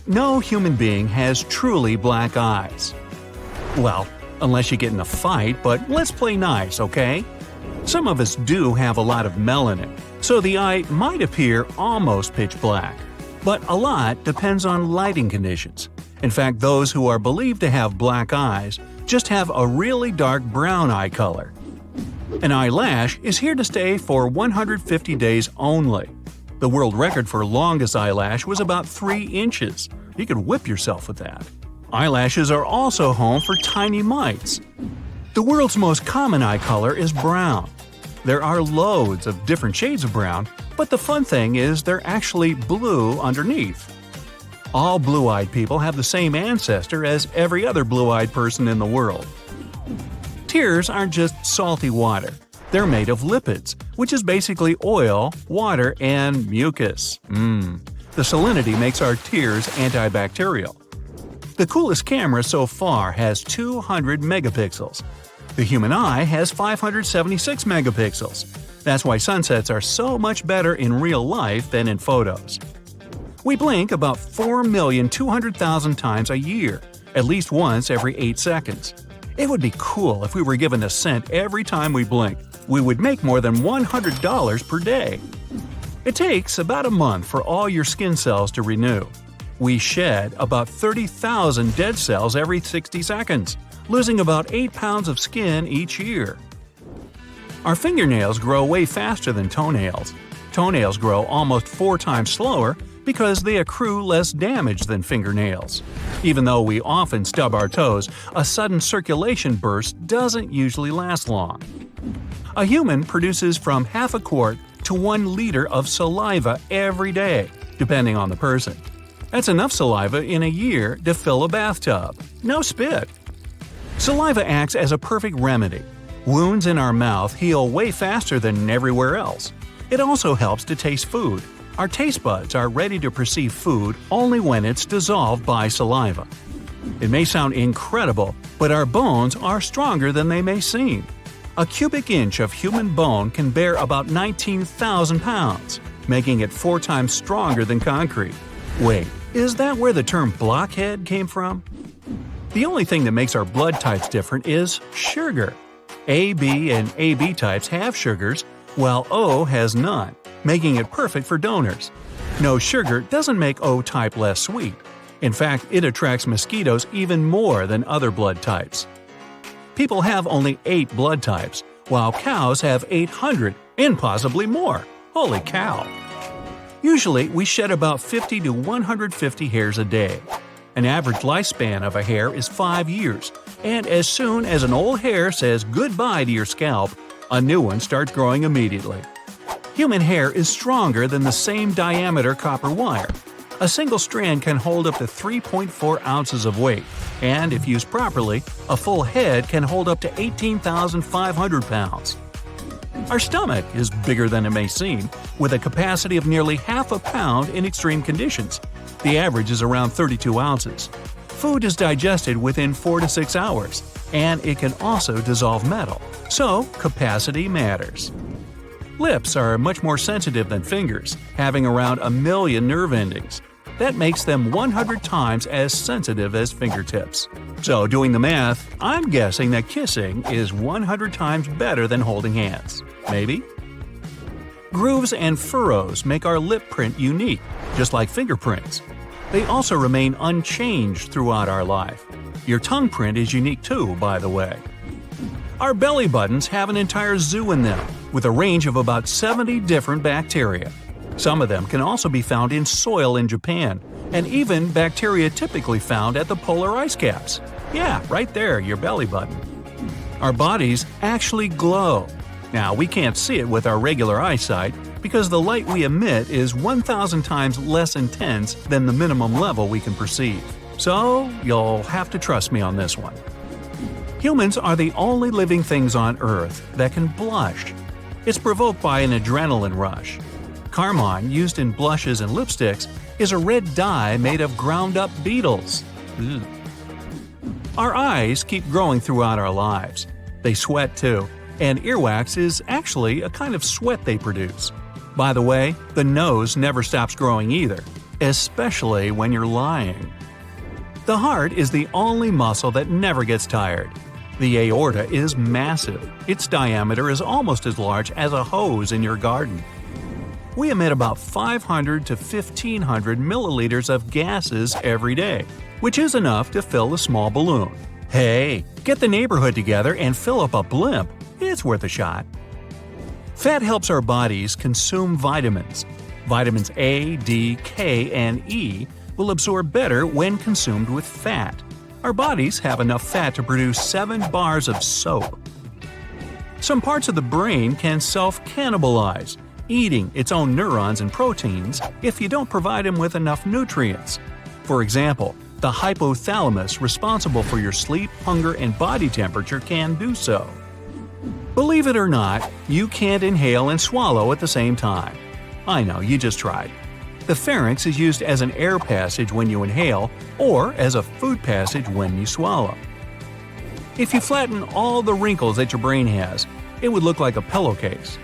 No human being has truly black eyes. Well, unless you get in a fight, but let's play nice, okay? Some of us do have a lot of melanin, so the eye might appear almost pitch black. But a lot depends on lighting conditions. In fact, those who are believed to have black eyes just have a really dark brown eye color. An eyelash is here to stay for 150 days only. The world record for longest eyelash was about 3 inches. You could whip yourself with that. Eyelashes are also home for tiny mites. The world's most common eye color is brown. There are loads of different shades of brown, but the fun thing is they're actually blue underneath. All blue-eyed people have the same ancestor as every other blue-eyed person in the world. Tears aren't just salty water. They're made of lipids, which is basically oil, water, and mucus. The salinity makes our tears antibacterial. The coolest camera so far has 200 megapixels. The human eye has 576 megapixels. That's why sunsets are so much better in real life than in photos. We blink about 4,200,000 times a year, at least once every 8 seconds. It would be cool if we were given a cent every time we blink. We would make more than $100 per day. It takes about a month for all your skin cells to renew. We shed about 30,000 dead cells every 60 seconds, losing about 8 pounds of skin each year. Our fingernails grow way faster than toenails. Toenails grow almost 4 times slower because they accrue less damage than fingernails. Even though we often stub our toes, a sudden circulation burst doesn't usually last long. A human produces from half a quart to 1 liter of saliva every day, depending on the person. That's enough saliva in a year to fill a bathtub. No spit. Saliva acts as a perfect remedy. Wounds in our mouth heal way faster than everywhere else. It also helps to taste food. Our taste buds are ready to perceive food only when it's dissolved by saliva. It may sound incredible, but our bones are stronger than they may seem. A cubic inch of human bone can bear about 19,000 pounds, making it 4 times stronger than concrete. Wait, is that where the term blockhead came from? The only thing that makes our blood types different is sugar. AB and AB types have sugars, while O has none, making it perfect for donors. No sugar doesn't make O type less sweet. In fact, it attracts mosquitoes even more than other blood types. People have only 8 blood types, while cows have 800 and possibly more. Holy cow! Usually, we shed about 50 to 150 hairs a day. An average lifespan of a hair is 5 years, and as soon as an old hair says goodbye to your scalp, a new one starts growing immediately. Human hair is stronger than the same diameter copper wire. A single strand can hold up to 3.4 ounces of weight, and if used properly, a full head can hold up to 18,500 pounds. Our stomach is bigger than it may seem, with a capacity of nearly half a pound in extreme conditions. The average is around 32 ounces. Food is digested within 4 to 6 hours, and it can also dissolve metal, so capacity matters. Lips are much more sensitive than fingers, having around 1 million nerve endings. That makes them 100 times as sensitive as fingertips. So doing the math, I'm guessing that kissing is 100 times better than holding hands. Maybe? Grooves and furrows make our lip print unique, just like fingerprints. They also remain unchanged throughout our life. Your tongue print is unique too, by the way. Our belly buttons have an entire zoo in them, with a range of about 70 different bacteria. Some of them can also be found in soil in Japan, and even bacteria typically found at the polar ice caps. Yeah, right there, your belly button. Our bodies actually glow. Now, we can't see it with our regular eyesight because the light we emit is 1,000 times less intense than the minimum level we can perceive. So, you'll have to trust me on this one. Humans are the only living things on Earth that can blush. It's provoked by an adrenaline rush. Carmine, used in blushes and lipsticks, is a red dye made of ground-up beetles. Ugh. Our eyes keep growing throughout our lives. They sweat too, and earwax is actually a kind of sweat they produce. By the way, the nose never stops growing either. especially when you're lying. The heart is the only muscle that never gets tired. The aorta is massive. Its diameter is almost as large as a hose in your garden. We emit about 500 to 1,500 milliliters of gases every day, which is enough to fill a small balloon. Hey, get the neighborhood together and fill up a blimp. It's worth a shot. Fat helps our bodies consume vitamins. Vitamins A, D, K, and E will absorb better when consumed with fat. Our bodies have enough fat to produce 7 bars of soap. Some parts of the brain can self-cannibalize, eating its own neurons and proteins if you don't provide them with enough nutrients. For example, the hypothalamus responsible for your sleep, hunger, and body temperature can do so. Believe it or not, you can't inhale and swallow at the same time. I know, you just tried. The pharynx is used as an air passage when you inhale or as a food passage when you swallow. If you flatten all the wrinkles that your brain has, it would look like a pillowcase.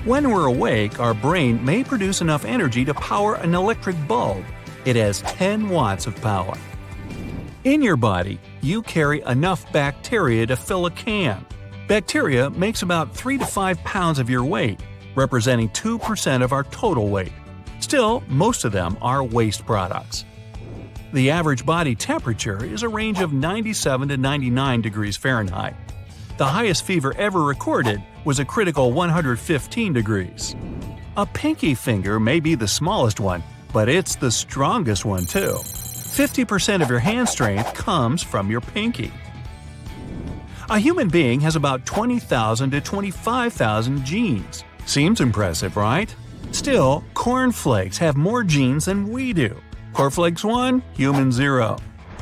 When we're awake, our brain may produce enough energy to power an electric bulb. It has 10 watts of power. In your body, you carry enough bacteria to fill a can. Bacteria makes about 3 to 5 pounds of your weight, representing 2% of our total weight. Still, most of them are waste products. The average body temperature is a range of 97 to 99 degrees Fahrenheit. The highest fever ever recorded was a critical 115 degrees. A pinky finger may be the smallest one, but it's the strongest one too. 50% of your hand strength comes from your pinky. A human being has about 20,000 to 25,000 genes. Seems impressive, right? Still, cornflakes have more genes than we do. Cornflakes 1, human 0.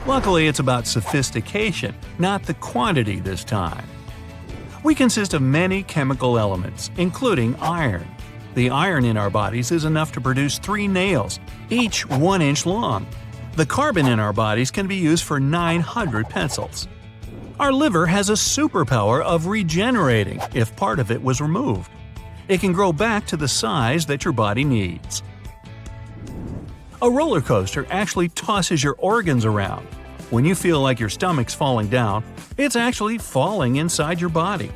Luckily, it's about sophistication, not the quantity this time. We consist of many chemical elements, including iron. The iron in our bodies is enough to produce 3 nails, each 1 inch long. The carbon in our bodies can be used for 900 pencils. Our liver has a superpower of regenerating if part of it was removed. It can grow back to the size that your body needs. A roller coaster actually tosses your organs around. When you feel like your stomach's falling down, it's actually falling inside your body.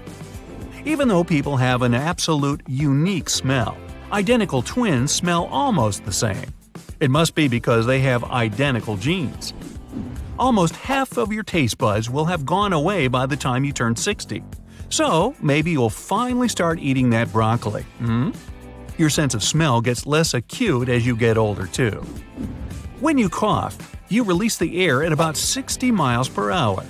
Even though people have an absolute unique smell, identical twins smell almost the same. It must be because they have identical genes. Almost half of your taste buds will have gone away by the time you turn 60. So, maybe you'll finally start eating that broccoli. Your sense of smell gets less acute as you get older too. When you cough, you release the air at about 60 miles per hour.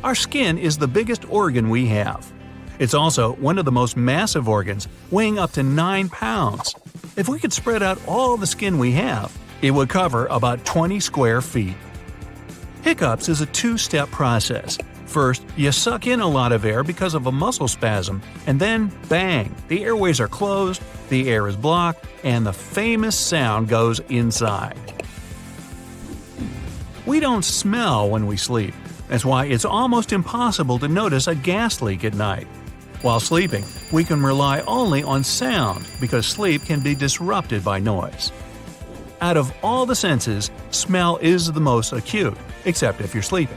Our skin is the biggest organ we have. It's also one of the most massive organs, weighing up to 9 pounds. If we could spread out all the skin we have, it would cover about 20 square feet. Hiccups is a 2-step process. First, you suck in a lot of air because of a muscle spasm, and then, bang, the airways are closed, the air is blocked, and the famous sound goes inside. We don't smell when we sleep. That's why it's almost impossible to notice a gas leak at night. While sleeping, we can rely only on sound because sleep can be disrupted by noise. Out of all the senses, smell is the most acute, except if you're sleeping.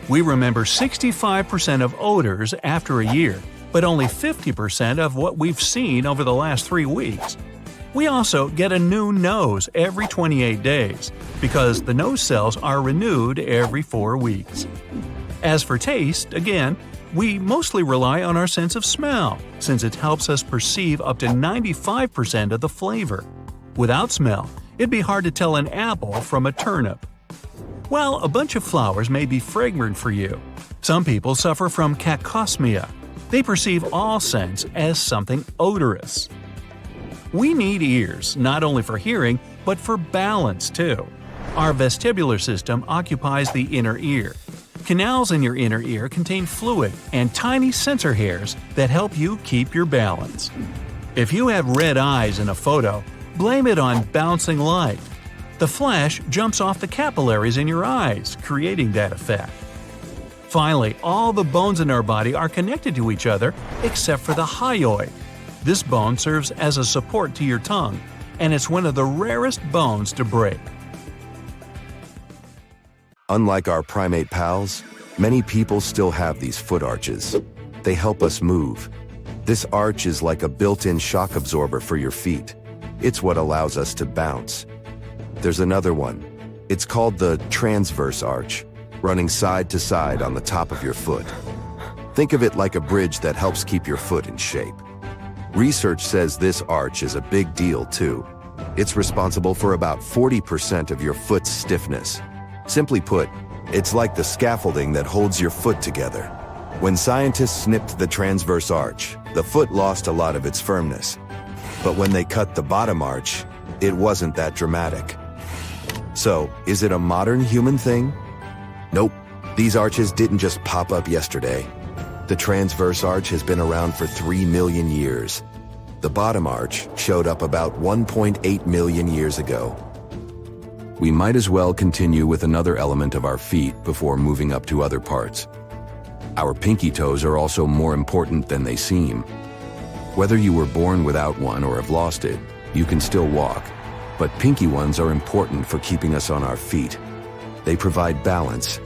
We remember 65% of odors after a year, but only 50% of what we've seen over the last 3 weeks. We also get a new nose every 28 days, because the nose cells are renewed every 4 weeks. As for taste, again, we mostly rely on our sense of smell, since it helps us perceive up to 95% of the flavor. Without smell, it'd be hard to tell an apple from a turnip. Well, a bunch of flowers may be fragrant for you. Some people suffer from cacosmia. They perceive all scents as something odorous. We need ears, not only for hearing, but for balance too. Our vestibular system occupies the inner ear. Canals in your inner ear contain fluid and tiny sensor hairs that help you keep your balance. If you have red eyes in a photo, blame it on bouncing light. The flash jumps off the capillaries in your eyes, creating that effect. Finally, all the bones in our body are connected to each other except for the hyoid. This bone serves as a support to your tongue, and it's one of the rarest bones to break. Unlike our primate pals, many people still have these foot arches. They help us move. This arch is like a built-in shock absorber for your feet. It's what allows us to bounce. There's another one. It's called the transverse arch, running side to side on the top of your foot. Think of it like a bridge that helps keep your foot in shape. Research says this arch is a big deal too. It's responsible for about 40% of your foot's stiffness. Simply put, it's like the scaffolding that holds your foot together. When scientists snipped the transverse arch, the foot lost a lot of its firmness. But when they cut the bottom arch, it wasn't that dramatic. So, is it a modern human thing? Nope. These arches didn't just pop up yesterday. The transverse arch has been around for 3 million years. The bottom arch showed up about 1.8 million years ago. We might as well continue with another element of our feet before moving up to other parts. Our pinky toes are also more important than they seem. Whether you were born without one or have lost it, you can still walk. But pinky ones are important for keeping us on our feet. They provide balance.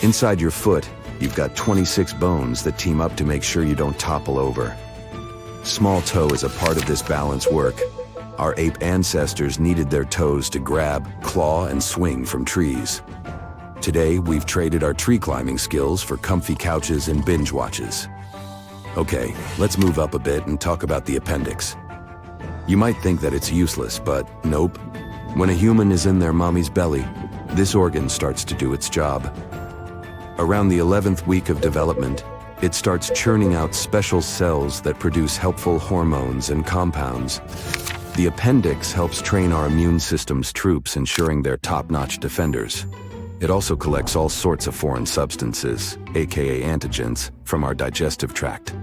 Inside your foot, you've got 26 bones that team up to make sure you don't topple over. Small toe is a part of this balance work. Our ape ancestors needed their toes to grab, claw, and swing from trees. Today, we've traded our tree climbing skills for comfy couches and binge watches. Okay, let's move up a bit and talk about the appendix. You might think that it's useless, but nope. When a human is in their mommy's belly, this organ starts to do its job. Around the 11th week of development, it starts churning out special cells that produce helpful hormones and compounds. The appendix helps train our immune system's troops, ensuring they're top-notch defenders. It also collects all sorts of foreign substances, aka antigens, from our digestive tract.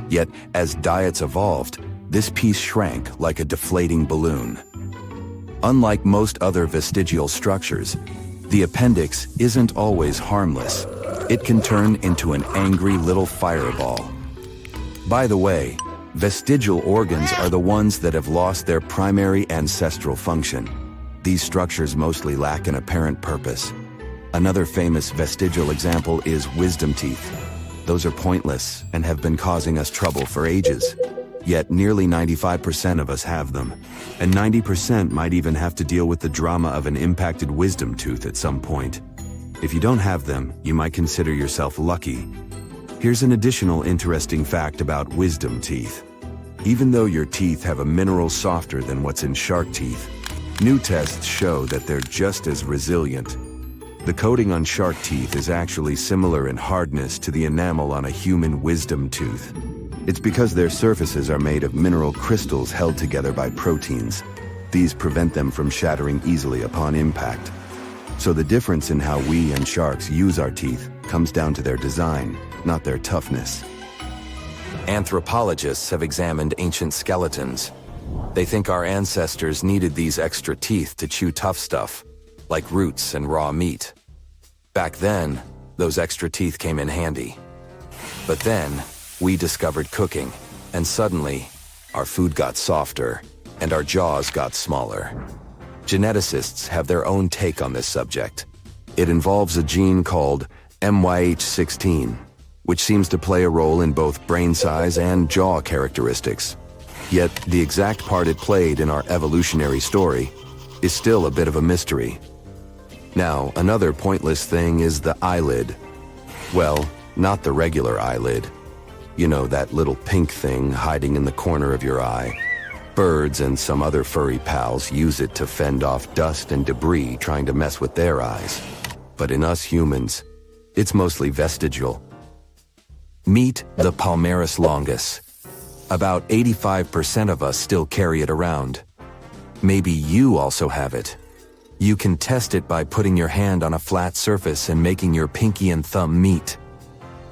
Yet, as diets evolved, this piece shrank like a deflating balloon. Unlike most other vestigial structures, the appendix isn't always harmless. It can turn into an angry little fireball. By the way, vestigial organs are the ones that have lost their primary ancestral function. These structures mostly lack an apparent purpose. Another famous vestigial example is wisdom teeth. Those are pointless and have been causing us trouble for ages. Yet nearly 95% of us have them, and 90% might even have to deal with the drama of an impacted wisdom tooth at some point. If you don't have them, you might consider yourself lucky. Here's an additional interesting fact about wisdom teeth. Even though your teeth have a mineral softer than what's in shark teeth, new tests show that they're just as resilient. The coating on shark teeth is actually similar in hardness to the enamel on a human wisdom tooth. It's because their surfaces are made of mineral crystals held together by proteins. These prevent them from shattering easily upon impact. So the difference in how we and sharks use our teeth comes down to their design, not their toughness. Anthropologists have examined ancient skeletons. They think our ancestors needed these extra teeth to chew tough stuff, like roots and raw meat. Back then, those extra teeth came in handy. But then, we discovered cooking, and suddenly, our food got softer, and our jaws got smaller. Geneticists have their own take on this subject. It involves a gene called MYH16, which seems to play a role in both brain size and jaw characteristics. Yet, the exact part it played in our evolutionary story is still a bit of a mystery. Now, another pointless thing is the eyelid. Well, not the regular eyelid. You know, that little pink thing hiding in the corner of your eye. Birds and some other furry pals use it to fend off dust and debris trying to mess with their eyes. But in us humans, it's mostly vestigial. Meet the palmaris longus. About 85% of us still carry it around. Maybe you also have it. You can test it by putting your hand on a flat surface and making your pinky and thumb meet.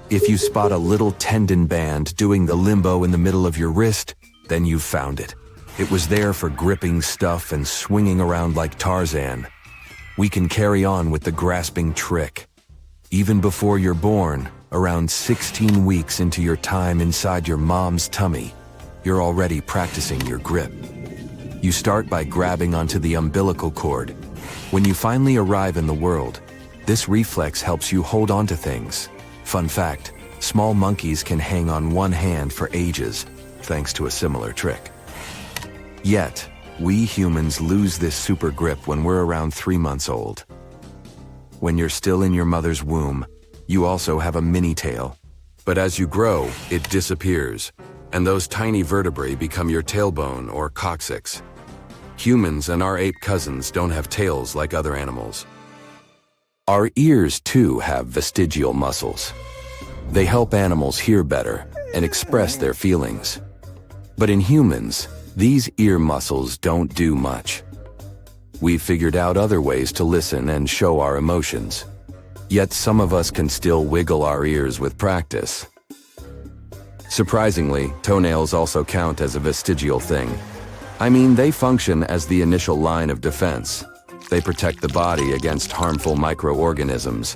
If you spot a little tendon band doing the limbo in the middle of your wrist, then you've found it. It was there for gripping stuff and swinging around like Tarzan. We can carry on with the grasping trick. Even before you're born, around 16 weeks into your time inside your mom's tummy, you're already practicing your grip. You start by grabbing onto the umbilical cord. When you finally arrive in the world, this reflex helps you hold on to things. Fun fact, small monkeys can hang on one hand for ages, thanks to a similar trick. Yet, we humans lose this super grip when we're around 3 months old. When you're still in your mother's womb, you also have a mini tail. But as you grow, it disappears, and those tiny vertebrae become your tailbone or coccyx. Humans and our ape cousins don't have tails like other animals. Our ears, too, have vestigial muscles. They help animals hear better and express their feelings. But in humans, these ear muscles don't do much. We've figured out other ways to listen and show our emotions. Yet some of us can still wiggle our ears with practice. Surprisingly, toenails also count as a vestigial thing. I mean, they function as the initial line of defense. They protect the body against harmful microorganisms.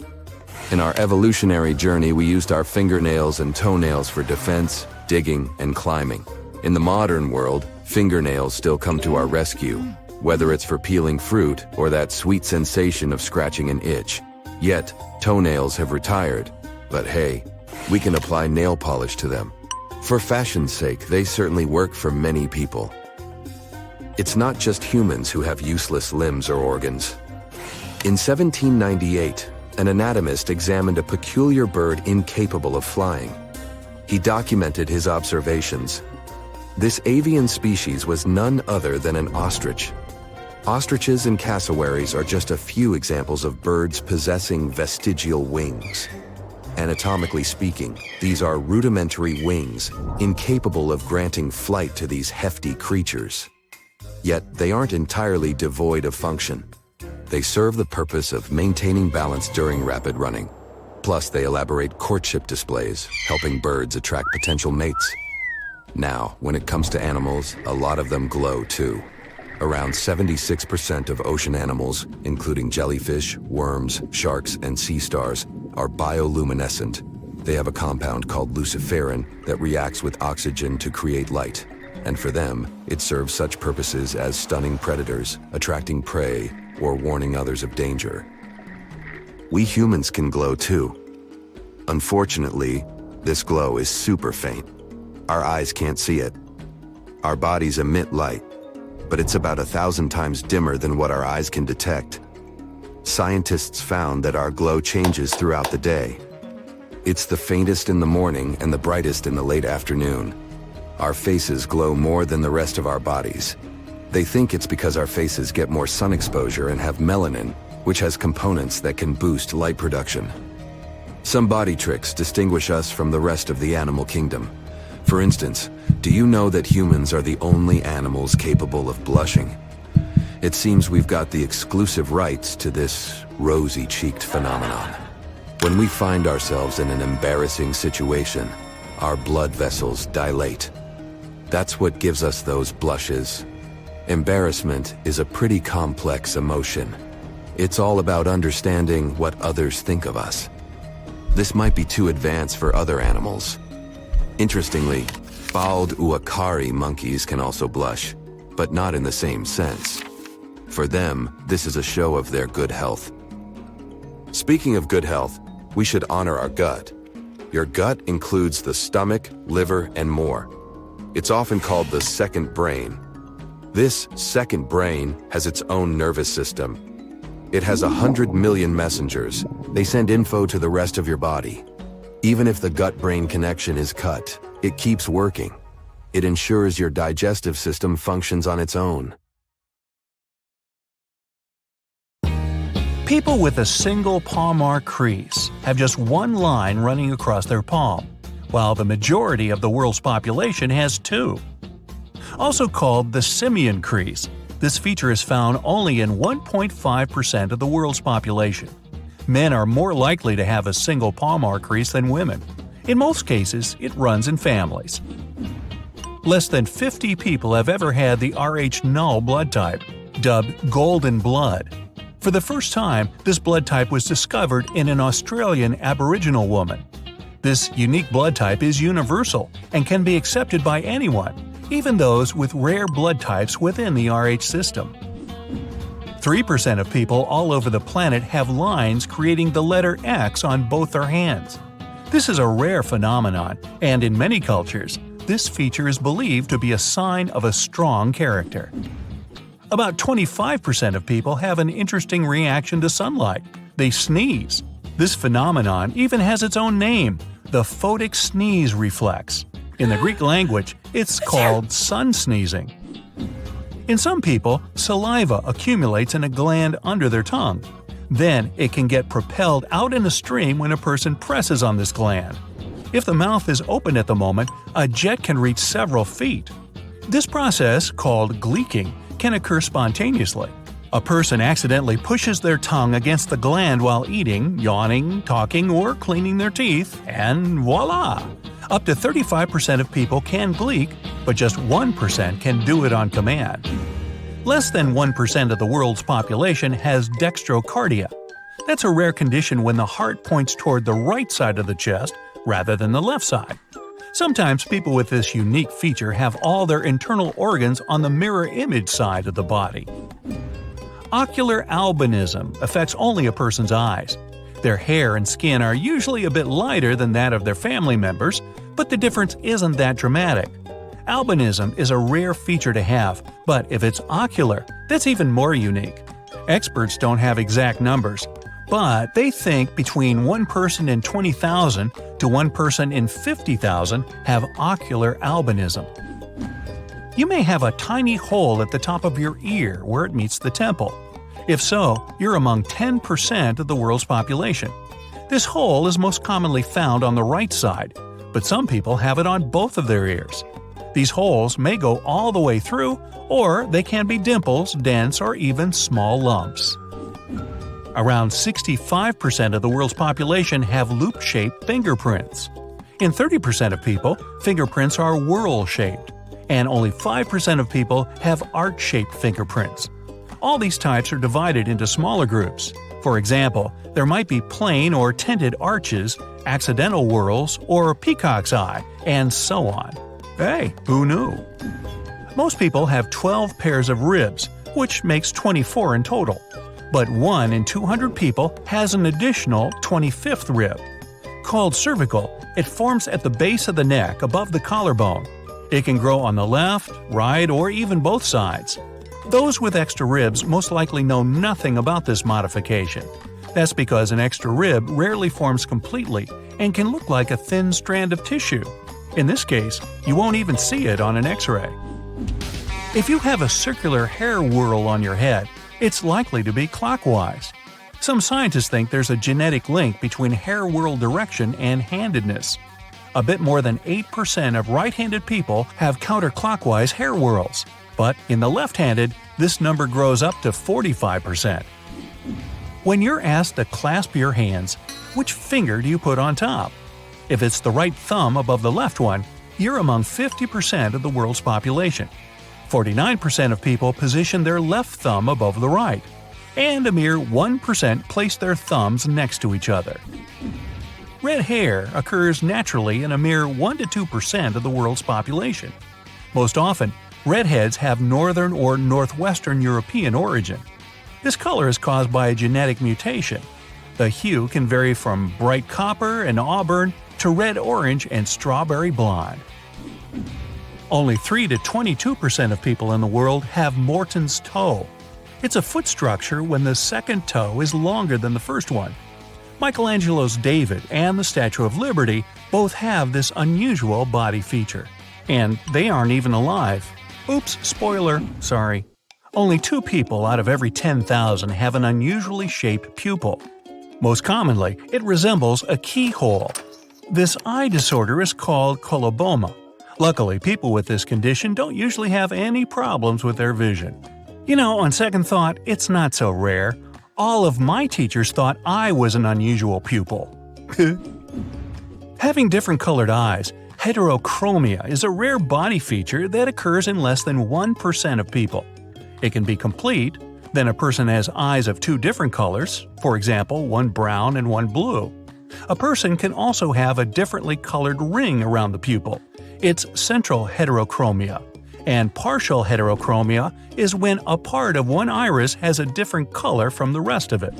In our evolutionary journey, we used our fingernails and toenails for defense, digging, and climbing. In the modern world, fingernails still come to our rescue, whether it's for peeling fruit or that sweet sensation of scratching an itch. Yet, toenails have retired. But hey, we can apply nail polish to them. For fashion's sake, they certainly work for many people. It's not just humans who have useless limbs or organs. In 1798, an anatomist examined a peculiar bird incapable of flying. He documented his observations. This avian species was none other than an ostrich. Ostriches and cassowaries are just a few examples of birds possessing vestigial wings. Anatomically speaking, these are rudimentary wings, incapable of granting flight to these hefty creatures. Yet they aren't entirely devoid of function. They serve the purpose of maintaining balance during rapid running. Plus, they elaborate courtship displays, helping birds attract potential mates. Now, when it comes to animals, a lot of them glow too. Around 76% of ocean animals, including jellyfish, worms, sharks, and sea stars, are bioluminescent. They have a compound called luciferin that reacts with oxygen to create light. And for them, it serves such purposes as stunning predators, attracting prey, or warning others of danger. We humans can glow too. Unfortunately, this glow is super faint. Our eyes can't see it. Our bodies emit light, but it's about 1,000 times dimmer than what our eyes can detect. Scientists found that our glow changes throughout the day. It's the faintest in the morning and the brightest in the late afternoon. Our faces glow more than the rest of our bodies. They think it's because our faces get more sun exposure and have melanin, which has components that can boost light production. Some body tricks distinguish us from the rest of the animal kingdom. For instance, do you know that humans are the only animals capable of blushing? It seems we've got the exclusive rights to this rosy-cheeked phenomenon. When we find ourselves in an embarrassing situation, our blood vessels dilate. That's what gives us those blushes. Embarrassment is a pretty complex emotion. It's all about understanding what others think of us. This might be too advanced for other animals. Interestingly, bald uakari monkeys can also blush, but not in the same sense. For them, this is a show of their good health. Speaking of good health, we should honor our gut. Your gut includes the stomach, liver, and more. It's often called the second brain. This second brain has its own nervous system. It has 100 million messengers. They send info to the rest of your body. Even if the gut-brain connection is cut, it keeps working. It ensures your digestive system functions on its own. People with a single palmar crease have just one line running across their palm, while the majority of the world's population has two. Also called the simian crease, this feature is found only in 1.5% of the world's population. Men are more likely to have a single palmar crease than women. In most cases, it runs in families. Less than 50 people have ever had the Rh null blood type, dubbed golden blood. For the first time, this blood type was discovered in an Australian Aboriginal woman. This unique blood type is universal and can be accepted by anyone, even those with rare blood types within the Rh system. 3% of people all over the planet have lines creating the letter X on both their hands. This is a rare phenomenon, and in many cultures, this feature is believed to be a sign of a strong character. About 25% of people have an interesting reaction to sunlight. They sneeze. This phenomenon even has its own name, the photic sneeze reflex. In the Greek language, it's called sun sneezing. In some people, saliva accumulates in a gland under their tongue. Then it can get propelled out in a stream when a person presses on this gland. If the mouth is open at the moment, a jet can reach several feet. This process, called gleeking, can occur spontaneously. A person accidentally pushes their tongue against the gland while eating, yawning, talking, or cleaning their teeth, and voila! Up to 35% of people can gleek, but just 1% can do it on command. Less than 1% of the world's population has dextrocardia. That's a rare condition when the heart points toward the right side of the chest rather than the left side. Sometimes people with this unique feature have all their internal organs on the mirror image side of the body. Ocular albinism affects only a person's eyes. Their hair and skin are usually a bit lighter than that of their family members, but the difference isn't that dramatic. Albinism is a rare feature to have, but if it's ocular, that's even more unique. Experts don't have exact numbers, but they think between 1 person in 20,000 to 1 person in 50,000 have ocular albinism. You may have a tiny hole at the top of your ear where it meets the temple. If so, you're among 10% of the world's population. This hole is most commonly found on the right side, but some people have it on both of their ears. These holes may go all the way through, or they can be dimples, dents, or even small lumps. Around 65% of the world's population have loop-shaped fingerprints. In 30% of people, fingerprints are whorl-shaped, and only 5% of people have arch-shaped fingerprints. All these types are divided into smaller groups. For example, there might be plain or tinted arches, accidental whorls, or peacock's eye, and so on. Hey, who knew? Most people have 12 pairs of ribs, which makes 24 in total. But 1 in 200 people has an additional 25th rib. Called cervical, it forms at the base of the neck above the collarbone. It can grow on the left, right, or even both sides. Those with extra ribs most likely know nothing about this modification. That's because an extra rib rarely forms completely and can look like a thin strand of tissue. In this case, you won't even see it on an X-ray. If you have a circular hair whorl on your head, it's likely to be clockwise. Some scientists think there's a genetic link between hair whorl direction and handedness. A bit more than 8% of right-handed people have counterclockwise hair whorls, but in the left-handed, this number grows up to 45%. When you're asked to clasp your hands, which finger do you put on top? If it's the right thumb above the left one, you're among 50% of the world's population. 49% of people position their left thumb above the right, and a mere 1% place their thumbs next to each other. Red hair occurs naturally in a mere 1 to 2% of the world's population. Most often, redheads have northern or northwestern European origin. This color is caused by a genetic mutation. The hue can vary from bright copper and auburn to red-orange and strawberry blonde. Only 3 to 22% of people in the world have Morton's toe. It's a foot structure when the second toe is longer than the first one. Michelangelo's David and the Statue of Liberty both have this unusual body feature. And they aren't even alive. Oops, spoiler, sorry. Only 2 people out of every 10,000 have an unusually shaped pupil. Most commonly, it resembles a keyhole. This eye disorder is called coloboma. Luckily, people with this condition don't usually have any problems with their vision. You know, on second thought, it's not so rare. All of my teachers thought I was an unusual pupil. Having different colored eyes, heterochromia is a rare body feature that occurs in less than 1% of people. It can be complete, then a person has eyes of 2 different colors, for example, one brown and one blue. A person can also have a differently colored ring around the pupil. It's central heterochromia, And partial heterochromia is when a part of one iris has a different color from the rest of it.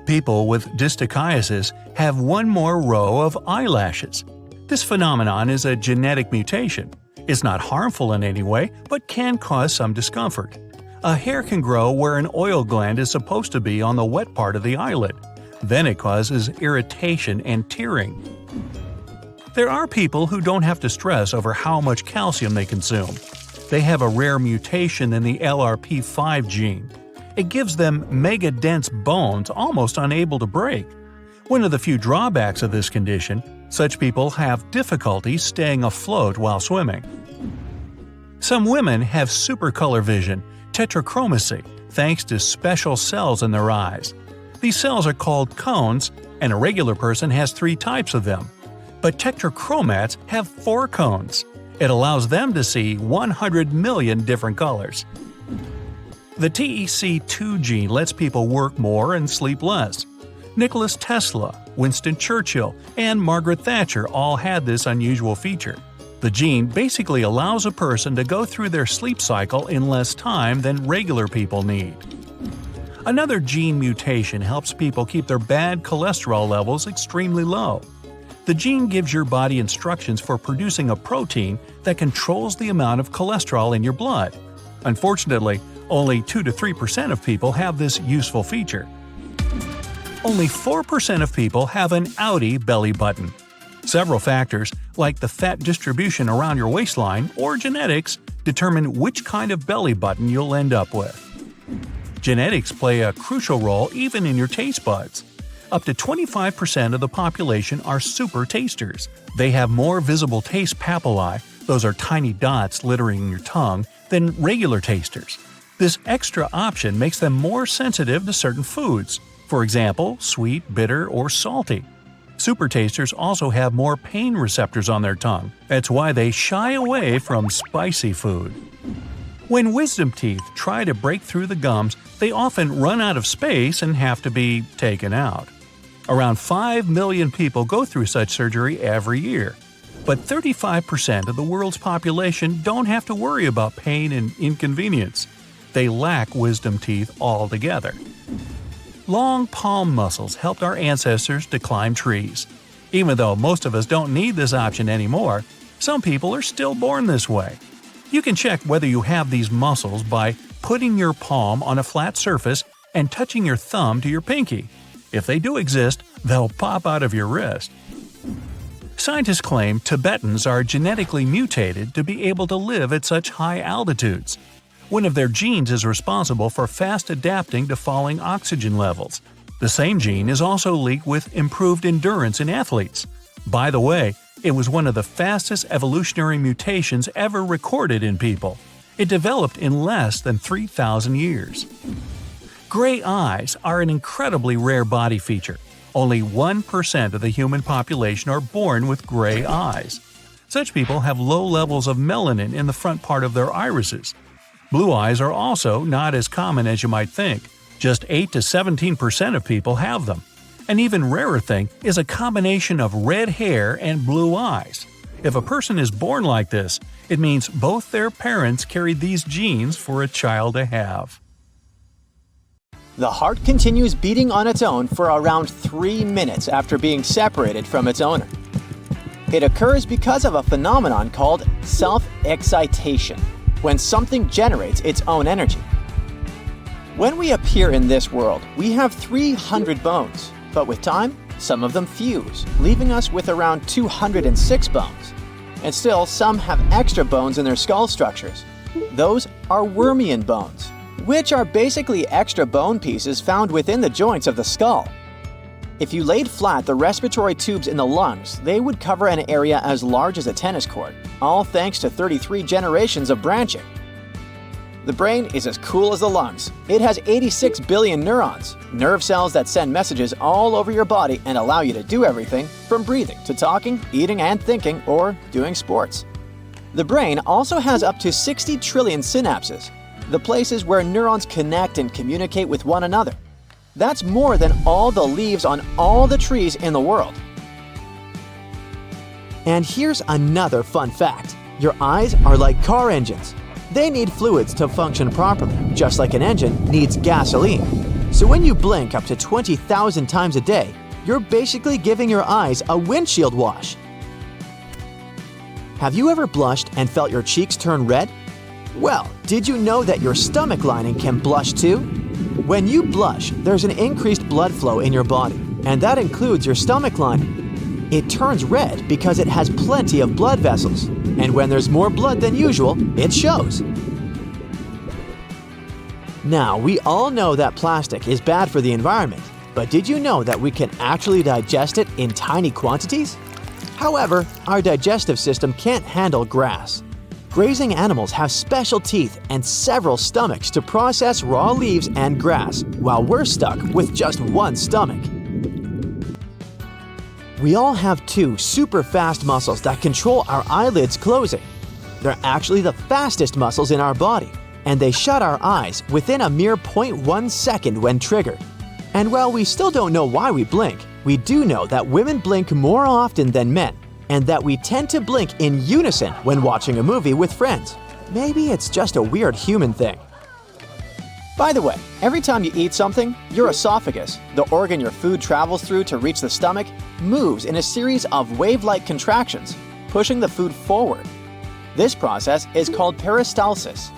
People with dystichiasis have one more row of eyelashes. This phenomenon is a genetic mutation. It's not harmful in any way, but can cause some discomfort. A hair can grow where an oil gland is supposed to be on the wet part of the eyelid. Then it causes irritation and tearing. There are people who don't have to stress over how much calcium they consume. They have a rare mutation in the LRP5 gene. It gives them mega-dense bones almost unable to break. One of the few drawbacks of this condition, such people have difficulty staying afloat while swimming. Some women have supercolor vision, tetrachromacy, thanks to special cells in their eyes. These cells are called cones, and a regular person has 3 types of them. But tetrachromats have 4 cones. It allows them to see 100 million different colors. The TEC2 gene lets people work more and sleep less. Nikola Tesla, Winston Churchill, and Margaret Thatcher all had this unusual feature. The gene basically allows a person to go through their sleep cycle in less time than regular people need. Another gene mutation helps people keep their bad cholesterol levels extremely low. The gene gives your body instructions for producing a protein that controls the amount of cholesterol in your blood. Unfortunately, only 2 to 3% of people have this useful feature. Only 4% of people have an outie belly button. Several factors, like the fat distribution around your waistline or genetics, determine which kind of belly button you'll end up with. Genetics play a crucial role even in your taste buds. Up to 25% of the population are super tasters. They have more visible taste papillae, those are tiny dots littering your tongue, than regular tasters. This extra option makes them more sensitive to certain foods, for example, sweet, bitter, or salty. Super tasters also have more pain receptors on their tongue. That's why they shy away from spicy food. When wisdom teeth try to break through the gums, they often run out of space and have to be taken out. Around 5 million people go through such surgery every year. But 35% of the world's population don't have to worry about pain and inconvenience. They lack wisdom teeth altogether. Long palm muscles helped our ancestors to climb trees. Even though most of us don't need this option anymore, some people are still born this way. You can check whether you have these muscles by putting your palm on a flat surface and touching your thumb to your pinky. If they do exist, they'll pop out of your wrist. Scientists claim Tibetans are genetically mutated to be able to live at such high altitudes. One of their genes is responsible for fast adapting to falling oxygen levels. The same gene is also linked with improved endurance in athletes. By the way, it was one of the fastest evolutionary mutations ever recorded in people. It developed in less than 3,000 years. Gray eyes are an incredibly rare body feature. Only 1% of the human population are born with gray eyes. Such people have low levels of melanin in the front part of their irises. Blue eyes are also not as common as you might think. Just 8 to 17% of people have them. An even rarer thing is a combination of red hair and blue eyes. If a person is born like this, it means both their parents carried these genes for a child to have. The heart continues beating on its own for around 3 minutes after being separated from its owner. It occurs because of a phenomenon called self-excitation, when something generates its own energy. When we appear in this world, we have 300 bones, but with time, some of them fuse, leaving us with around 206 bones. And still, some have extra bones in their skull structures. Those are Wormian bones, which are basically extra bone pieces found within the joints of the skull. If you laid flat the respiratory tubes in the lungs, they would cover an area as large as a tennis court, all thanks to 33 generations of branching. The brain is as cool as the lungs. It has 86 billion neurons, nerve cells that send messages all over your body and allow you to do everything from breathing to talking, eating and thinking, or doing sports. The brain also has up to 60 trillion synapses, the places where neurons connect and communicate with one another. That's more than all the leaves on all the trees in the world. And here's another fun fact. Your eyes are like car engines. They need fluids to function properly, just like an engine needs gasoline. So when you blink up to 20,000 times a day, you're basically giving your eyes a windshield wash. Have you ever blushed and felt your cheeks turn red? Well, did you know that your stomach lining can blush too? When you blush, there's an increased blood flow in your body, and that includes your stomach lining. It turns red because it has plenty of blood vessels, and when there's more blood than usual, it shows. Now, we all know that plastic is bad for the environment, but did you know that we can actually digest it in tiny quantities? However, our digestive system can't handle grass. Grazing animals have special teeth and several stomachs to process raw leaves and grass, while we're stuck with just one stomach. We all have two super fast muscles that control our eyelids closing. They're actually the fastest muscles in our body, and they shut our eyes within a mere 0.1 second when triggered. And while we still don't know why we blink, we do know that women blink more often than men, and that we tend to blink in unison when watching a movie with friends. Maybe it's just a weird human thing. By the way, every time you eat something, your esophagus, the organ your food travels through to reach the stomach, moves in a series of wave-like contractions, pushing the food forward. This process is called peristalsis.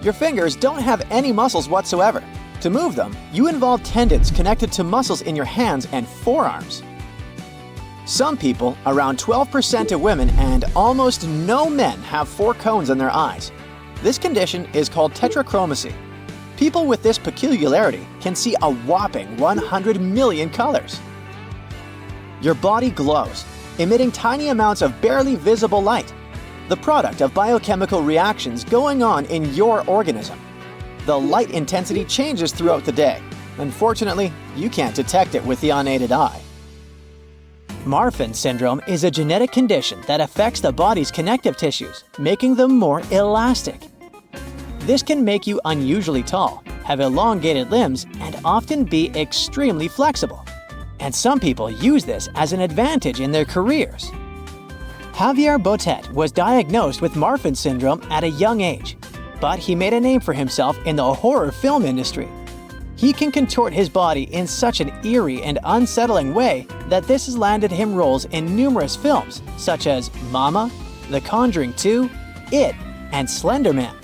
Your fingers don't have any muscles whatsoever. To move them, you involve tendons connected to muscles in your hands and forearms. Some people, around 12% of women and almost no men, have 4 cones in their eyes. This condition is called tetrachromacy. People with this peculiarity can see a whopping 100 million colors. Your body glows, emitting tiny amounts of barely visible light, the product of biochemical reactions going on in your organism. The light intensity changes throughout the day. Unfortunately, you can't detect it with the unaided eye. Marfan syndrome is a genetic condition that affects the body's connective tissues, making them more elastic. This can make you unusually tall, have elongated limbs, and often be extremely flexible. And some people use this as an advantage in their careers. Javier Botet was diagnosed with Marfan syndrome at a young age, but he made a name for himself in the horror film industry. He can contort his body in such an eerie and unsettling way that this has landed him roles in numerous films such as Mama, The Conjuring 2, It, and Slender Man.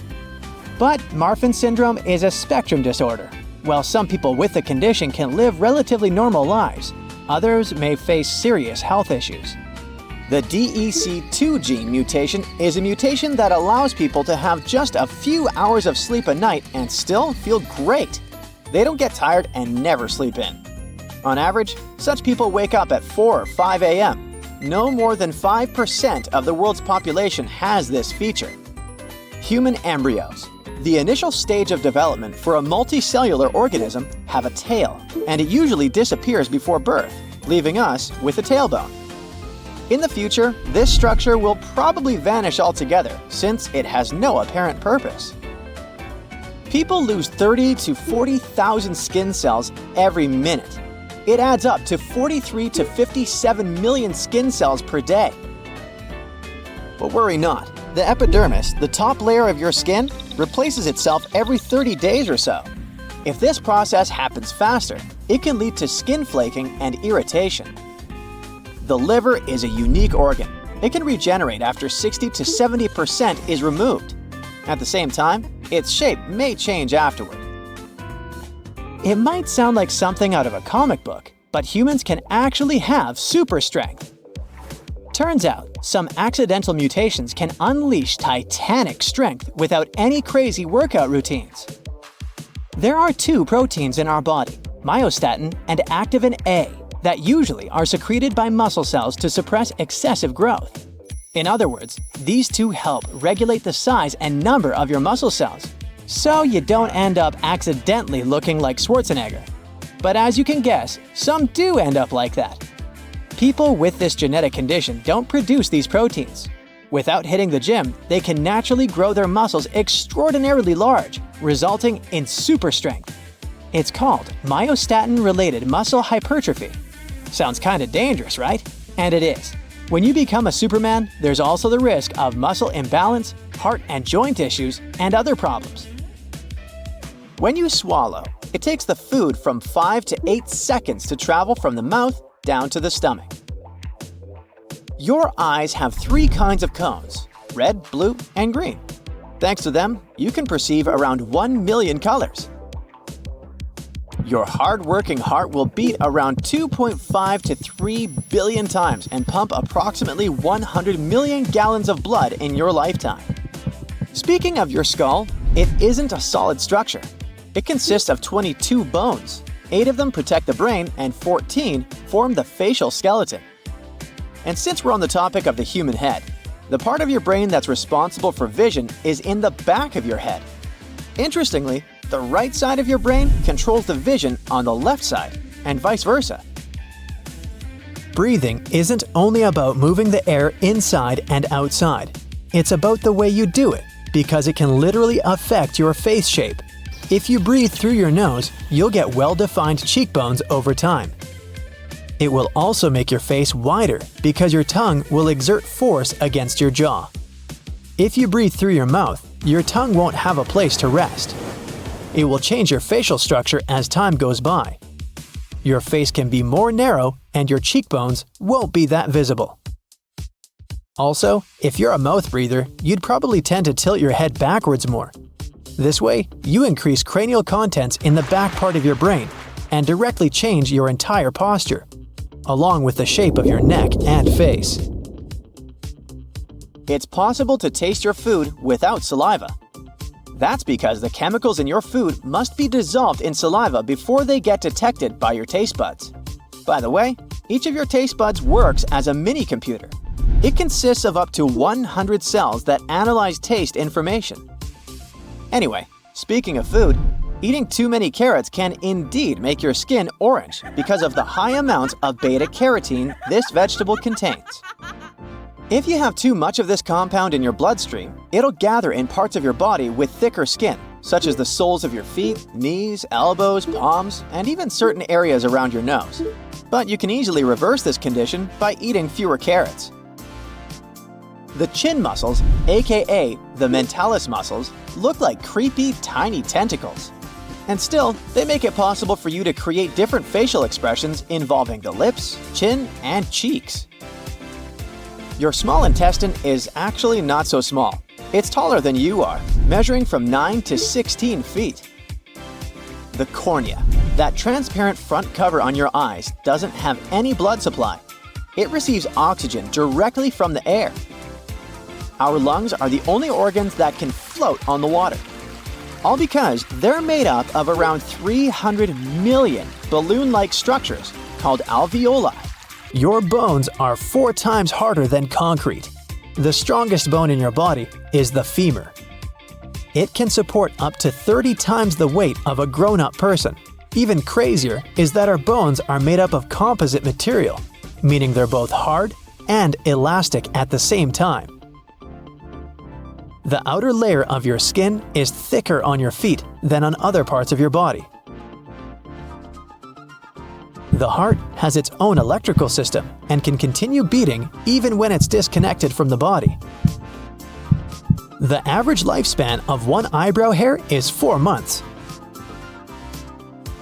But Marfan syndrome is a spectrum disorder. While some people with the condition can live relatively normal lives, others may face serious health issues. The DEC2 gene mutation is a mutation that allows people to have just a few hours of sleep a night and still feel great. They don't get tired and never sleep in. On average, such people wake up at 4 or 5 a.m. No more than 5% of the world's population has this feature. Human embryos, the initial stage of development for a multicellular organism, have a tail, and it usually disappears before birth, leaving us with a tailbone. In the future, this structure will probably vanish altogether since it has no apparent purpose. People lose 30 to 40,000 skin cells every minute. It adds up to 43 to 57 million skin cells per day. But worry not. The epidermis, the top layer of your skin, replaces itself every 30 days or so. If this process happens faster, it can lead to skin flaking and irritation. The liver is a unique organ. It can regenerate after 60 to 70% is removed. At the same time, its shape may change afterward. It might sound like something out of a comic book, but humans can actually have super strength. Turns out, some accidental mutations can unleash titanic strength without any crazy workout routines. There are 2 proteins in our body, myostatin and activin A, that usually are secreted by muscle cells to suppress excessive growth. In other words, these 2 help regulate the size and number of your muscle cells, so you don't end up accidentally looking like Schwarzenegger. But as you can guess, some do end up like that. People with this genetic condition don't produce these proteins. Without hitting the gym, they can naturally grow their muscles extraordinarily large, resulting in super strength. It's called myostatin-related muscle hypertrophy. Sounds kinda dangerous, right? And it is. When you become a Superman, there's also the risk of muscle imbalance, heart and joint issues, and other problems. When you swallow, it takes the food from 5 to 8 seconds to travel from the mouth down to the stomach. Your eyes have 3 kinds of cones: red, blue, and green. Thanks to them, you can perceive around 1 million colors. Your hard-working heart will beat around 2.5 to 3 billion times and pump approximately 100 million gallons of blood in your lifetime. Speaking of your skull, it isn't a solid structure. It consists of 22 bones. 8 of them protect the brain and 14 form the facial skeleton. And since we're on the topic of the human head, the part of your brain that's responsible for vision is in the back of your head. Interestingly, the right side of your brain controls the vision on the left side, and vice versa. Breathing isn't only about moving the air inside and outside. It's about the way you do it, because it can literally affect your face shape. If you breathe through your nose, you'll get well-defined cheekbones over time. It will also make your face wider because your tongue will exert force against your jaw. If you breathe through your mouth, your tongue won't have a place to rest. It will change your facial structure as time goes by. Your face can be more narrow and your cheekbones won't be that visible. Also, if you're a mouth breather, you'd probably tend to tilt your head backwards more. This way, you increase cranial contents in the back part of your brain and directly change your entire posture, along with the shape of your neck and face. It's possible to taste your food without saliva. That's because the chemicals in your food must be dissolved in saliva before they get detected by your taste buds. By the way, each of your taste buds works as a mini-computer. It consists of up to 100 cells that analyze taste information. Anyway, speaking of food, eating too many carrots can indeed make your skin orange because of the high amounts of beta-carotene this vegetable contains. If you have too much of this compound in your bloodstream, it'll gather in parts of your body with thicker skin, such as the soles of your feet, knees, elbows, palms, and even certain areas around your nose. But you can easily reverse this condition by eating fewer carrots. The chin muscles, aka the mentalis muscles, look like creepy, tiny tentacles. And still, they make it possible for you to create different facial expressions involving the lips, chin, and cheeks. Your small intestine is actually not so small. It's taller than you are, measuring from 9 to 16 feet. The cornea, that transparent front cover on your eyes, doesn't have any blood supply. It receives oxygen directly from the air. Our lungs are the only organs that can float on the water. All because they're made up of around 300 million balloon-like structures called alveoli. Your bones are 4 times harder than concrete. The strongest bone in your body is the femur. It can support up to 30 times the weight of a grown-up person. Even crazier is that our bones are made up of composite material, meaning they're both hard and elastic at the same time. The outer layer of your skin is thicker on your feet than on other parts of your body. The heart has its own electrical system and can continue beating even when it's disconnected from the body. The average lifespan of one eyebrow hair is 4 months.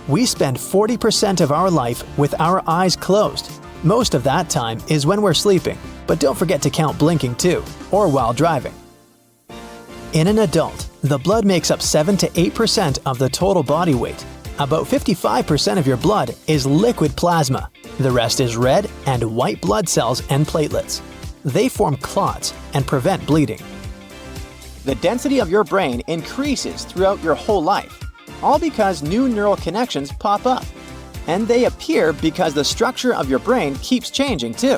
We spend 40% of our life with our eyes closed. Most of that time is when we're sleeping, but don't forget to count blinking too, or while driving. In an adult, the blood makes up 7 to 8% of the total body weight. About 55% of your blood is liquid plasma. The rest is red and white blood cells and platelets. They form clots and prevent bleeding. The density of your brain increases throughout your whole life, all because new neural connections pop up. And they appear because the structure of your brain keeps changing too.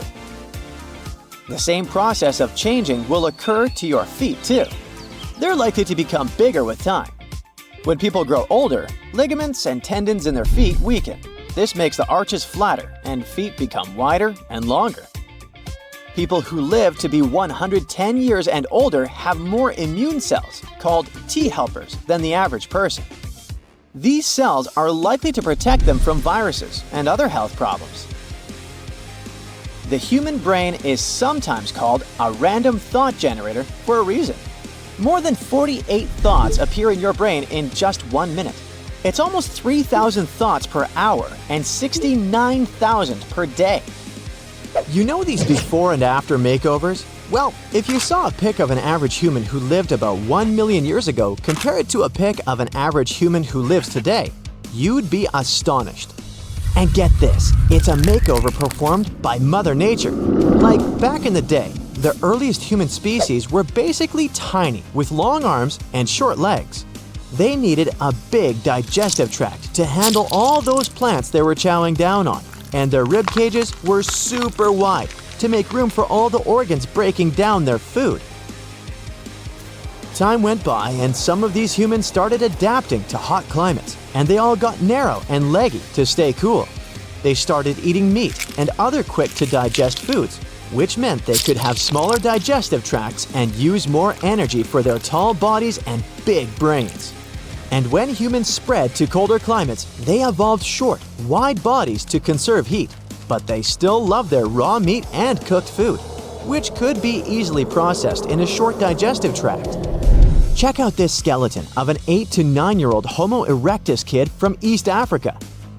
The same process of changing will occur to your feet too. They're likely to become bigger with time. When people grow older, ligaments and tendons in their feet weaken. This makes the arches flatter and feet become wider and longer. People who live to be 110 years and older have more immune cells, called T helpers, than the average person. These cells are likely to protect them from viruses and other health problems. The human brain is sometimes called a random thought generator for a reason. More than 48 thoughts appear in your brain in just 1 minute. It's almost 3,000 thoughts per hour and 69,000 per day. You know these before and after makeovers? Well, if you saw a pic of an average human who lived about 1 million years ago compared to a pic of an average human who lives today, you'd be astonished. And get this, it's a makeover performed by Mother Nature. Like back in the day, the earliest human species were basically tiny with long arms and short legs. They needed a big digestive tract to handle all those plants they were chowing down on, and their rib cages were super wide to make room for all the organs breaking down their food. Time went by and some of these humans started adapting to hot climates, and they all got narrow and leggy to stay cool. They started eating meat and other quick-to-digest foods, which meant they could have smaller digestive tracts and use more energy for their tall bodies and big brains. And when humans spread to colder climates, they evolved short, wide bodies to conserve heat, but they still loved their raw meat and cooked food, which could be easily processed in a short digestive tract. Check out this skeleton of an 8 to 9-year-old Homo erectus kid from East Africa.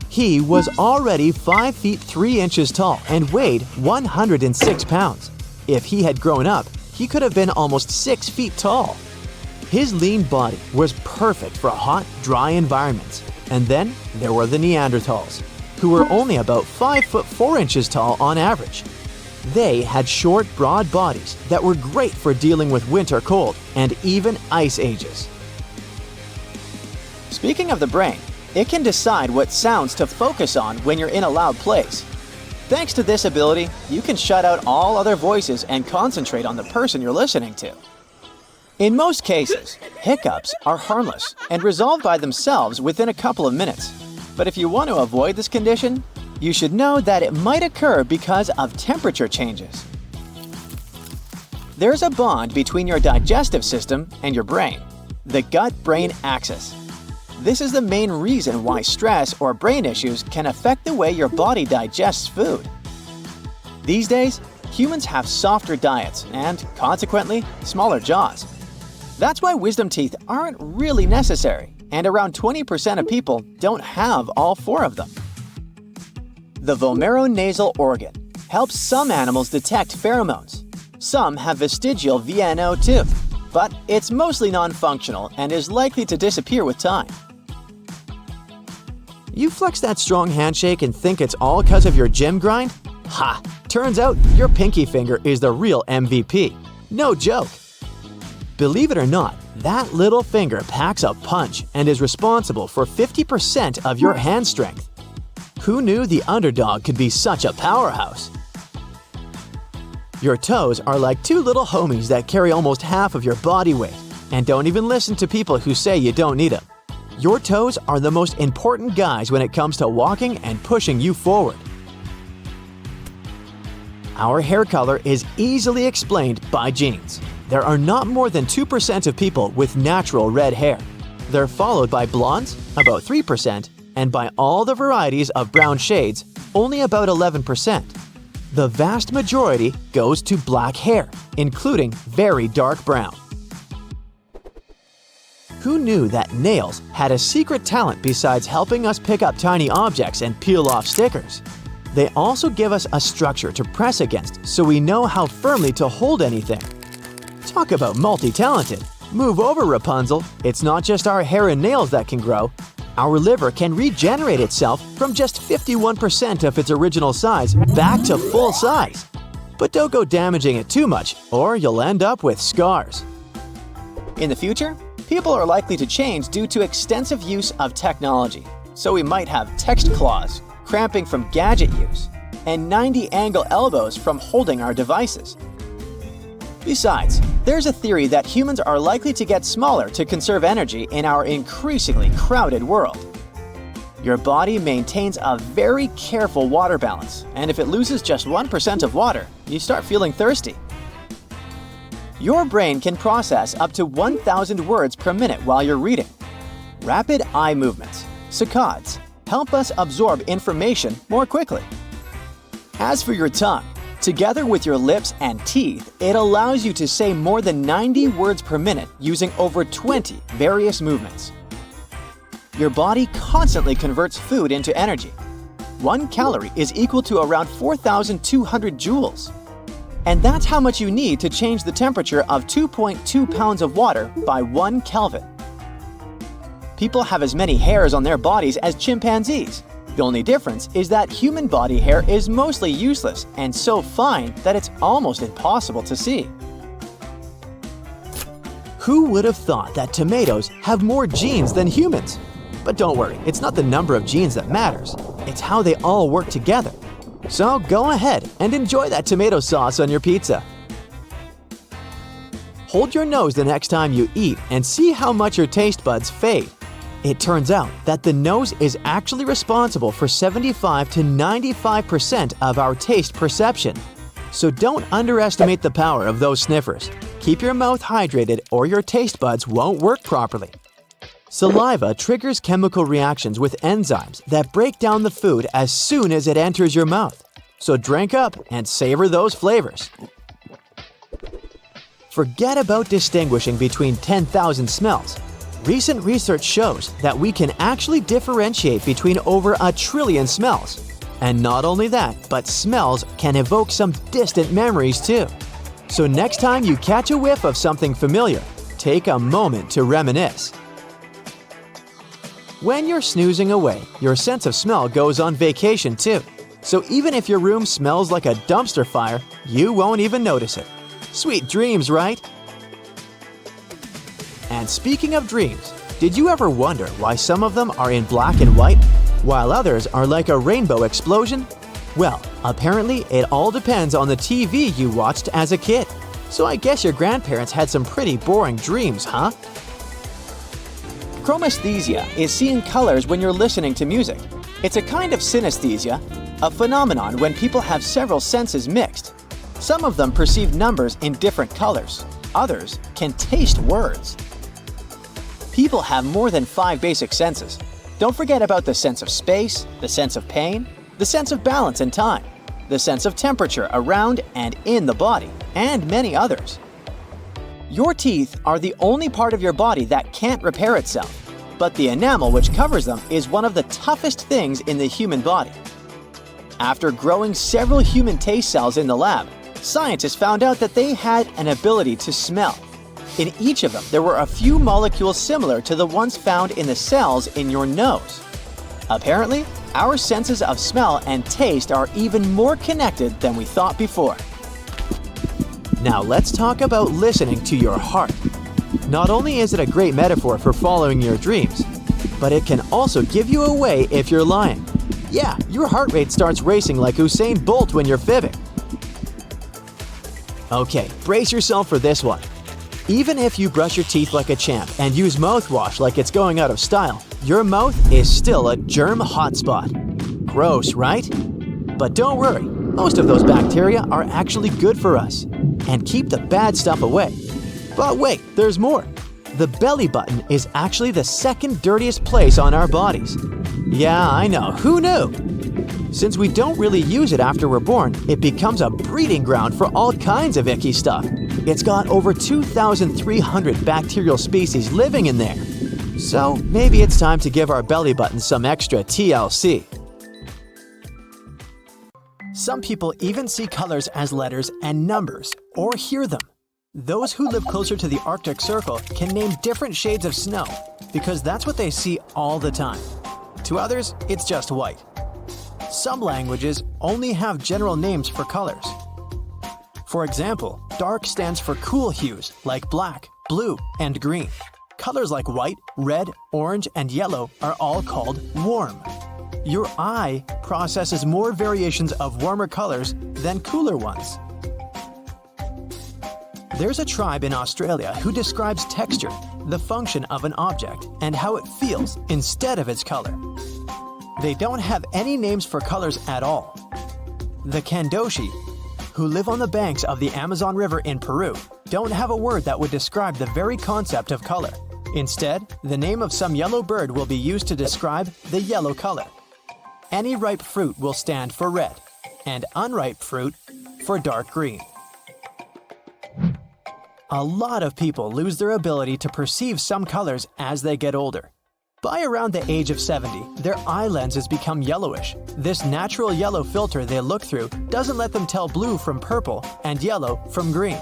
He was already 5 feet 3 inches tall and weighed 106 pounds. If he had grown up, he could have been almost 6 feet tall. His lean body was perfect for hot, dry environments. And then there were the Neanderthals, who were only about 5 foot 4 inches tall on average. They had short, broad bodies that were great for dealing with winter cold and even ice ages. Speaking of the brain, it can decide what sounds to focus on when you're in a loud place. Thanks to this ability, you can shut out all other voices and concentrate on the person you're listening to. In most cases, hiccups are harmless and resolve by themselves within a couple of minutes. But if you want to avoid this condition, you should know that it might occur because of temperature changes. There's a bond between your digestive system and your brain, the gut-brain axis. This is the main reason why stress or brain issues can affect the way your body digests food. These days, humans have softer diets and, consequently, smaller jaws. That's why wisdom teeth aren't really necessary, and around 20% of people don't have all 4 of them. The vomeronasal organ helps some animals detect pheromones. Some have vestigial VNO too, but it's mostly non-functional and is likely to disappear with time. You flex that strong handshake and think it's all because of your gym grind? Ha! Turns out your pinky finger is the real MVP. No joke. Believe it or not, that little finger packs a punch and is responsible for 50% of your hand strength. Who knew the underdog could be such a powerhouse? Your toes are like 2 little homies that carry almost half of your body weight. And don't even listen to people who say you don't need them. Your toes are the most important guys when it comes to walking and pushing you forward. Our hair color is easily explained by genes. There are not more than 2% of people with natural red hair. They're followed by blondes, about 3%, and by all the varieties of brown shades, only about 11%. The vast majority goes to black hair, including very dark brown. Who knew that nails had a secret talent besides helping us pick up tiny objects and peel off stickers? They also give us a structure to press against so we know how firmly to hold anything. Talk about multi-talented. Move over, Rapunzel. It's not just our hair and nails that can grow. Our liver can regenerate itself from just 51% of its original size back to full size. But don't go damaging it too much, or you'll end up with scars. In the future, people are likely to change due to extensive use of technology. So we might have text claws, cramping from gadget use, and 90-angle elbows from holding our devices. Besides, there's a theory that humans are likely to get smaller to conserve energy in our increasingly crowded world. Your body maintains a very careful water balance, and if it loses just 1% of water, you start feeling thirsty. Your brain can process up to 1,000 words per minute while you're reading. Rapid eye movements, saccades, help us absorb information more quickly. As for your tongue, Together with your lips and teeth, it allows you to say more than 90 words per minute using over 20 various movements. Your body constantly converts food into energy. 1 calorie is equal to around 4,200 joules. And that's how much you need to change the temperature of 2.2 pounds of water by 1 Kelvin. People have as many hairs on their bodies as chimpanzees. The only difference is that human body hair is mostly useless and so fine that it's almost impossible to see. Who would have thought that tomatoes have more genes than humans? But don't worry, it's not the number of genes that matters. It's how they all work together. So go ahead and enjoy that tomato sauce on your pizza. Hold your nose the next time you eat and see how much your taste buds fade. It turns out that the nose is actually responsible for 75 to 95% of our taste perception. So don't underestimate the power of those sniffers. Keep your mouth hydrated or your taste buds won't work properly. Saliva triggers chemical reactions with enzymes that break down the food as soon as it enters your mouth. So drink up and savor those flavors. Forget about distinguishing between 10,000 smells. Recent research shows that we can actually differentiate between over 1 trillion smells. And not only that, but smells can evoke some distant memories too. So next time you catch a whiff of something familiar, take a moment to reminisce. When you're snoozing away, your sense of smell goes on vacation too. So even if your room smells like a dumpster fire, you won't even notice it. Sweet dreams, right? And speaking of dreams, did you ever wonder why some of them are in black and white, while others are like a rainbow explosion? Well, apparently it all depends on the TV you watched as a kid. So I guess your grandparents had some pretty boring dreams, huh? Chromesthesia is seeing colors when you're listening to music. It's a kind of synesthesia, a phenomenon when people have several senses mixed. Some of them perceive numbers in different colors. Others can taste words. People have more than 5 basic senses. Don't forget about the sense of space, the sense of pain, the sense of balance and time, the sense of temperature around and in the body, and many others. Your teeth are the only part of your body that can't repair itself, but the enamel which covers them is one of the toughest things in the human body. After growing several human taste cells in the lab, scientists found out that they had an ability to smell. In each of them, there were a few molecules similar to the ones found in the cells in your nose. Apparently, our senses of smell and taste are even more connected than we thought before. Now let's talk about listening to your heart. Not only is it a great metaphor for following your dreams, but it can also give you away if you're lying. Yeah, your heart rate starts racing like Usain Bolt when you're fibbing. Okay, brace yourself for this one. Even if you brush your teeth like a champ and use mouthwash like it's going out of style, your mouth is still a germ hotspot. Gross, right? But don't worry, most of those bacteria are actually good for us and keep the bad stuff away. But wait, there's more. The belly button is actually the second dirtiest place on our bodies. Yeah, I know, who knew? Since we don't really use it after we're born, it becomes a breeding ground for all kinds of icky stuff. It's got over 2,300 bacterial species living in there. So maybe it's time to give our belly button some extra TLC. Some people even see colors as letters and numbers, or hear them. Those who live closer to the Arctic Circle can name different shades of snow, because that's what they see all the time. To others, it's just white. Some languages only have general names for colors. For example, dark stands for cool hues like black, blue, and green. Colors like white, red, orange, and yellow are all called warm. Your eye processes more variations of warmer colors than cooler ones. There's a tribe in Australia who describes texture, the function of an object, and how it feels instead of its color. They don't have any names for colors at all. The Kandoshi, who live on the banks of the Amazon River in Peru, don't have a word that would describe the very concept of color. Instead, the name of some yellow bird will be used to describe the yellow color. Any ripe fruit will stand for red, and unripe fruit for dark green. A lot of people lose their ability to perceive some colors as they get older. By around the age of 70, their eye lenses become yellowish. This natural yellow filter they look through doesn't let them tell blue from purple and yellow from green.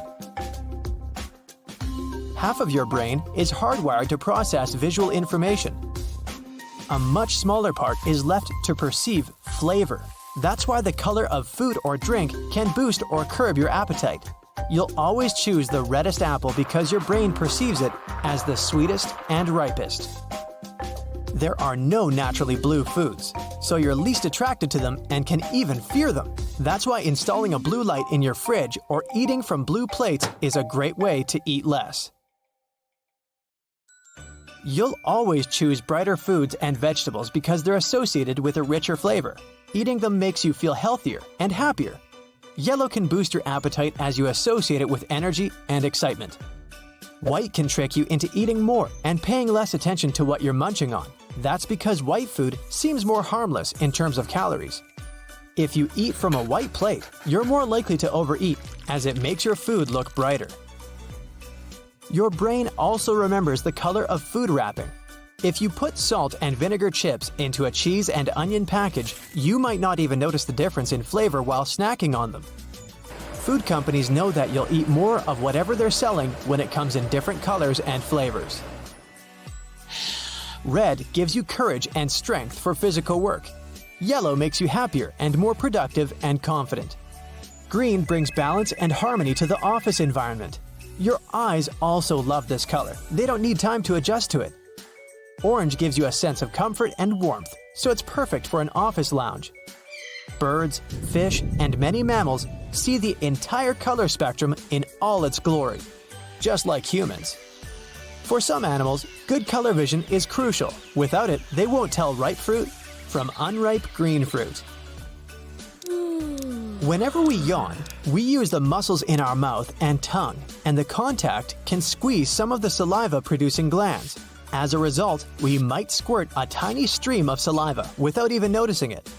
Half of your brain is hardwired to process visual information. A much smaller part is left to perceive flavor. That's why the color of food or drink can boost or curb your appetite. You'll always choose the reddest apple because your brain perceives it as the sweetest and ripest. There are no naturally blue foods, so you're least attracted to them and can even fear them. That's why installing a blue light in your fridge or eating from blue plates is a great way to eat less. You'll always choose brighter foods and vegetables because they're associated with a richer flavor. Eating them makes you feel healthier and happier. Yellow can boost your appetite as you associate it with energy and excitement. White can trick you into eating more and paying less attention to what you're munching on. That's because white food seems more harmless in terms of calories. If you eat from a white plate, you're more likely to overeat as it makes your food look brighter. Your brain also remembers the color of food wrapping. If you put salt and vinegar chips into a cheese and onion package, you might not even notice the difference in flavor while snacking on them. Food companies know that you'll eat more of whatever they're selling when it comes in different colors and flavors. Red gives you courage and strength for physical work. Yellow makes you happier and more productive and confident. Green brings balance and harmony to the office environment. Your eyes also love this color. They don't need time to adjust to it. Orange gives you a sense of comfort and warmth, so it's perfect for an office lounge. Birds, fish, and many mammals see the entire color spectrum in all its glory, just like humans. For some animals, good color vision is crucial. Without it, they won't tell ripe fruit from unripe green fruit. Whenever we yawn, we use the muscles in our mouth and tongue, and the contact can squeeze some of the saliva-producing glands. As a result, we might squirt a tiny stream of saliva without even noticing it.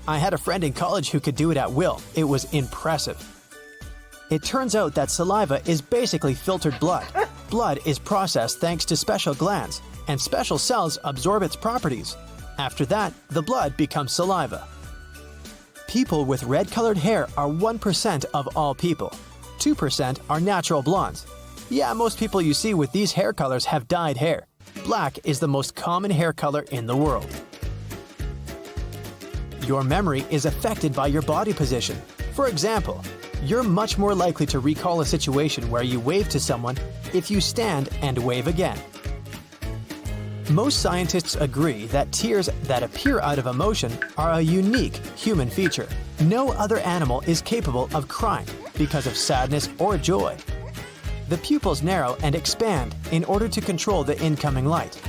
I had a friend in college who could do it at will. It was impressive. It turns out that saliva is basically filtered blood. Blood is processed thanks to special glands, and special cells absorb its properties. After that, the blood becomes saliva. People with red-colored hair are 1% of all people. 2% are natural blondes. Yeah, most people you see with these hair colors have dyed hair. Black is the most common hair color in the world. Your memory is affected by your body position. For example, you're much more likely to recall a situation where you wave to someone if you stand and wave again. Most scientists agree that tears that appear out of emotion are a unique human feature. No other animal is capable of crying because of sadness or joy. The pupils narrow and expand in order to control the incoming light.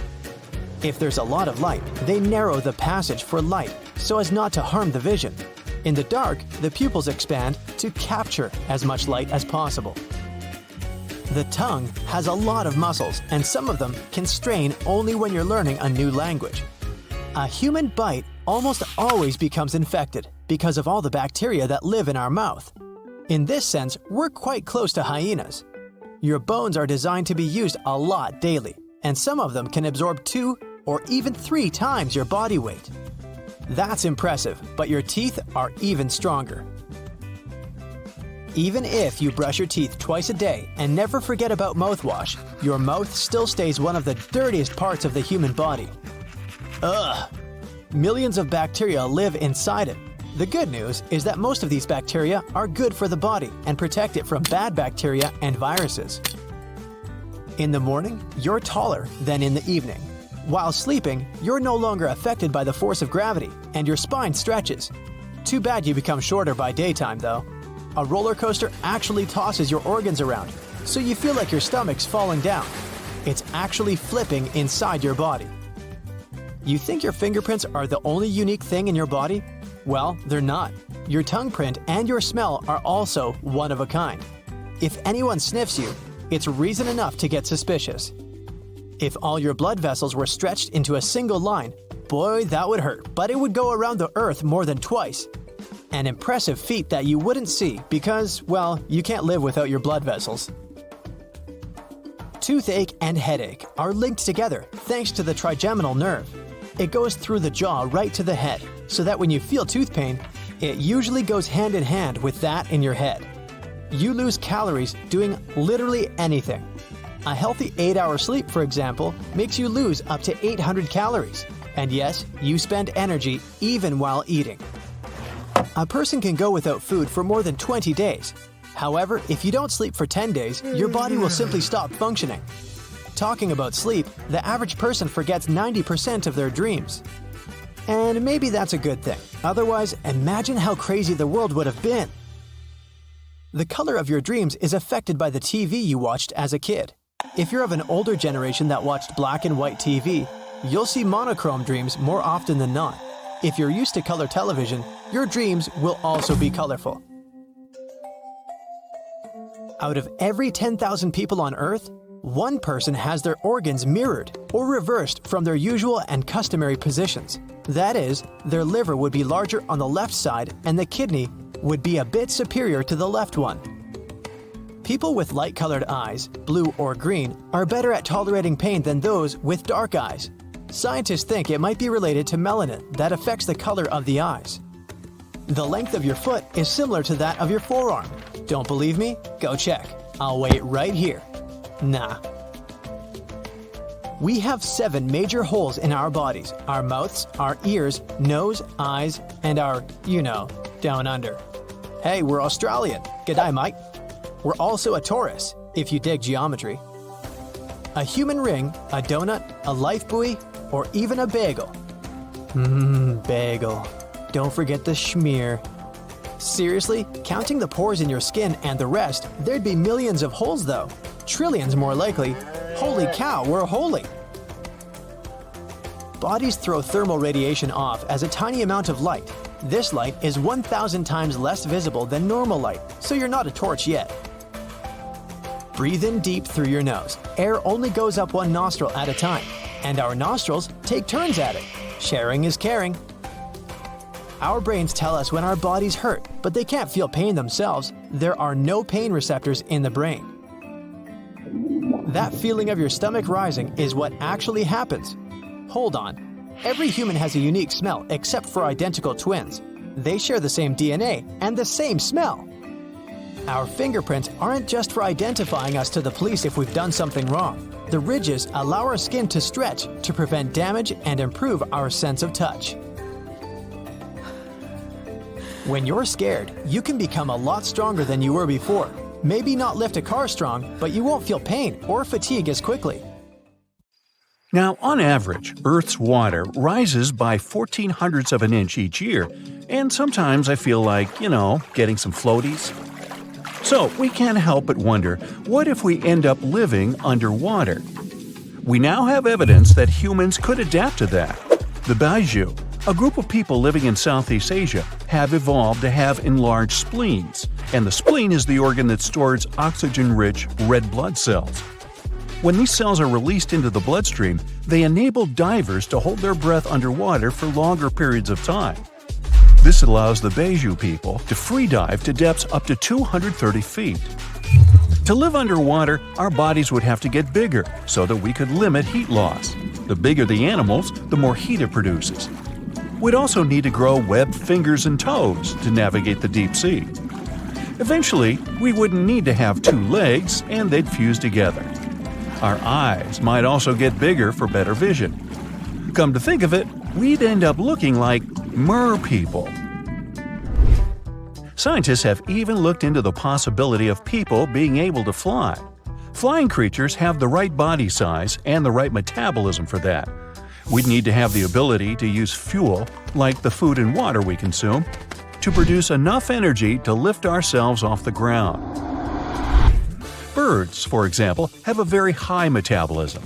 If there's a lot of light, they narrow the passage for light so as not to harm the vision. In the dark, the pupils expand to capture as much light as possible. The tongue has a lot of muscles, and some of them can strain only when you're learning a new language. A human bite almost always becomes infected because of all the bacteria that live in our mouth. In this sense, we're quite close to hyenas. Your bones are designed to be used a lot daily, and some of them can absorb 2 or even 3 times your body weight. That's impressive, but your teeth are even stronger. Even if you brush your teeth twice a day and never forget about mouthwash, your mouth still stays one of the dirtiest parts of the human body. Ugh! Millions of bacteria live inside it. The good news is that most of these bacteria are good for the body and protect it from bad bacteria and viruses. In the morning, you're taller than in the evening. While sleeping, you're no longer affected by the force of gravity, and your spine stretches. Too bad you become shorter by daytime, though. A roller coaster actually tosses your organs around, so you feel like your stomach's falling down. It's actually flipping inside your body. You think your fingerprints are the only unique thing in your body? Well, they're not. Your tongue print and your smell are also one of a kind. If anyone sniffs you, it's reason enough to get suspicious. If all your blood vessels were stretched into a single line, boy, that would hurt, but it would go around the Earth more than twice. An impressive feat that you wouldn't see because, well, you can't live without your blood vessels. Toothache and headache are linked together thanks to the trigeminal nerve. It goes through the jaw right to the head, so that when you feel tooth pain, it usually goes hand in hand with that in your head. You lose calories doing literally anything. A healthy 8-hour sleep, for example, makes you lose up to 800 calories. And yes, you spend energy even while eating. A person can go without food for more than 20 days. However, if you don't sleep for 10 days, your body will simply stop functioning. Talking about sleep, the average person forgets 90% of their dreams. And maybe that's a good thing. Otherwise, imagine how crazy the world would have been. The color of your dreams is affected by the TV you watched as a kid. If you're of an older generation that watched black and white TV, you'll see monochrome dreams more often than not. If you're used to color television, your dreams will also be colorful. Out of every 10,000 people on Earth, one person has their organs mirrored or reversed from their usual and customary positions. That is, their liver would be larger on the left side and the kidney would be a bit superior to the left one. People with light-colored eyes, blue or green, are better at tolerating pain than those with dark eyes. Scientists think it might be related to melanin that affects the color of the eyes. The length of your foot is similar to that of your forearm. Don't believe me? Go check. I'll wait right here. Nah. We have 7 major holes in our bodies: our mouths, our ears, nose, eyes, and our, down under. Hey, we're Australian. G'day, mate. We're also a torus, if you dig geometry. A human ring, a donut, a life buoy, or even a bagel. Bagel. Don't forget the schmear. Seriously, counting the pores in your skin and the rest, there'd be millions of holes though. Trillions more likely. Holy cow, we're holy! Bodies throw thermal radiation off as a tiny amount of light. This light is 1,000 times less visible than normal light, so you're not a torch yet. Breathe in deep through your nose. Air only goes up one nostril at a time, and our nostrils take turns at it. Sharing is caring. Our brains tell us when our bodies hurt, but they can't feel pain themselves. There are no pain receptors in the brain. That feeling of your stomach rising is what actually happens. Hold on. Every human has a unique smell except for identical twins. They share the same DNA and the same smell. Our fingerprints aren't just for identifying us to the police if we've done something wrong. The ridges allow our skin to stretch to prevent damage and improve our sense of touch. When you're scared, you can become a lot stronger than you were before. Maybe not lift a car strong, but you won't feel pain or fatigue as quickly. Now, on average, Earth's water rises by 14/100ths of an inch each year, and sometimes I feel like, getting some floaties. So, we can't help but wonder, what if we end up living underwater? We now have evidence that humans could adapt to that. The Baiju, a group of people living in Southeast Asia, have evolved to have enlarged spleens, and the spleen is the organ that stores oxygen-rich red blood cells. When these cells are released into the bloodstream, they enable divers to hold their breath underwater for longer periods of time. This allows the Baiju people to free dive to depths up to 230 feet. To live underwater, our bodies would have to get bigger so that we could limit heat loss. The bigger the animals, the more heat it produces. We'd also need to grow webbed fingers and toes to navigate the deep sea. Eventually, we wouldn't need to have 2 legs, and they'd fuse together. Our eyes might also get bigger for better vision. Come to think of it, we'd end up looking like mer people. Scientists have even looked into the possibility of people being able to fly. Flying creatures have the right body size and the right metabolism for that. We'd need to have the ability to use fuel, like the food and water we consume, to produce enough energy to lift ourselves off the ground. Birds, for example, have a very high metabolism.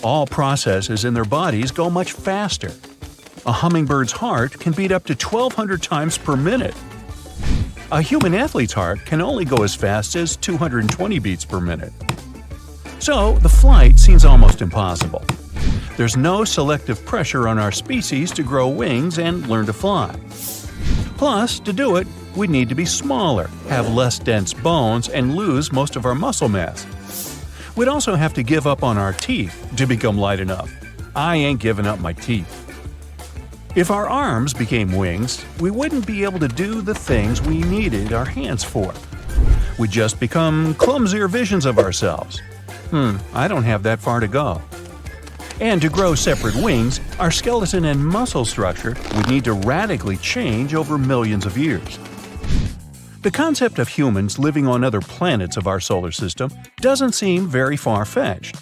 All processes in their bodies go much faster. A hummingbird's heart can beat up to 1,200 times per minute. A human athlete's heart can only go as fast as 220 beats per minute. So, the flight seems almost impossible. There's no selective pressure on our species to grow wings and learn to fly. Plus, to do it, we'd need to be smaller, have less dense bones, and lose most of our muscle mass. We'd also have to give up on our teeth to become light enough. I ain't giving up my teeth. If our arms became wings, we wouldn't be able to do the things we needed our hands for. We'd just become clumsier visions of ourselves. I don't have that far to go. And to grow separate wings, our skeleton and muscle structure would need to radically change over millions of years. The concept of humans living on other planets of our solar system doesn't seem very far-fetched.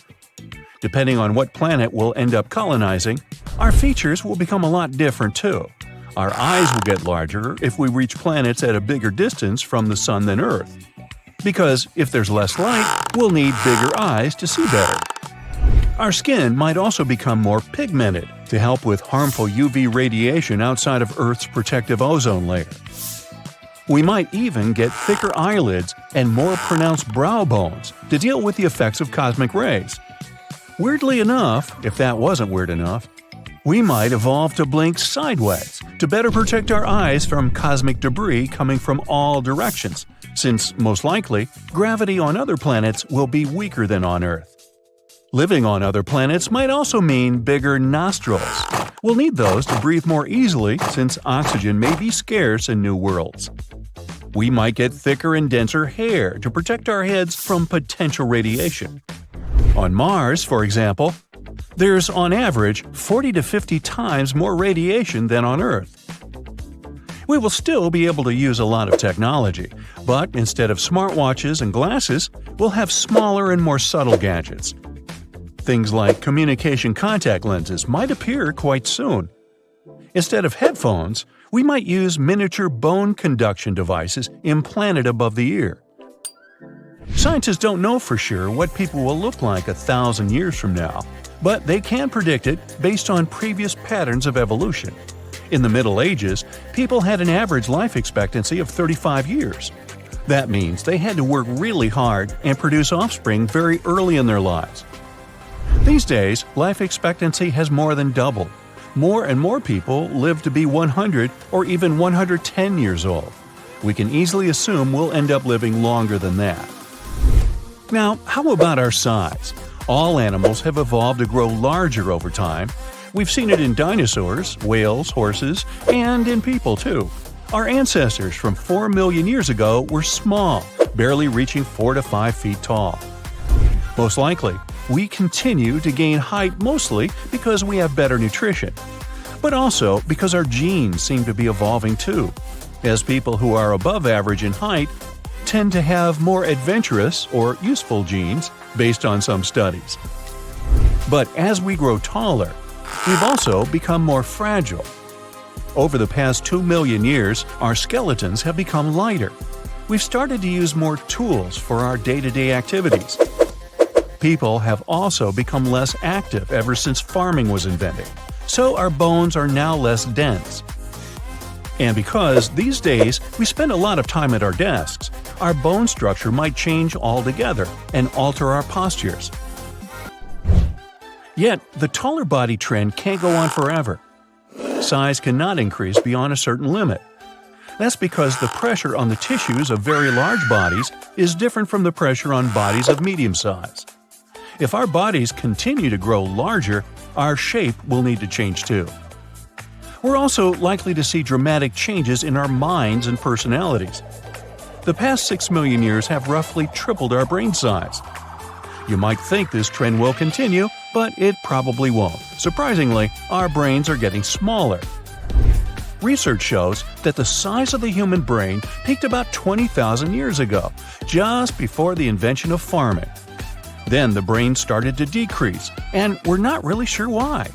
Depending on what planet we'll end up colonizing, our features will become a lot different too. Our eyes will get larger if we reach planets at a bigger distance from the Sun than Earth. Because if there's less light, we'll need bigger eyes to see better. Our skin might also become more pigmented to help with harmful UV radiation outside of Earth's protective ozone layer. We might even get thicker eyelids and more pronounced brow bones to deal with the effects of cosmic rays. Weirdly enough, if that wasn't weird enough, we might evolve to blink sideways to better protect our eyes from cosmic debris coming from all directions, since, most likely, gravity on other planets will be weaker than on Earth. Living on other planets might also mean bigger nostrils. We'll need those to breathe more easily since oxygen may be scarce in new worlds. We might get thicker and denser hair to protect our heads from potential radiation. On Mars, for example, there's on average 40 to 50 times more radiation than on Earth. We will still be able to use a lot of technology, but instead of smartwatches and glasses, we'll have smaller and more subtle gadgets. Things like communication contact lenses might appear quite soon. Instead of headphones, we might use miniature bone conduction devices implanted above the ear. Scientists don't know for sure what people will look like 1,000 years from now, but they can predict it based on previous patterns of evolution. In the Middle Ages, people had an average life expectancy of 35 years. That means they had to work really hard and produce offspring very early in their lives. These days, life expectancy has more than doubled. More and more people live to be 100 or even 110 years old. We can easily assume we'll end up living longer than that. Now, how about our size? All animals have evolved to grow larger over time. We've seen it in dinosaurs, whales, horses, and in people too. Our ancestors from 4 million years ago were small, barely reaching 4 to 5 feet tall. Most likely, we continue to gain height mostly because we have better nutrition, but also because our genes seem to be evolving too, as people who are above average in height tend to have more adventurous or useful genes based on some studies. But as we grow taller, we've also become more fragile. Over the past 2 million years, our skeletons have become lighter. We've started to use more tools for our day-to-day activities. People have also become less active ever since farming was invented, so our bones are now less dense. And because these days we spend a lot of time at our desks, our bone structure might change altogether and alter our postures. Yet, the taller body trend can't go on forever. Size cannot increase beyond a certain limit. That's because the pressure on the tissues of very large bodies is different from the pressure on bodies of medium size. If our bodies continue to grow larger, our shape will need to change too. We're also likely to see dramatic changes in our minds and personalities. The past 6 million years have roughly tripled our brain size. You might think this trend will continue, but it probably won't. Surprisingly, our brains are getting smaller. Research shows that the size of the human brain peaked about 20,000 years ago, just before the invention of farming. Then the brain started to decrease, and we're not really sure why.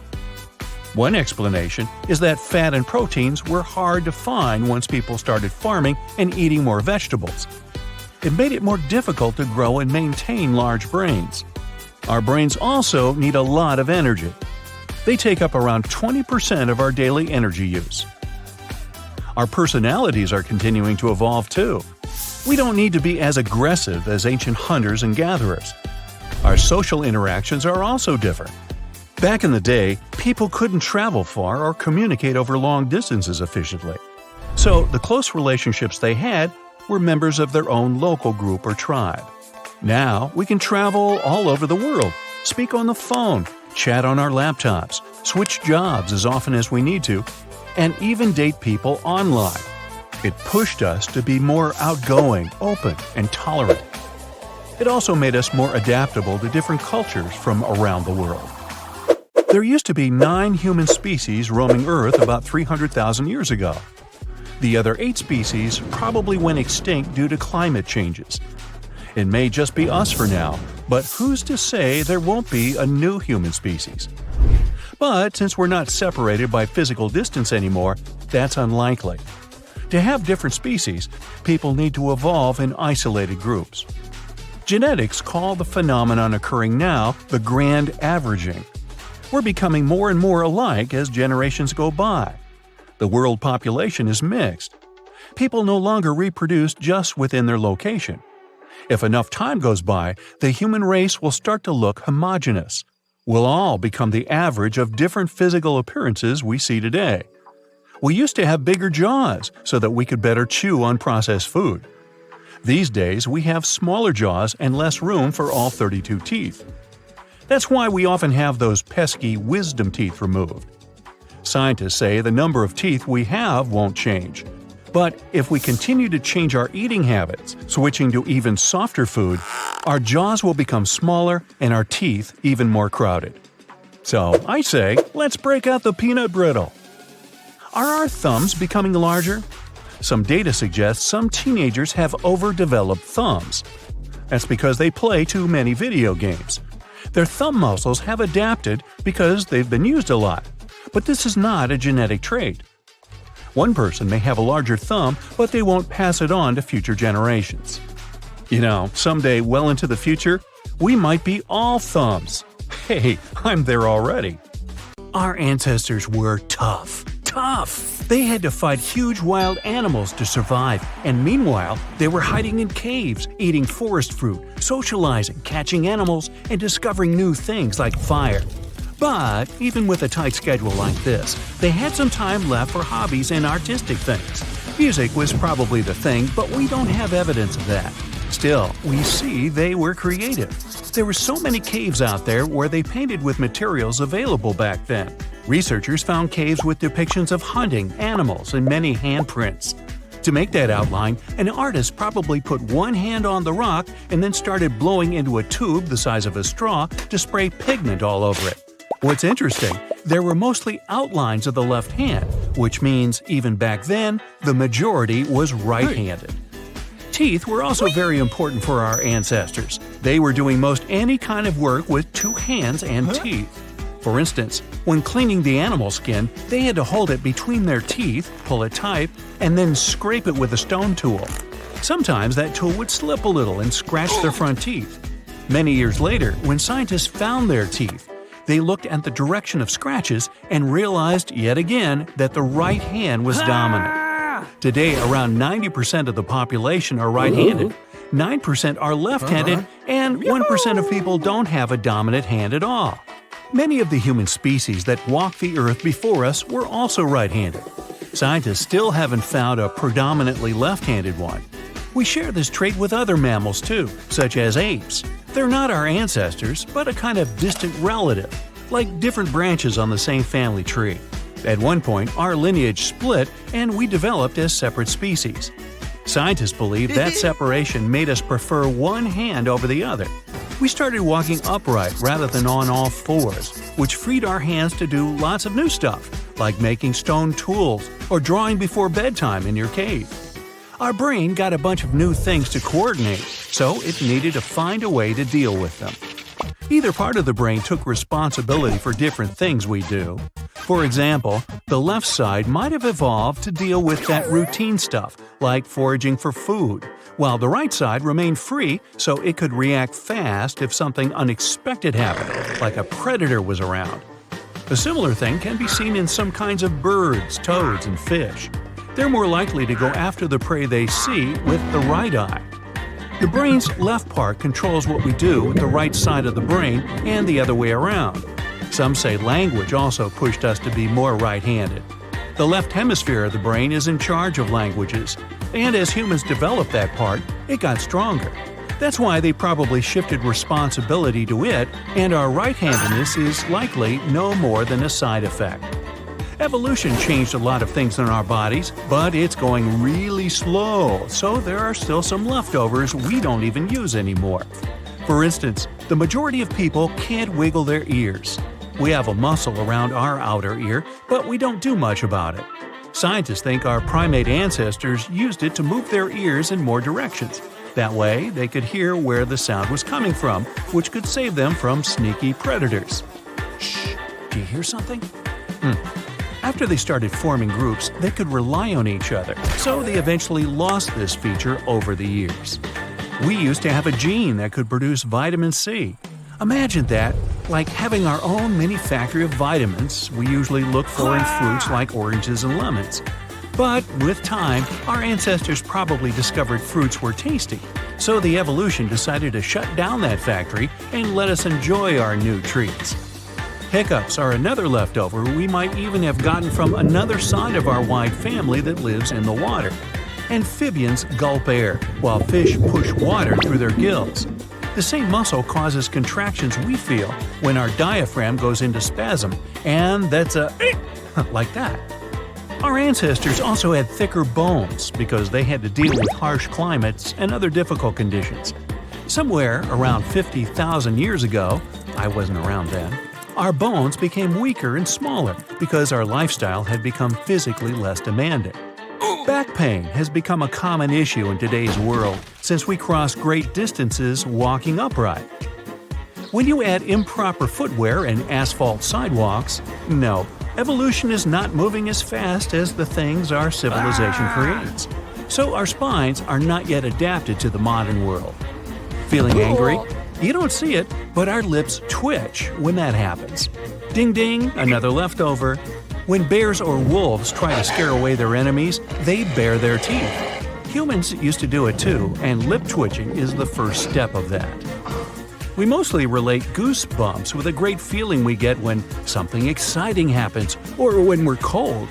One explanation is that fat and proteins were hard to find once people started farming and eating more vegetables. It made it more difficult to grow and maintain large brains. Our brains also need a lot of energy. They take up around 20% of our daily energy use. Our personalities are continuing to evolve too. We don't need to be as aggressive as ancient hunters and gatherers. Our social interactions are also different. Back in the day, people couldn't travel far or communicate over long distances efficiently. So the close relationships they had were members of their own local group or tribe. Now we can travel all over the world, speak on the phone, chat on our laptops, switch jobs as often as we need to, and even date people online. It pushed us to be more outgoing, open, and tolerant. It also made us more adaptable to different cultures from around the world. There used to be 9 human species roaming Earth about 300,000 years ago. The other 8 species probably went extinct due to climate changes. It may just be us for now, but who's to say there won't be a new human species? But since we're not separated by physical distance anymore, that's unlikely. To have different species, people need to evolve in isolated groups. Genetics call the phenomenon occurring now the grand averaging. We're becoming more and more alike as generations go by. The world population is mixed. People no longer reproduce just within their location. If enough time goes by, the human race will start to look homogeneous. We'll all become the average of different physical appearances we see today. We used to have bigger jaws so that we could better chew on processed food. These days, we have smaller jaws and less room for all 32 teeth. That's why we often have those pesky wisdom teeth removed. Scientists say the number of teeth we have won't change. But if we continue to change our eating habits, switching to even softer food, our jaws will become smaller and our teeth even more crowded. So I say, let's break out the peanut brittle. Are our thumbs becoming larger? Some data suggests some teenagers have overdeveloped thumbs. That's because they play too many video games. Their thumb muscles have adapted because they've been used a lot. But this is not a genetic trait. One person may have a larger thumb, but they won't pass it on to future generations. Someday well into the future, we might be all thumbs. Hey, I'm there already. Our ancestors were tough. They had to fight huge wild animals to survive, and meanwhile, they were hiding in caves, eating forest fruit, socializing, catching animals, and discovering new things like fire. But even with a tight schedule like this, they had some time left for hobbies and artistic things. Music was probably the thing, but we don't have evidence of that. Still, we see they were creative. There were so many caves out there where they painted with materials available back then. Researchers found caves with depictions of hunting, animals, and many handprints. To make that outline, an artist probably put one hand on the rock and then started blowing into a tube the size of a straw to spray pigment all over it. What's interesting, there were mostly outlines of the left hand, which means even back then, the majority was right-handed. Teeth were also very important for our ancestors. They were doing most any kind of work with 2 hands and teeth. For instance, when cleaning the animal skin, they had to hold it between their teeth, pull it tight, and then scrape it with a stone tool. Sometimes that tool would slip a little and scratch their front teeth. Many years later, when scientists found their teeth, they looked at the direction of scratches and realized yet again that the right hand was dominant. Today, around 90% of the population are right-handed, 9% are left-handed, and 1% of people don't have a dominant hand at all. Many of the human species that walked the Earth before us were also right-handed. Scientists still haven't found a predominantly left-handed one. We share this trait with other mammals too, such as apes. They're not our ancestors, but a kind of distant relative, like different branches on the same family tree. At one point, our lineage split and we developed as separate species. Scientists believe that separation made us prefer one hand over the other. We started walking upright rather than on all fours, which freed our hands to do lots of new stuff, like making stone tools or drawing before bedtime in your cave. Our brain got a bunch of new things to coordinate, so it needed to find a way to deal with them. Either part of the brain took responsibility for different things we do. For example, the left side might have evolved to deal with that routine stuff, like foraging for food, while the right side remained free so it could react fast if something unexpected happened, like a predator was around. A similar thing can be seen in some kinds of birds, toads, and fish. They're more likely to go after the prey they see with the right eye. The brain's left part controls what we do with the right side of the brain and the other way around. Some say language also pushed us to be more right-handed. The left hemisphere of the brain is in charge of languages, and as humans developed that part, it got stronger. That's why they probably shifted responsibility to it, and our right-handedness is likely no more than a side effect. Evolution changed a lot of things in our bodies, but it's going really slow, so there are still some leftovers we don't even use anymore. For instance, the majority of people can't wiggle their ears. We have a muscle around our outer ear, but we don't do much about it. Scientists think our primate ancestors used it to move their ears in more directions. That way, they could hear where the sound was coming from, which could save them from sneaky predators. Shh! Do you hear something? After they started forming groups, they could rely on each other, so they eventually lost this feature over the years. We used to have a gene that could produce vitamin C. Imagine that, like having our own mini factory of vitamins we usually look for in fruits like oranges and lemons. But with time, our ancestors probably discovered fruits were tasty, so the evolution decided to shut down that factory and let us enjoy our new treats. Hiccups are another leftover we might even have gotten from another side of our wide family that lives in the water. Amphibians gulp air, while fish push water through their gills. The same muscle causes contractions we feel when our diaphragm goes into spasm, and that's a like that. Our ancestors also had thicker bones because they had to deal with harsh climates and other difficult conditions. Somewhere around 50,000 years ago, I wasn't around then, our bones became weaker and smaller because our lifestyle had become physically less demanding. Back pain has become a common issue in today's world since we cross great distances walking upright. When you add improper footwear and asphalt sidewalks, no, evolution is not moving as fast as the things our civilization creates. So our spines are not yet adapted to the modern world. Feeling angry? You don't see it, but our lips twitch when that happens. Ding ding, another leftover. When bears or wolves try to scare away their enemies, they bare their teeth. Humans used to do it too, and lip twitching is the first step of that. We mostly relate goosebumps with a great feeling we get when something exciting happens or when we're cold.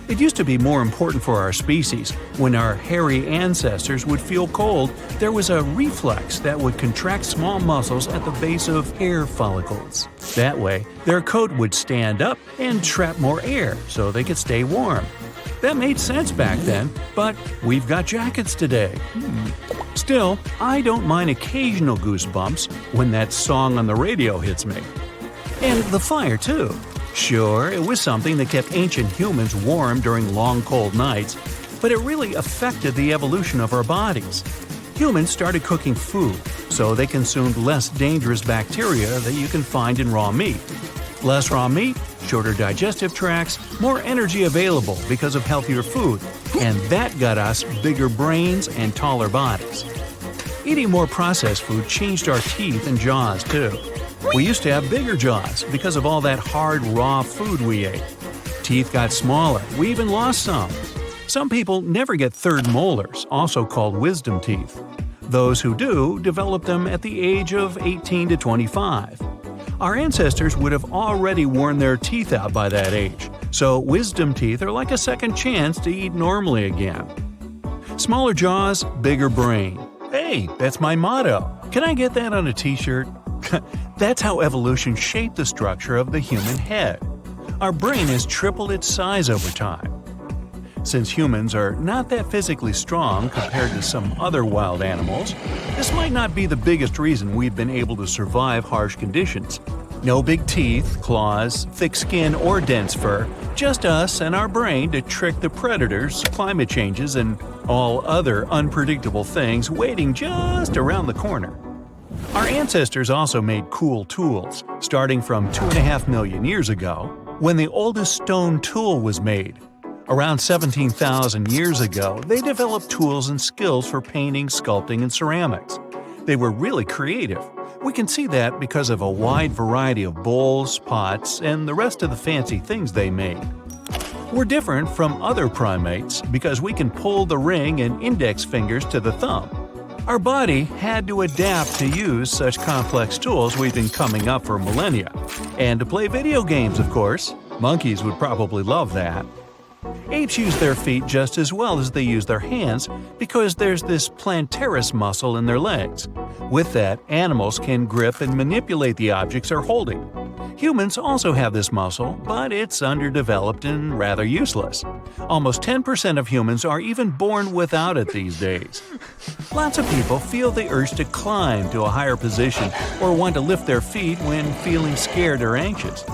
It used to be more important for our species. When our hairy ancestors would feel cold, there was a reflex that would contract small muscles at the base of hair follicles. That way, their coat would stand up and trap more air so they could stay warm. That made sense back then, but we've got jackets today. Still, I don't mind occasional goosebumps when that song on the radio hits me. And the fire, too. Sure, it was something that kept ancient humans warm during long cold nights, but it really affected the evolution of our bodies. Humans started cooking food, so they consumed less dangerous bacteria that you can find in raw meat. Less raw meat, shorter digestive tracts, more energy available because of healthier food, and that got us bigger brains and taller bodies. Eating more processed food changed our teeth and jaws, too. We used to have bigger jaws because of all that hard, raw food we ate. Teeth got smaller, we even lost some. Some people never get third molars, also called wisdom teeth. Those who do develop them at the age of 18 to 25. Our ancestors would have already worn their teeth out by that age, so wisdom teeth are like a second chance to eat normally again. Smaller jaws, bigger brain. Hey, that's my motto. Can I get that on a t-shirt? That's how evolution shaped the structure of the human head. Our brain has tripled its size over time. Since humans are not that physically strong compared to some other wild animals, this might not be the biggest reason we've been able to survive harsh conditions. No big teeth, claws, thick skin, or dense fur, just us and our brain to trick the predators, climate changes, and all other unpredictable things waiting just around the corner. Our ancestors also made cool tools, starting from 2.5 million years ago, when the oldest stone tool was made. Around 17,000 years ago, they developed tools and skills for painting, sculpting, and ceramics. They were really creative. We can see that because of a wide variety of bowls, pots, and the rest of the fancy things they made. We're different from other primates because we can pull the ring and index fingers to the thumb. Our body had to adapt to use such complex tools we've been coming up for millennia. And to play video games, of course. Monkeys would probably love that. Apes use their feet just as well as they use their hands because there's this plantaris muscle in their legs. With that, animals can grip and manipulate the objects they're holding. Humans also have this muscle, but it's underdeveloped and rather useless. Almost 10% of humans are even born without it these days. Lots of people feel the urge to climb to a higher position or want to lift their feet when feeling scared or anxious.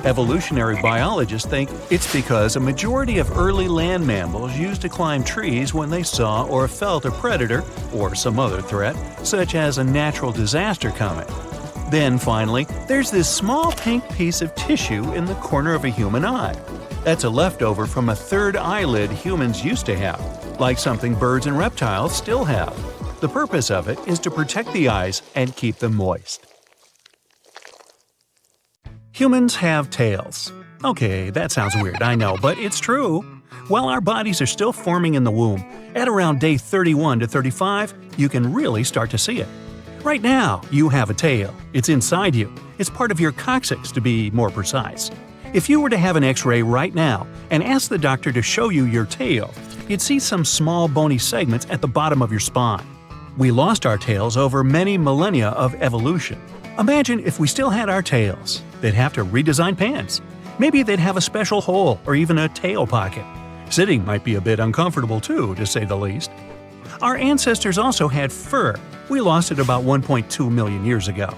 Evolutionary biologists think it's because a majority of early land mammals used to climb trees when they saw or felt a predator or some other threat, such as a natural disaster coming. Then, finally, there's this small pink piece of tissue in the corner of a human eye. That's a leftover from a third eyelid humans used to have, like something birds and reptiles still have. The purpose of it is to protect the eyes and keep them moist. Humans have tails. Okay, that sounds weird, I know, but it's true. While our bodies are still forming in the womb, at around day 31 to 35, you can really start to see it. Right now, you have a tail. It's inside you. It's part of your coccyx, to be more precise. If you were to have an X-ray right now and ask the doctor to show you your tail, you'd see some small bony segments at the bottom of your spine. We lost our tails over many millennia of evolution. Imagine if we still had our tails. They'd have to redesign pants. Maybe they'd have a special hole or even a tail pocket. Sitting might be a bit uncomfortable too, to say the least. Our ancestors also had fur. We lost it about 1.2 million years ago.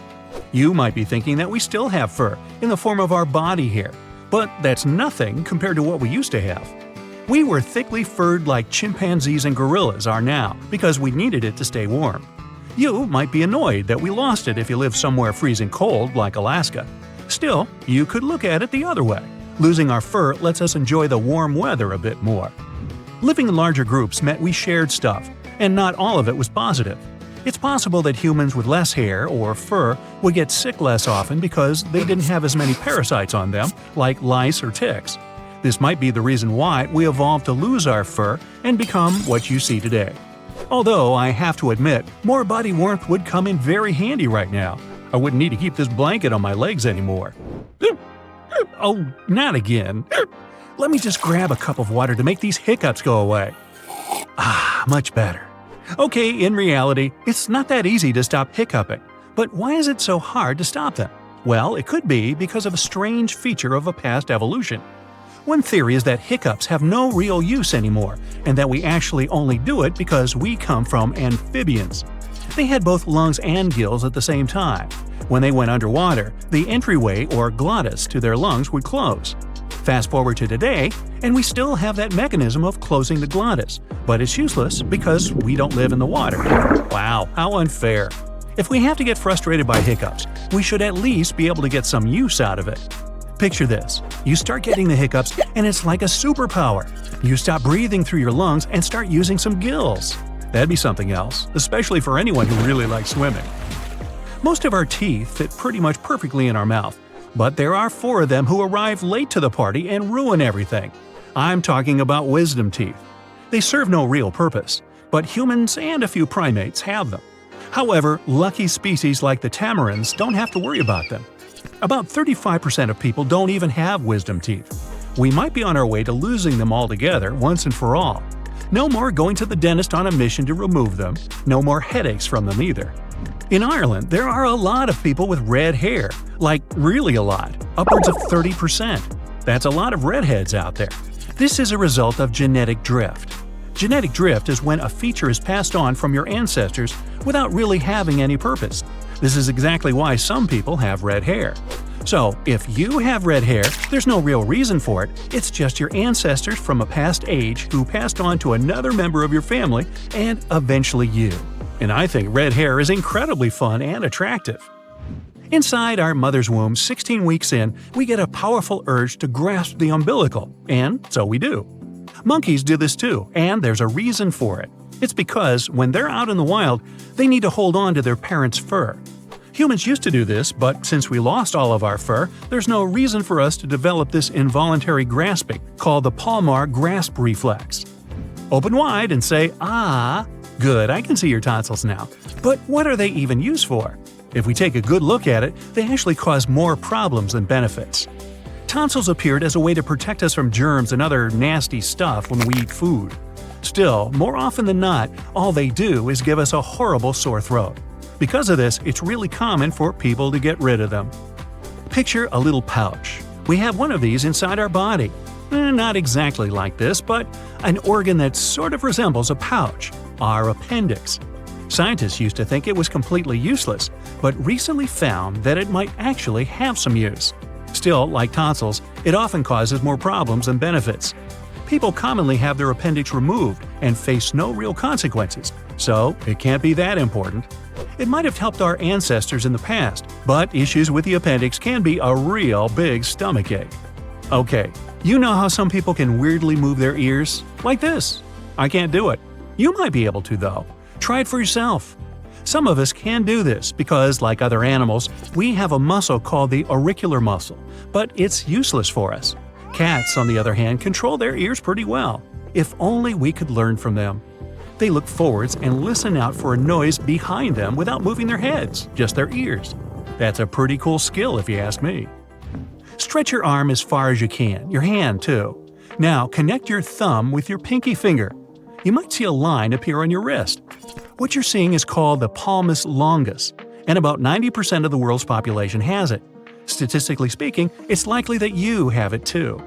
You might be thinking that we still have fur in the form of our body hair, but that's nothing compared to what we used to have. We were thickly furred like chimpanzees and gorillas are now because we needed it to stay warm. You might be annoyed that we lost it if you live somewhere freezing cold like Alaska. Still, you could look at it the other way. Losing our fur lets us enjoy the warm weather a bit more. Living in larger groups meant we shared stuff, and not all of it was positive. It's possible that humans with less hair or fur would get sick less often because they didn't have as many parasites on them, like lice or ticks. This might be the reason why we evolved to lose our fur and become what you see today. Although I have to admit, more body warmth would come in very handy right now. I wouldn't need to keep this blanket on my legs anymore. Oh, not again. Let me just grab a cup of water to make these hiccups go away. Ah, much better. Okay, in reality, it's not that easy to stop hiccuping. But why is it so hard to stop them? Well, it could be because of a strange feature of a past evolution. One theory is that hiccups have no real use anymore, and that we actually only do it because we come from amphibians. They had both lungs and gills at the same time. When they went underwater, the entryway or glottis to their lungs would close. Fast forward to today, and we still have that mechanism of closing the glottis, but it's useless because we don't live in the water. Wow, how unfair. If we have to get frustrated by hiccups, we should at least be able to get some use out of it. Picture this. You start getting the hiccups, and it's like a superpower. You stop breathing through your lungs and start using some gills. That'd be something else, especially for anyone who really likes swimming. Most of our teeth fit pretty much perfectly in our mouth, but there are 4 of them who arrive late to the party and ruin everything. I'm talking about wisdom teeth. They serve no real purpose, but humans and a few primates have them. However, lucky species like the tamarins don't have to worry about them. About 35% of people don't even have wisdom teeth. We might be on our way to losing them altogether once and for all. No more going to the dentist on a mission to remove them, no more headaches from them either. In Ireland, there are a lot of people with red hair, like really a lot, upwards of 30%. That's a lot of redheads out there. This is a result of genetic drift. Genetic drift is when a feature is passed on from your ancestors without really having any purpose. This is exactly why some people have red hair. So, if you have red hair, there's no real reason for it, it's just your ancestors from a past age who passed on to another member of your family and eventually you. And I think red hair is incredibly fun and attractive. Inside our mother's womb, 16 weeks in, we get a powerful urge to grasp the umbilical, and so we do. Monkeys do this too, and there's a reason for it. It's because, when they're out in the wild, they need to hold on to their parents' fur. Humans used to do this, but since we lost all of our fur, there's no reason for us to develop this involuntary grasping, called the palmar grasp reflex. Open wide and say, "Ah." Good, I can see your tonsils now. But what are they even used for? If we take a good look at it, they actually cause more problems than benefits. Tonsils appeared as a way to protect us from germs and other nasty stuff when we eat food. Still, more often than not, all they do is give us a horrible sore throat. Because of this, it's really common for people to get rid of them. Picture a little pouch. We have one of these inside our body. Not exactly like this, but an organ that sort of resembles a pouch, our appendix. Scientists used to think it was completely useless, but recently found that it might actually have some use. Still, like tonsils, it often causes more problems than benefits. People commonly have their appendix removed and face no real consequences, so it can't be that important. It might have helped our ancestors in the past, but issues with the appendix can be a real big stomachache. Okay, you know how some people can weirdly move their ears? Like this. I can't do it. You might be able to, though. Try it for yourself. Some of us can do this because, like other animals, we have a muscle called the auricular muscle, but it's useless for us. Cats, on the other hand, control their ears pretty well. If only we could learn from them. They look forwards and listen out for a noise behind them without moving their heads, just their ears. That's a pretty cool skill if you ask me. Stretch your arm as far as you can, your hand too. Now connect your thumb with your pinky finger. You might see a line appear on your wrist. What you're seeing is called the palmus longus, and about 90% of the world's population has it. Statistically speaking, it's likely that you have it too.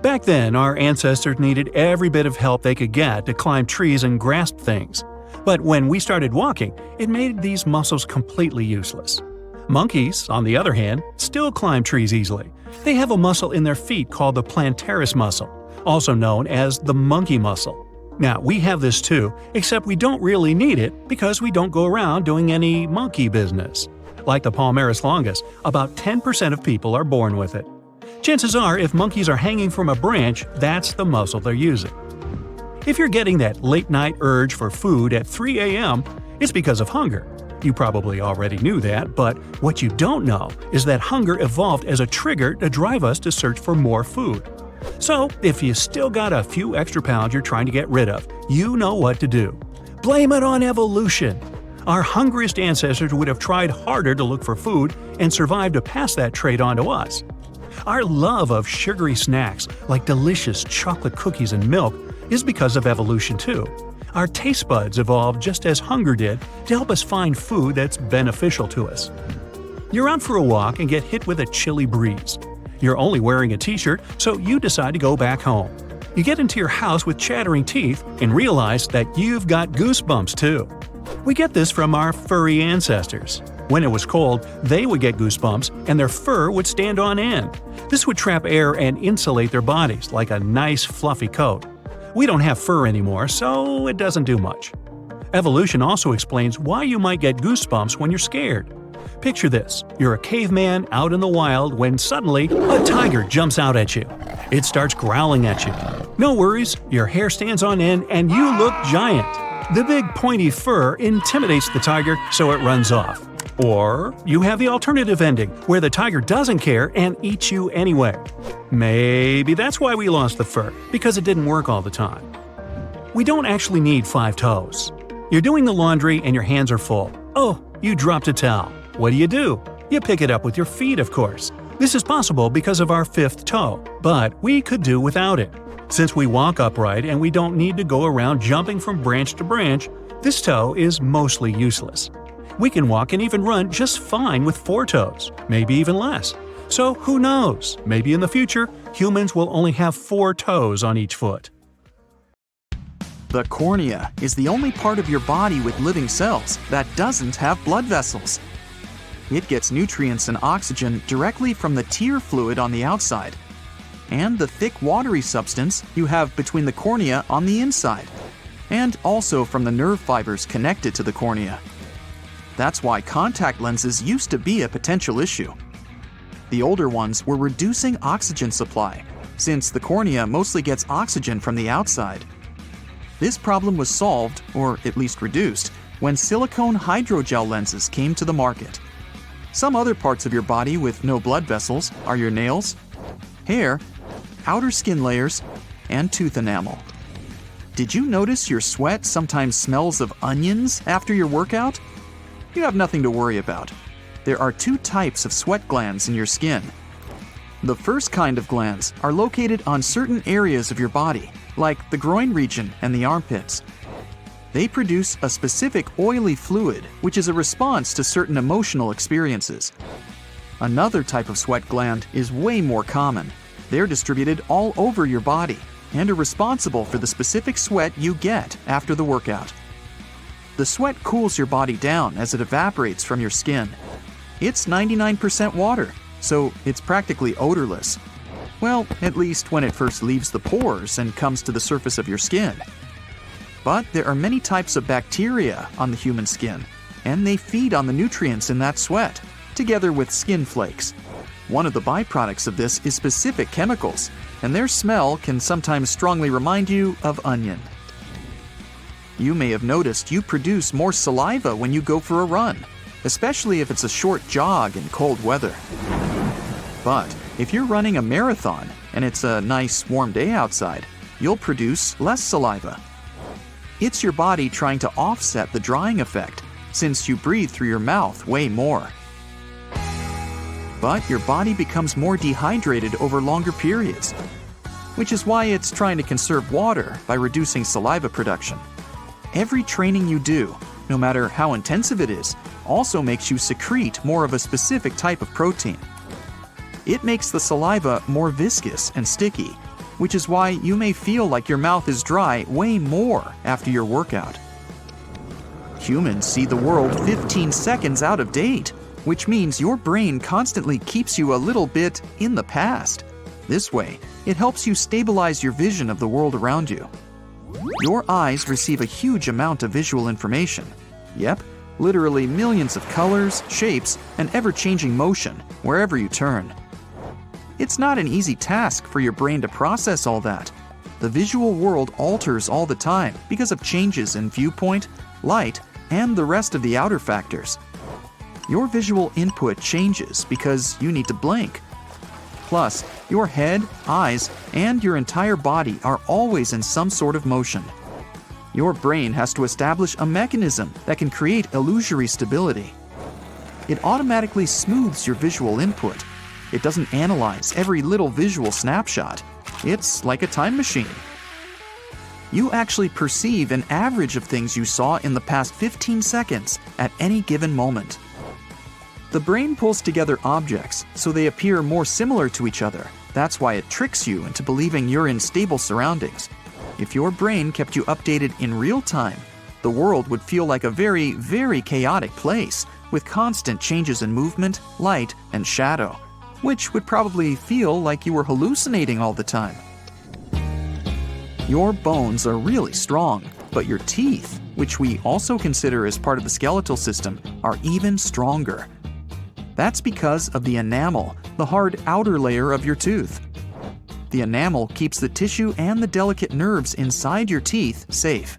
Back then, our ancestors needed every bit of help they could get to climb trees and grasp things. But when we started walking, it made these muscles completely useless. Monkeys, on the other hand, still climb trees easily. They have a muscle in their feet called the plantaris muscle, also known as the monkey muscle. Now, we have this too, except we don't really need it because we don't go around doing any monkey business. Like the palmaris longus, about 10% of people are born with it. Chances are, if monkeys are hanging from a branch, that's the muscle they're using. If you're getting that late-night urge for food at 3 a.m., it's because of hunger. You probably already knew that, but what you don't know is that hunger evolved as a trigger to drive us to search for more food. So, if you still got a few extra pounds you're trying to get rid of, you know what to do. Blame it on evolution! Our hungriest ancestors would have tried harder to look for food and survived to pass that trait on to us. Our love of sugary snacks, like delicious chocolate cookies and milk, is because of evolution too. Our taste buds evolved just as hunger did to help us find food that's beneficial to us. You're out for a walk and get hit with a chilly breeze. You're only wearing a t-shirt, so you decide to go back home. You get into your house with chattering teeth and realize that you've got goosebumps too. We get this from our furry ancestors. When it was cold, they would get goosebumps and their fur would stand on end. This would trap air and insulate their bodies like a nice fluffy coat. We don't have fur anymore, so it doesn't do much. Evolution also explains why you might get goosebumps when you're scared. Picture this. You're a caveman out in the wild when suddenly a tiger jumps out at you. It starts growling at you. No worries, your hair stands on end and you look giant. The big pointy fur intimidates the tiger, so it runs off. Or you have the alternative ending, where the tiger doesn't care and eats you anyway. Maybe that's why we lost the fur, because it didn't work all the time. We don't actually need 5 toes. You're doing the laundry and your hands are full. Oh, you dropped a towel. What do? You pick it up with your feet, of course. This is possible because of our 5th toe, but we could do without it. Since we walk upright and we don't need to go around jumping from branch to branch, this toe is mostly useless. We can walk and even run just fine with 4 toes, maybe even less. So who knows, maybe in the future, humans will only have 4 toes on each foot. The cornea is the only part of your body with living cells that doesn't have blood vessels. It gets nutrients and oxygen directly from the tear fluid on the outside, and the thick watery substance you have between the cornea on the inside, and also from the nerve fibers connected to the cornea. That's why contact lenses used to be a potential issue. The older ones were reducing oxygen supply, since the cornea mostly gets oxygen from the outside. This problem was solved, or at least reduced, when silicone hydrogel lenses came to the market. Some other parts of your body with no blood vessels are your nails, hair, outer skin layers, and tooth enamel. Did you notice your sweat sometimes smells of onions after your workout? You have nothing to worry about. There are 2 types of sweat glands in your skin. The first kind of glands are located on certain areas of your body, like the groin region and the armpits. They produce a specific oily fluid, which is a response to certain emotional experiences. Another type of sweat gland is way more common. They're distributed all over your body and are responsible for the specific sweat you get after the workout. The sweat cools your body down as it evaporates from your skin. It's 99% water, so it's practically odorless. Well, at least when it first leaves the pores and comes to the surface of your skin. But there are many types of bacteria on the human skin, and they feed on the nutrients in that sweat, together with skin flakes. One of the byproducts of this is specific chemicals, and their smell can sometimes strongly remind you of onion. You may have noticed you produce more saliva when you go for a run, especially if it's a short jog in cold weather. But if you're running a marathon and it's a nice warm day outside, you'll produce less saliva. It's your body trying to offset the drying effect, since you breathe through your mouth way more. But your body becomes more dehydrated over longer periods, which is why it's trying to conserve water by reducing saliva production. Every training you do, no matter how intensive it is, also makes you secrete more of a specific type of protein. It makes the saliva more viscous and sticky, which is why you may feel like your mouth is dry way more after your workout. Humans see the world 15 seconds out of date, which means your brain constantly keeps you a little bit in the past. This way, it helps you stabilize your vision of the world around you. Your eyes receive a huge amount of visual information. Yep, literally millions of colors, shapes, and ever-changing motion wherever you turn. It's not an easy task for your brain to process all that. The visual world alters all the time because of changes in viewpoint, light, and the rest of the outer factors. Your visual input changes because you need to blink. Plus, your head, eyes, and your entire body are always in some sort of motion. Your brain has to establish a mechanism that can create illusory stability. It automatically smooths your visual input. It doesn't analyze every little visual snapshot. It's like a time machine. You actually perceive an average of things you saw in the past 15 seconds at any given moment. The brain pulls together objects so they appear more similar to each other. That's why it tricks you into believing you're in stable surroundings. If your brain kept you updated in real time, the world would feel like a very, very chaotic place with constant changes in movement, light, and shadow, which would probably feel like you were hallucinating all the time. Your bones are really strong, but your teeth, which we also consider as part of the skeletal system, are even stronger. That's because of the enamel, the hard outer layer of your tooth. The enamel keeps the tissue and the delicate nerves inside your teeth safe.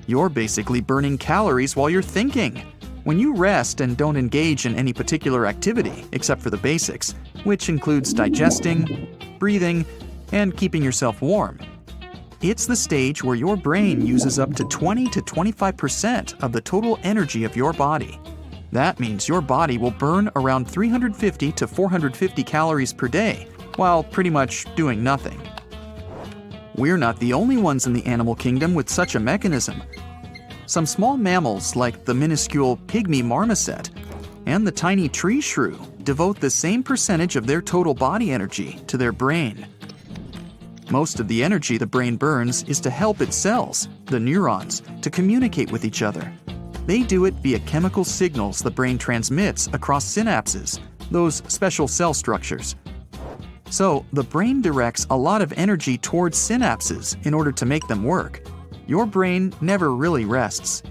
You're basically burning calories while you're thinking. When you rest and don't engage in any particular activity except for the basics, which includes digesting, breathing, and keeping yourself warm, it's the stage where your brain uses up to 20 to 25% of the total energy of your body. That means your body will burn around 350 to 450 calories per day, while pretty much doing nothing. We're not the only ones in the animal kingdom with such a mechanism. Some small mammals, like the minuscule pygmy marmoset and the tiny tree shrew, devote the same percentage of their total body energy to their brain. Most of the energy the brain burns is to help its cells, the neurons, to communicate with each other. They do it via chemical signals the brain transmits across synapses, those special cell structures. So, the brain directs a lot of energy towards synapses in order to make them work. Your brain never really rests.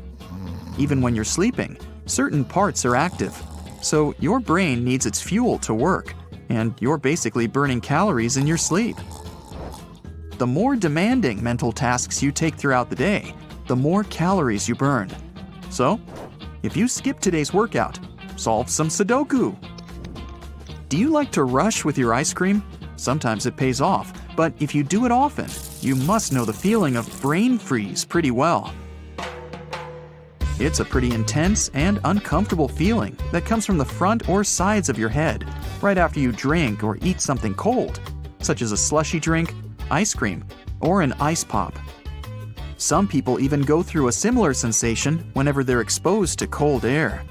Even when you're sleeping, certain parts are active. So, your brain needs its fuel to work, and you're basically burning calories in your sleep. The more demanding mental tasks you take throughout the day, the more calories you burn. So, if you skip today's workout, solve some Sudoku. Do you like to rush with your ice cream? Sometimes it pays off, but if you do it often, you must know the feeling of brain freeze pretty well. It's a pretty intense and uncomfortable feeling that comes from the front or sides of your head right after you drink or eat something cold, such as a slushy drink, ice cream, or an ice pop. Some people even go through a similar sensation whenever they're exposed to cold air.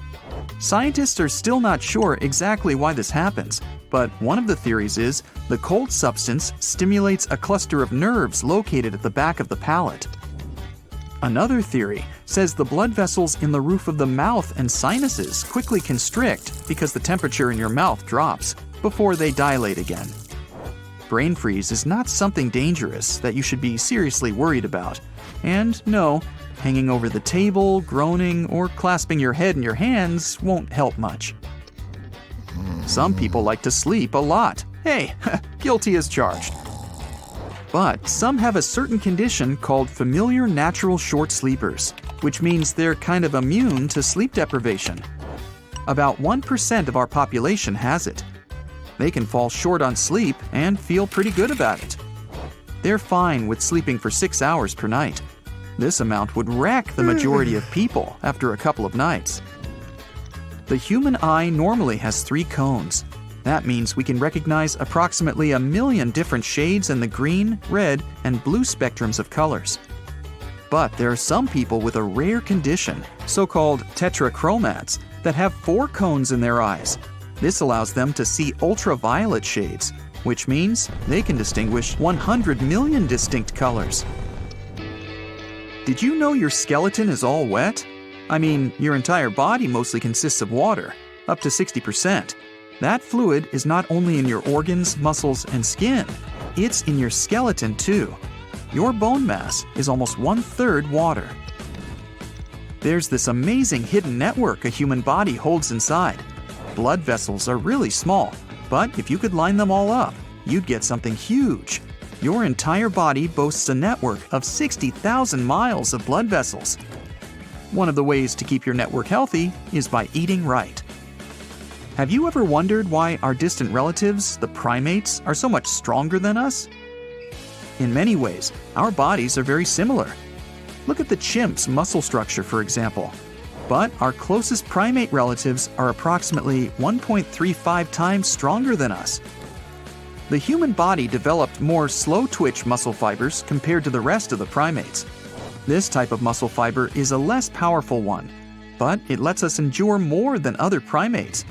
Scientists are still not sure exactly why this happens, but one of the theories is the cold substance stimulates a cluster of nerves located at the back of the palate. Another theory says the blood vessels in the roof of the mouth and sinuses quickly constrict because the temperature in your mouth drops before they dilate again. Brain freeze is not something dangerous that you should be seriously worried about. And no, hanging over the table, groaning, or clasping your head in your hands won't help much. Some people like to sleep a lot. Hey, guilty as charged. But some have a certain condition called familiar natural short sleepers, which means they're kind of immune to sleep deprivation. About 1% of our population has it. They can fall short on sleep and feel pretty good about it. They're fine with sleeping for 6 hours per night. This amount would wreck the majority of people after a couple of nights. The human eye normally has 3 cones. That means we can recognize approximately 1 million different shades in the green, red, and blue spectrums of colors. But there are some people with a rare condition, so-called tetrachromats, that have 4 cones in their eyes. This allows them to see ultraviolet shades, which means they can distinguish 100 million distinct colors. Did you know your skeleton is all wet? I mean, your entire body mostly consists of water, up to 60%. That fluid is not only in your organs, muscles, and skin, it's in your skeleton too. Your bone mass is almost 1/3 water. There's this amazing hidden network a human body holds inside. Blood vessels are really small, but if you could line them all up, you'd get something huge. Your entire body boasts a network of 60,000 miles of blood vessels. One of the ways to keep your network healthy is by eating right. Have you ever wondered why our distant relatives, the primates, are so much stronger than us? In many ways, our bodies are very similar. Look at the chimp's muscle structure, for example. But our closest primate relatives are approximately 1.35 times stronger than us. The human body developed more slow-twitch muscle fibers compared to the rest of the primates. This type of muscle fiber is a less powerful one, but it lets us endure more than other primates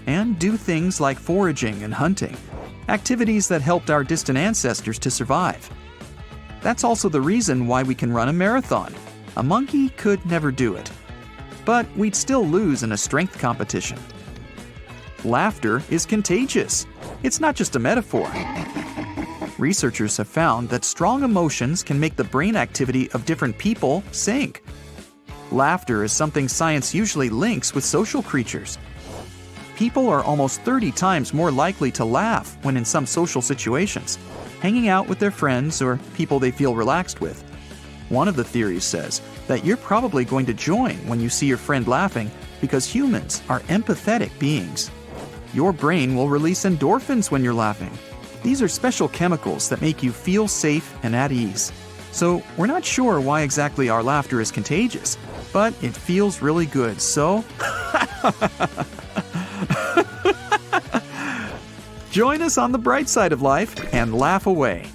and do things like foraging and hunting, activities that helped our distant ancestors to survive. That's also the reason why we can run a marathon. A monkey could never do it. But we'd still lose in a strength competition. Laughter is contagious. It's not just a metaphor. Researchers have found that strong emotions can make the brain activity of different people sync. Laughter is something science usually links with social creatures. People are almost 30 times more likely to laugh when in some social situations, hanging out with their friends or people they feel relaxed with. One of the theories says that you're probably going to join when you see your friend laughing because humans are empathetic beings. Your brain will release endorphins when you're laughing. These are special chemicals that make you feel safe and at ease. So we're not sure why exactly our laughter is contagious, but it feels really good, so... Join us on the bright side of life and laugh away.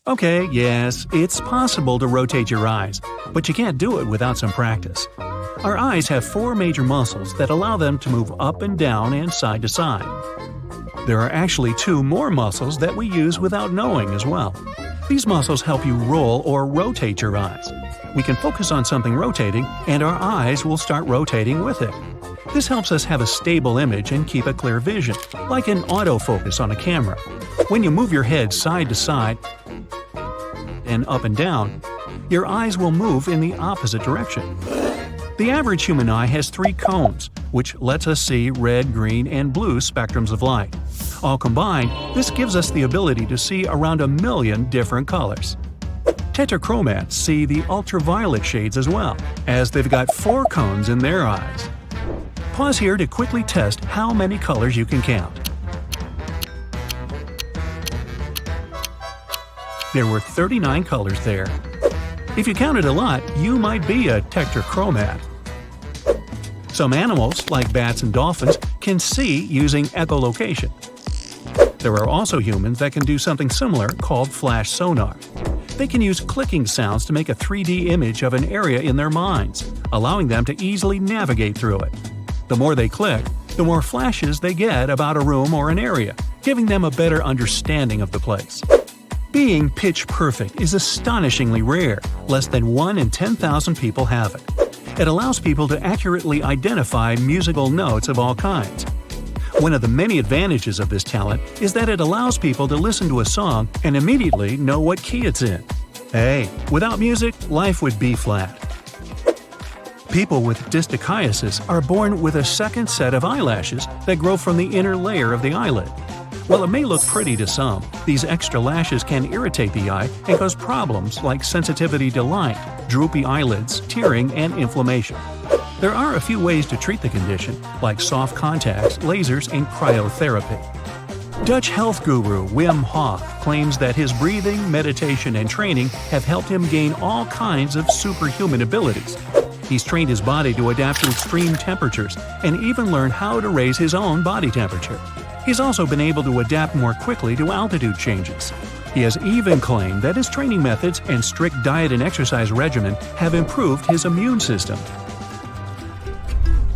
Okay, yes, it's possible to rotate your eyes, but you can't do it without some practice. Our eyes have 4 major muscles that allow them to move up and down and side to side. There are actually 2 more muscles that we use without knowing as well. These muscles help you roll or rotate your eyes. We can focus on something rotating, and our eyes will start rotating with it. This helps us have a stable image and keep a clear vision, like an autofocus on a camera. When you move your head side to side and up and down, your eyes will move in the opposite direction. The average human eye has 3 cones, which lets us see red, green, and blue spectrums of light. All combined, this gives us the ability to see around 1 million different colors. Tetrachromats see the ultraviolet shades as well, as they've got 4 cones in their eyes. Pause here to quickly test how many colors you can count. There were 39 colors there. If you count it a lot, you might be a tetrachromat. Some animals, like bats and dolphins, can see using echolocation. There are also humans that can do something similar called flash sonar. They can use clicking sounds to make a 3D image of an area in their minds, allowing them to easily navigate through it. The more they click, the more flashes they get about a room or an area, giving them a better understanding of the place. Being pitch perfect is astonishingly rare. Less than 1 in 10,000 people have it. It allows people to accurately identify musical notes of all kinds. One of the many advantages of this talent is that it allows people to listen to a song and immediately know what key it's in. Hey, without music, life would be flat. People with distichiasis are born with a second set of eyelashes that grow from the inner layer of the eyelid. While it may look pretty to some, these extra lashes can irritate the eye and cause problems like sensitivity to light, droopy eyelids, tearing, and inflammation. There are a few ways to treat the condition, like soft contacts, lasers, and cryotherapy. Dutch health guru Wim Hof claims that his breathing, meditation, and training have helped him gain all kinds of superhuman abilities. He's trained his body to adapt to extreme temperatures and even learned how to raise his own body temperature. He's also been able to adapt more quickly to altitude changes. He has even claimed that his training methods and strict diet and exercise regimen have improved his immune system.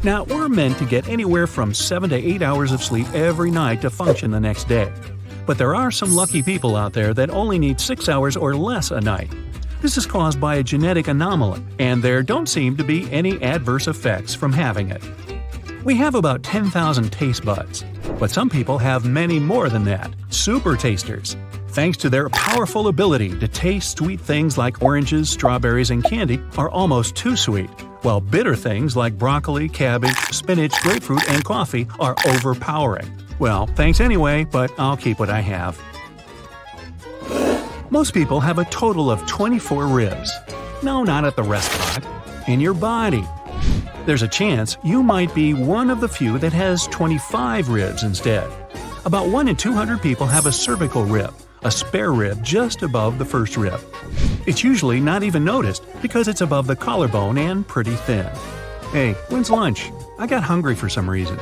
Now, we're meant to get anywhere from 7 to 8 hours of sleep every night to function the next day. But there are some lucky people out there that only need 6 hours or less a night. This is caused by a genetic anomaly, and there don't seem to be any adverse effects from having it. We have about 10,000 taste buds, but some people have many more than that, super tasters. Thanks to their powerful ability to taste sweet things like oranges, strawberries, and candy are almost too sweet, while bitter things like broccoli, cabbage, spinach, grapefruit, and coffee are overpowering. Well, thanks anyway, but I'll keep what I have. Most people have a total of 24 ribs. No, not at the restaurant. In your body. There's a chance you might be one of the few that has 25 ribs instead. About 1 in 200 people have a cervical rib, a spare rib just above the first rib. It's usually not even noticed because it's above the collarbone and pretty thin. Hey, when's lunch? I got hungry for some reason.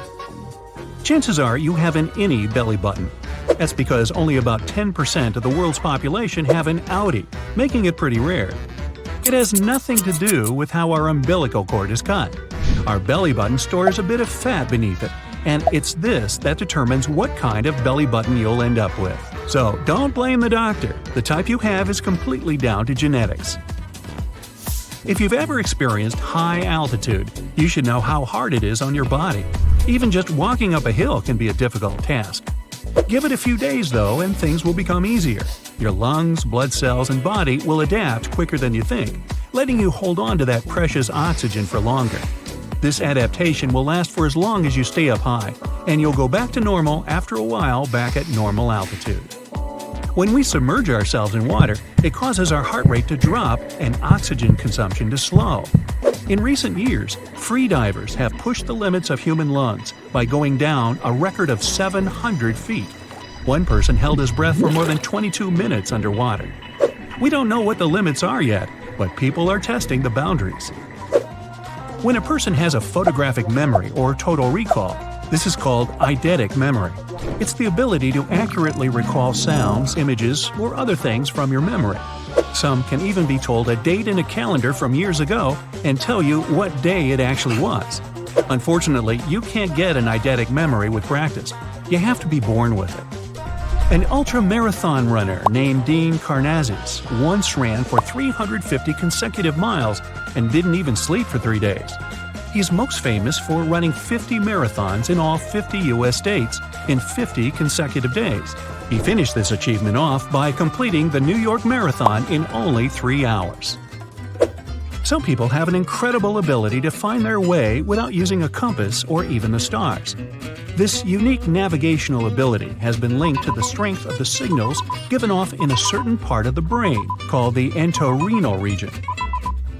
Chances are you have an innie belly button. That's because only about 10% of the world's population have an outie, making it pretty rare. It has nothing to do with how our umbilical cord is cut. Our belly button stores a bit of fat beneath it, and it's this that determines what kind of belly button you'll end up with. So don't blame the doctor. The type you have is completely down to genetics. If you've ever experienced high altitude, you should know how hard it is on your body. Even just walking up a hill can be a difficult task. Give it a few days though, and things will become easier. Your lungs, blood cells, and body will adapt quicker than you think, letting you hold on to that precious oxygen for longer. This adaptation will last for as long as you stay up high, and you'll go back to normal after a while back at normal altitude. When we submerge ourselves in water, it causes our heart rate to drop and oxygen consumption to slow. In recent years, freedivers have pushed the limits of human lungs by going down a record of 700 feet. One person held his breath for more than 22 minutes underwater. We don't know what the limits are yet, but people are testing the boundaries. When a person has a photographic memory or total recall, this is called eidetic memory. It's the ability to accurately recall sounds, images, or other things from your memory. Some can even be told a date in a calendar from years ago and tell you what day it actually was. Unfortunately, you can't get an eidetic memory with practice. You have to be born with it. An ultra-marathon runner named Dean Karnazes once ran for 350 consecutive miles and didn't even sleep for 3 days. He's most famous for running 50 marathons in all 50 U.S. states in 50 consecutive days. He finished this achievement off by completing the New York Marathon in only 3 hours. Some people have an incredible ability to find their way without using a compass or even the stars. This unique navigational ability has been linked to the strength of the signals given off in a certain part of the brain called the entorhinal region.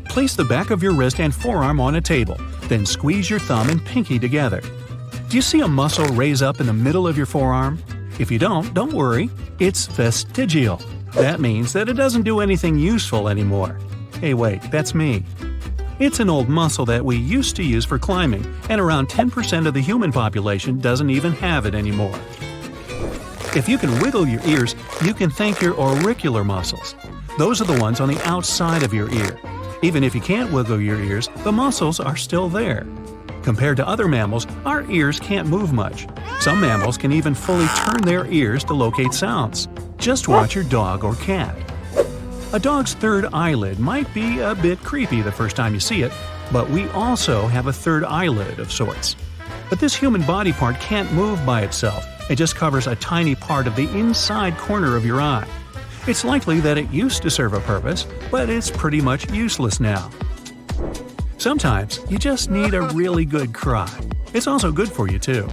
Place the back of your wrist and forearm on a table, then squeeze your thumb and pinky together. Do you see a muscle raise up in the middle of your forearm? If you don't worry, it's vestigial. That means that it doesn't do anything useful anymore. Hey wait, that's me. It's an old muscle that we used to use for climbing, and around 10% of the human population doesn't even have it anymore. If you can wiggle your ears, you can thank your auricular muscles. Those are the ones on the outside of your ear. Even if you can't wiggle your ears, the muscles are still there. Compared to other mammals, our ears can't move much. Some mammals can even fully turn their ears to locate sounds. Just watch your dog or cat. A dog's third eyelid might be a bit creepy the first time you see it, but we also have a third eyelid of sorts. But this human body part can't move by itself. It just covers a tiny part of the inside corner of your eye. It's likely that it used to serve a purpose, but it's pretty much useless now. Sometimes you just need a really good cry. It's also good for you too.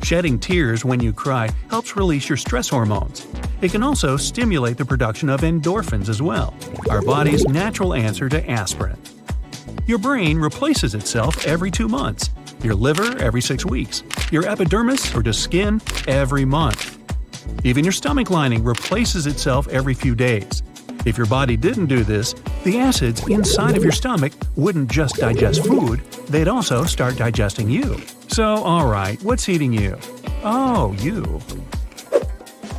Shedding tears when you cry helps release your stress hormones. It can also stimulate the production of endorphins as well, our body's natural answer to aspirin. Your brain replaces itself every 2 months, your liver every 6 weeks, your epidermis or just skin every month. Even your stomach lining replaces itself every few days. If your body didn't do this, the acids inside of your stomach wouldn't just digest food, they'd also start digesting you. So, alright, what's eating you? Oh, you.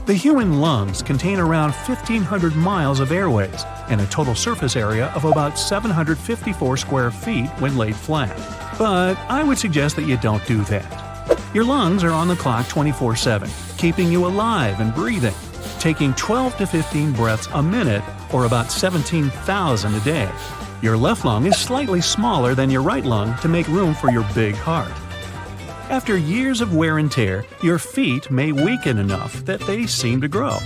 The human lungs contain around 1,500 miles of airways and a total surface area of about 754 square feet when laid flat. But I would suggest that you don't do that. Your lungs are on the clock 24/7, keeping you alive and breathing, taking 12 to 15 breaths a minute or about 17,000 a day. Your left lung is slightly smaller than your right lung to make room for your big heart. After years of wear and tear, your feet may weaken enough that they seem to grow.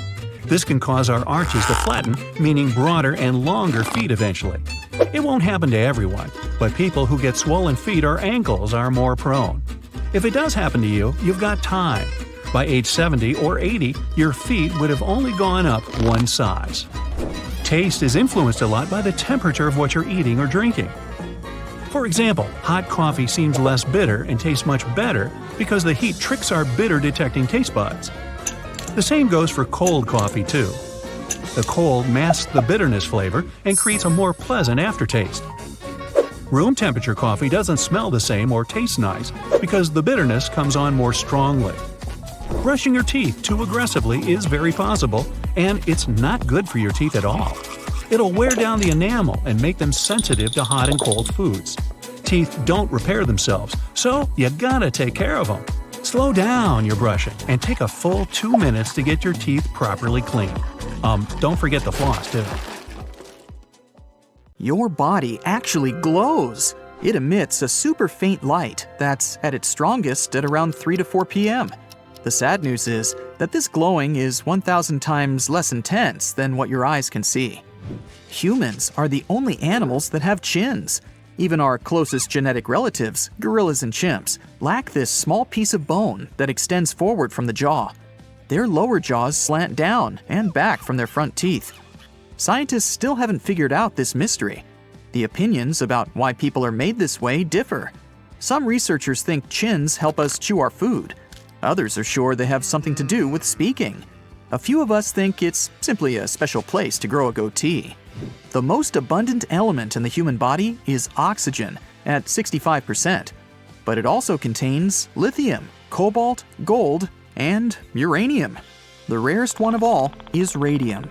This can cause our arches to flatten, meaning broader and longer feet eventually. It won't happen to everyone, but people who get swollen feet or ankles are more prone. If it does happen to you, you've got time. By age 70 or 80, your feet would have only gone up one size. Taste is influenced a lot by the temperature of what you're eating or drinking. For example, hot coffee seems less bitter and tastes much better because the heat tricks our bitter-detecting taste buds. The same goes for cold coffee too. The cold masks the bitterness flavor and creates a more pleasant aftertaste. Room temperature coffee doesn't smell the same or taste nice because the bitterness comes on more strongly. Brushing your teeth too aggressively is very possible, and it's not good for your teeth at all. It'll wear down the enamel and make them sensitive to hot and cold foods. Teeth don't repair themselves, so you gotta take care of them. Slow down your brushing and take a full 2 minutes to get your teeth properly clean. Don't forget the floss too. Your body actually glows. It emits a super faint light that's at its strongest at around 3 to 4 p.m. The sad news is that this glowing is 1,000 times less intense than what your eyes can see. Humans are the only animals that have chins. Even our closest genetic relatives, gorillas and chimps, lack this small piece of bone that extends forward from the jaw. Their lower jaws slant down and back from their front teeth. Scientists still haven't figured out this mystery. The opinions about why people are made this way differ. Some researchers think chins help us chew our food. Others are sure they have something to do with speaking. A few of us think it's simply a special place to grow a goatee. The most abundant element in the human body is oxygen at 65%, but it also contains lithium, cobalt, gold, and uranium. The rarest one of all is radium.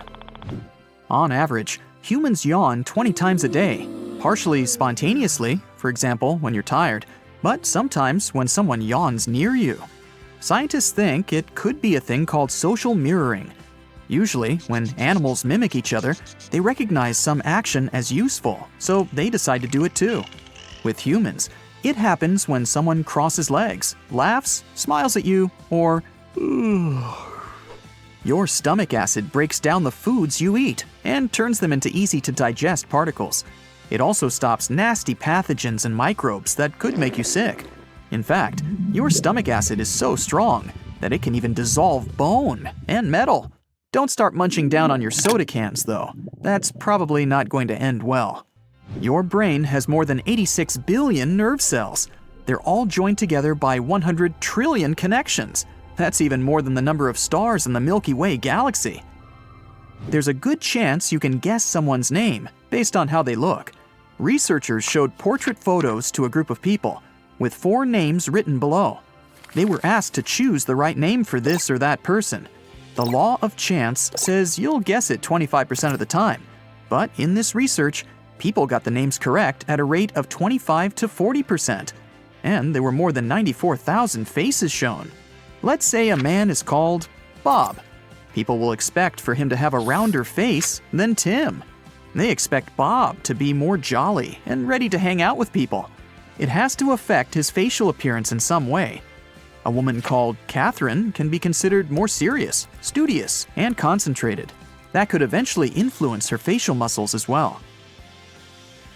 On average, humans yawn 20 times a day, partially spontaneously, for example, when you're tired, but sometimes when someone yawns near you. Scientists think it could be a thing called social mirroring. Usually, when animals mimic each other, they recognize some action as useful, so they decide to do it too. With humans, it happens when someone crosses legs, laughs, smiles at you, or your stomach acid breaks down the foods you eat and turns them into easy-to-digest particles. It also stops nasty pathogens and microbes that could make you sick. In fact, your stomach acid is so strong that it can even dissolve bone and metal. Don't start munching down on your soda cans, though. That's probably not going to end well. Your brain has more than 86 billion nerve cells. They're all joined together by 100 trillion connections. That's even more than the number of stars in the Milky Way galaxy. There's a good chance you can guess someone's name based on how they look. Researchers showed portrait photos to a group of people, with 4 names written below. They were asked to choose the right name for this or that person. The law of chance says you'll guess it 25% of the time, but in this research, people got the names correct at a rate of 25 to 40%, and there were more than 94,000 faces shown. Let's say a man is called Bob. People will expect for him to have a rounder face than Tim. They expect Bob to be more jolly and ready to hang out with people. It has to affect his facial appearance in some way. A woman called Catherine can be considered more serious, studious, and concentrated. That could eventually influence her facial muscles as well.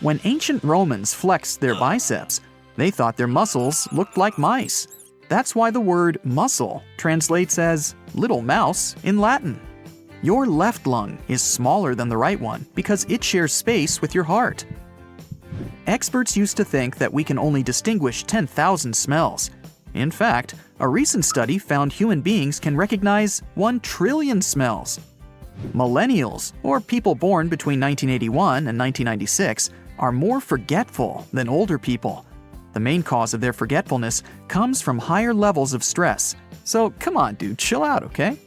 When ancient Romans flexed their biceps, they thought their muscles looked like mice. That's why the word muscle translates as little mouse in Latin. Your left lung is smaller than the right one because it shares space with your heart. Experts used to think that we can only distinguish 10,000 smells. In fact, a recent study found human beings can recognize 1 trillion smells. Millennials, or people born between 1981 and 1996, are more forgetful than older people. The main cause of their forgetfulness comes from higher levels of stress. So come on, dude, chill out, okay?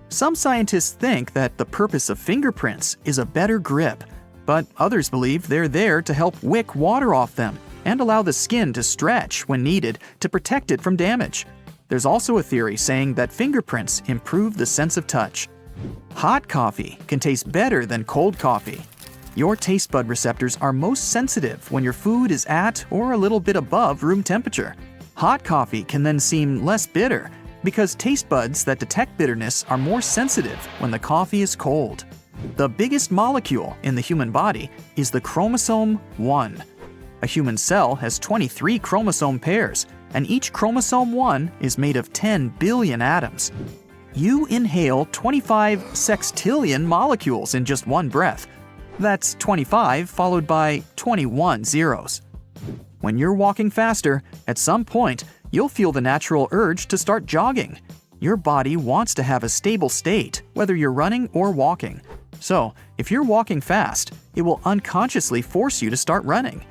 Some scientists think that the purpose of fingerprints is a better grip, but others believe they're there to help wick water off them and allow the skin to stretch when needed to protect it from damage. There's also a theory saying that fingerprints improve the sense of touch. Hot coffee can taste better than cold coffee. Your taste bud receptors are most sensitive when your food is at or a little bit above room temperature. Hot coffee can then seem less bitter because taste buds that detect bitterness are more sensitive when the coffee is cold. The biggest molecule in the human body is the chromosome 1. A human cell has 23 chromosome pairs, and each chromosome 1 is made of 10 billion atoms. You inhale 25 sextillion molecules in just one breath. That's 25 followed by 21 zeros. When you're walking faster, at some point, you'll feel the natural urge to start jogging. Your body wants to have a stable state, whether you're running or walking. So, if you're walking fast, it will unconsciously force you to start running.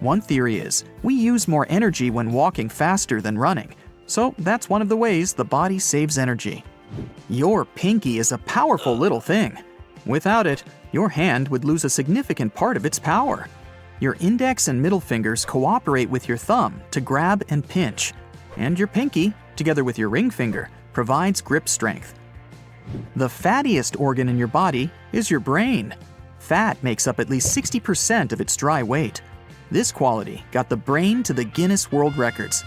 One theory is, we use more energy when walking faster than running. So that's one of the ways the body saves energy. Your pinky is a powerful little thing. Without it, your hand would lose a significant part of its power. Your index and middle fingers cooperate with your thumb to grab and pinch, and your pinky, together with your ring finger, provides grip strength. The fattiest organ in your body is your brain. Fat makes up at least 60% of its dry weight. This quality got the brain to the Guinness World Records.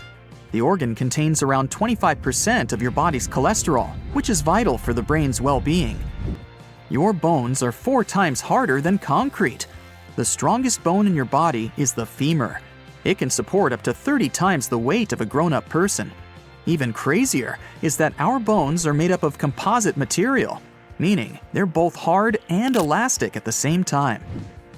The organ contains around 25% of your body's cholesterol, which is vital for the brain's well-being. Your bones are 4 times harder than concrete. The strongest bone in your body is the femur. It can support up to 30 times the weight of a grown-up person. Even crazier is that our bones are made up of composite material, meaning they're both hard and elastic at the same time.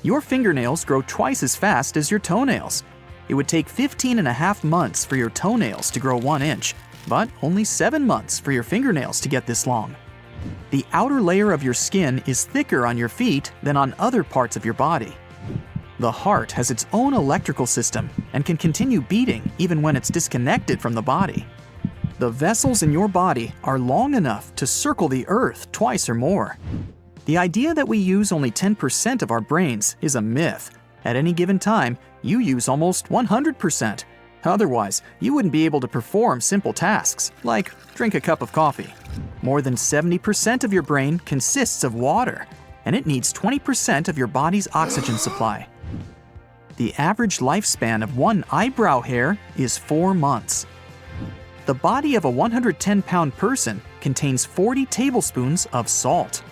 Your fingernails grow twice as fast as your toenails. It would take 15.5 months for your toenails to grow 1 inch, but only 7 months for your fingernails to get this long. The outer layer of your skin is thicker on your feet than on other parts of your body. The heart has its own electrical system and can continue beating even when it's disconnected from the body. The vessels in your body are long enough to circle the earth twice or more. The idea that we use only 10% of our brains is a myth. At any given time, you use almost 100%. Otherwise, you wouldn't be able to perform simple tasks, like drink a cup of coffee. More than 70% of your brain consists of water, and it needs 20% of your body's oxygen supply. The average lifespan of one eyebrow hair is 4 months. The body of a 110-pound person contains 40 tablespoons of salt.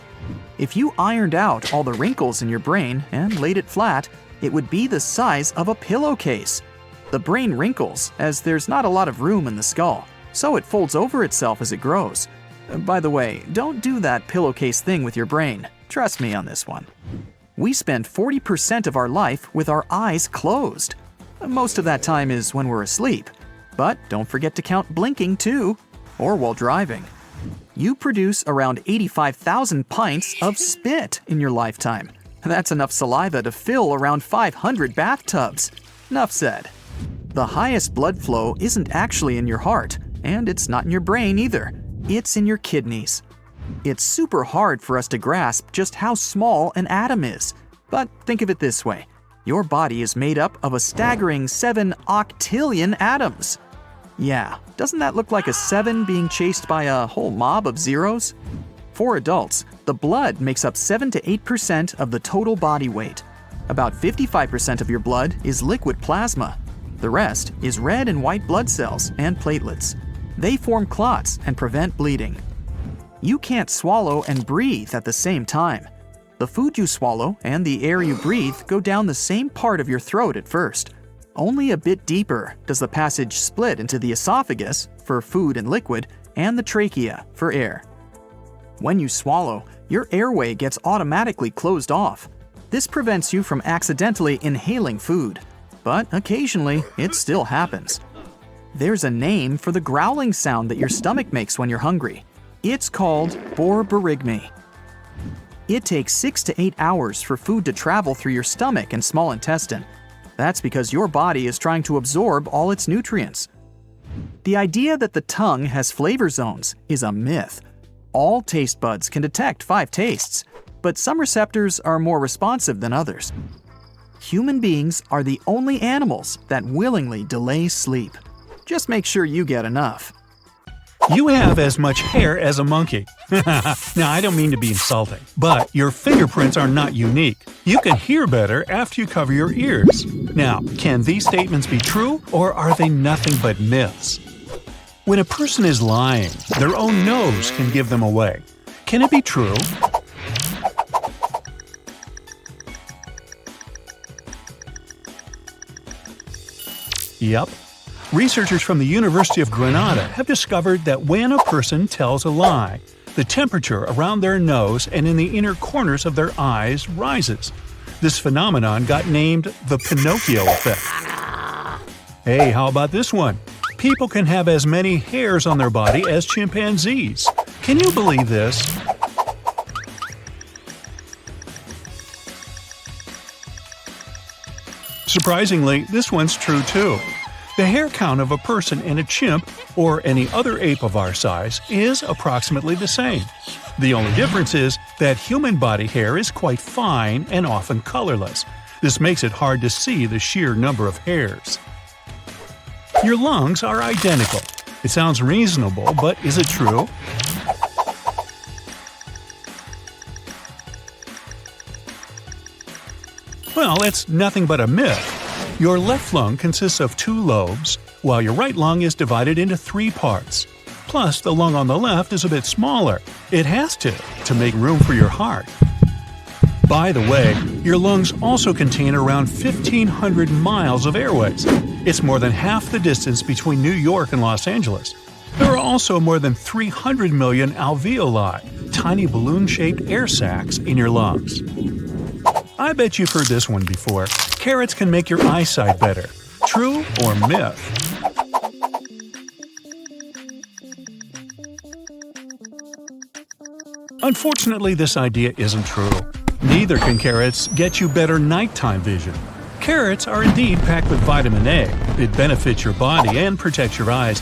If you ironed out all the wrinkles in your brain and laid it flat, it would be the size of a pillowcase. The brain wrinkles as there's not a lot of room in the skull, so it folds over itself as it grows. By the way, don't do that pillowcase thing with your brain. Trust me on this one. We spend 40% of our life with our eyes closed. Most of that time is when we're asleep. But don't forget to count blinking too, or while driving. You produce around 85,000 pints of spit in your lifetime. That's enough saliva to fill around 500 bathtubs. Enough said. The highest blood flow isn't actually in your heart, and it's not in your brain either. It's in your kidneys. It's super hard for us to grasp just how small an atom is. But think of it this way. Your body is made up of a staggering 7 octillion atoms. Yeah, doesn't that look like a 7 being chased by a whole mob of zeros? For adults, the blood makes up 7 to 8% of the total body weight. About 55% of your blood is liquid plasma. The rest is red and white blood cells and platelets. They form clots and prevent bleeding. You can't swallow and breathe at the same time. The food you swallow and the air you breathe go down the same part of your throat at first. Only a bit deeper does the passage split into the esophagus, for food and liquid, and the trachea, for air. When you swallow, your airway gets automatically closed off. This prevents you from accidentally inhaling food. But occasionally, it still happens. There's a name for the growling sound that your stomach makes when you're hungry. It's called borborygmi. It takes 6 to 8 hours for food to travel through your stomach and small intestine. That's because your body is trying to absorb all its nutrients. The idea that the tongue has flavor zones is a myth. All taste buds can detect 5 tastes, but some receptors are more responsive than others. Human beings are the only animals that willingly delay sleep. Just make sure you get enough. You have as much hair as a monkey. Now, I don't mean to be insulting, but your fingerprints are not unique. You can hear better after you cover your ears. Now, can these statements be true, or are they nothing but myths? When a person is lying, their own nose can give them away. Can it be true? Yep. Researchers from the University of Granada have discovered that when a person tells a lie, the temperature around their nose and in the inner corners of their eyes rises. This phenomenon got named the Pinocchio effect. Hey, how about this one? People can have as many hairs on their body as chimpanzees. Can you believe this? Surprisingly, this one's true too. The hair count of a person and a chimp, or any other ape of our size, is approximately the same. The only difference is that human body hair is quite fine and often colorless. This makes it hard to see the sheer number of hairs. Your lungs are identical. It sounds reasonable, but is it true? Well, it's nothing but a myth. Your left lung consists of 2 lobes, while your right lung is divided into 3 parts. Plus, the lung on the left is a bit smaller. It has to make room for your heart. By the way, your lungs also contain around 1,500 miles of airways. It's more than half the distance between New York and Los Angeles. There are also more than 300 million alveoli, tiny balloon-shaped air sacs in your lungs. I bet you've heard this one before. Carrots can make your eyesight better. True or myth? Unfortunately, this idea isn't true. Neither can carrots get you better nighttime vision. Carrots are indeed packed with vitamin A. It benefits your body and protects your eyes.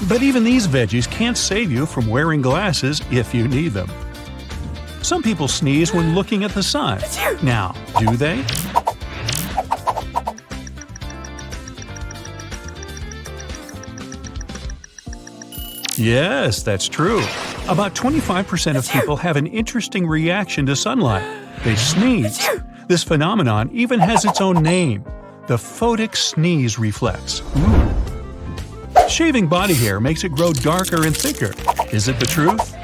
But even these veggies can't save you from wearing glasses if you need them. Some people sneeze when looking at the sun. Now, do they? Yes, that's true. About 25% of people have an interesting reaction to sunlight. They sneeze. This phenomenon even has its own name, the photic sneeze reflex. Ooh. Shaving body hair makes it grow darker and thicker. Is it the truth?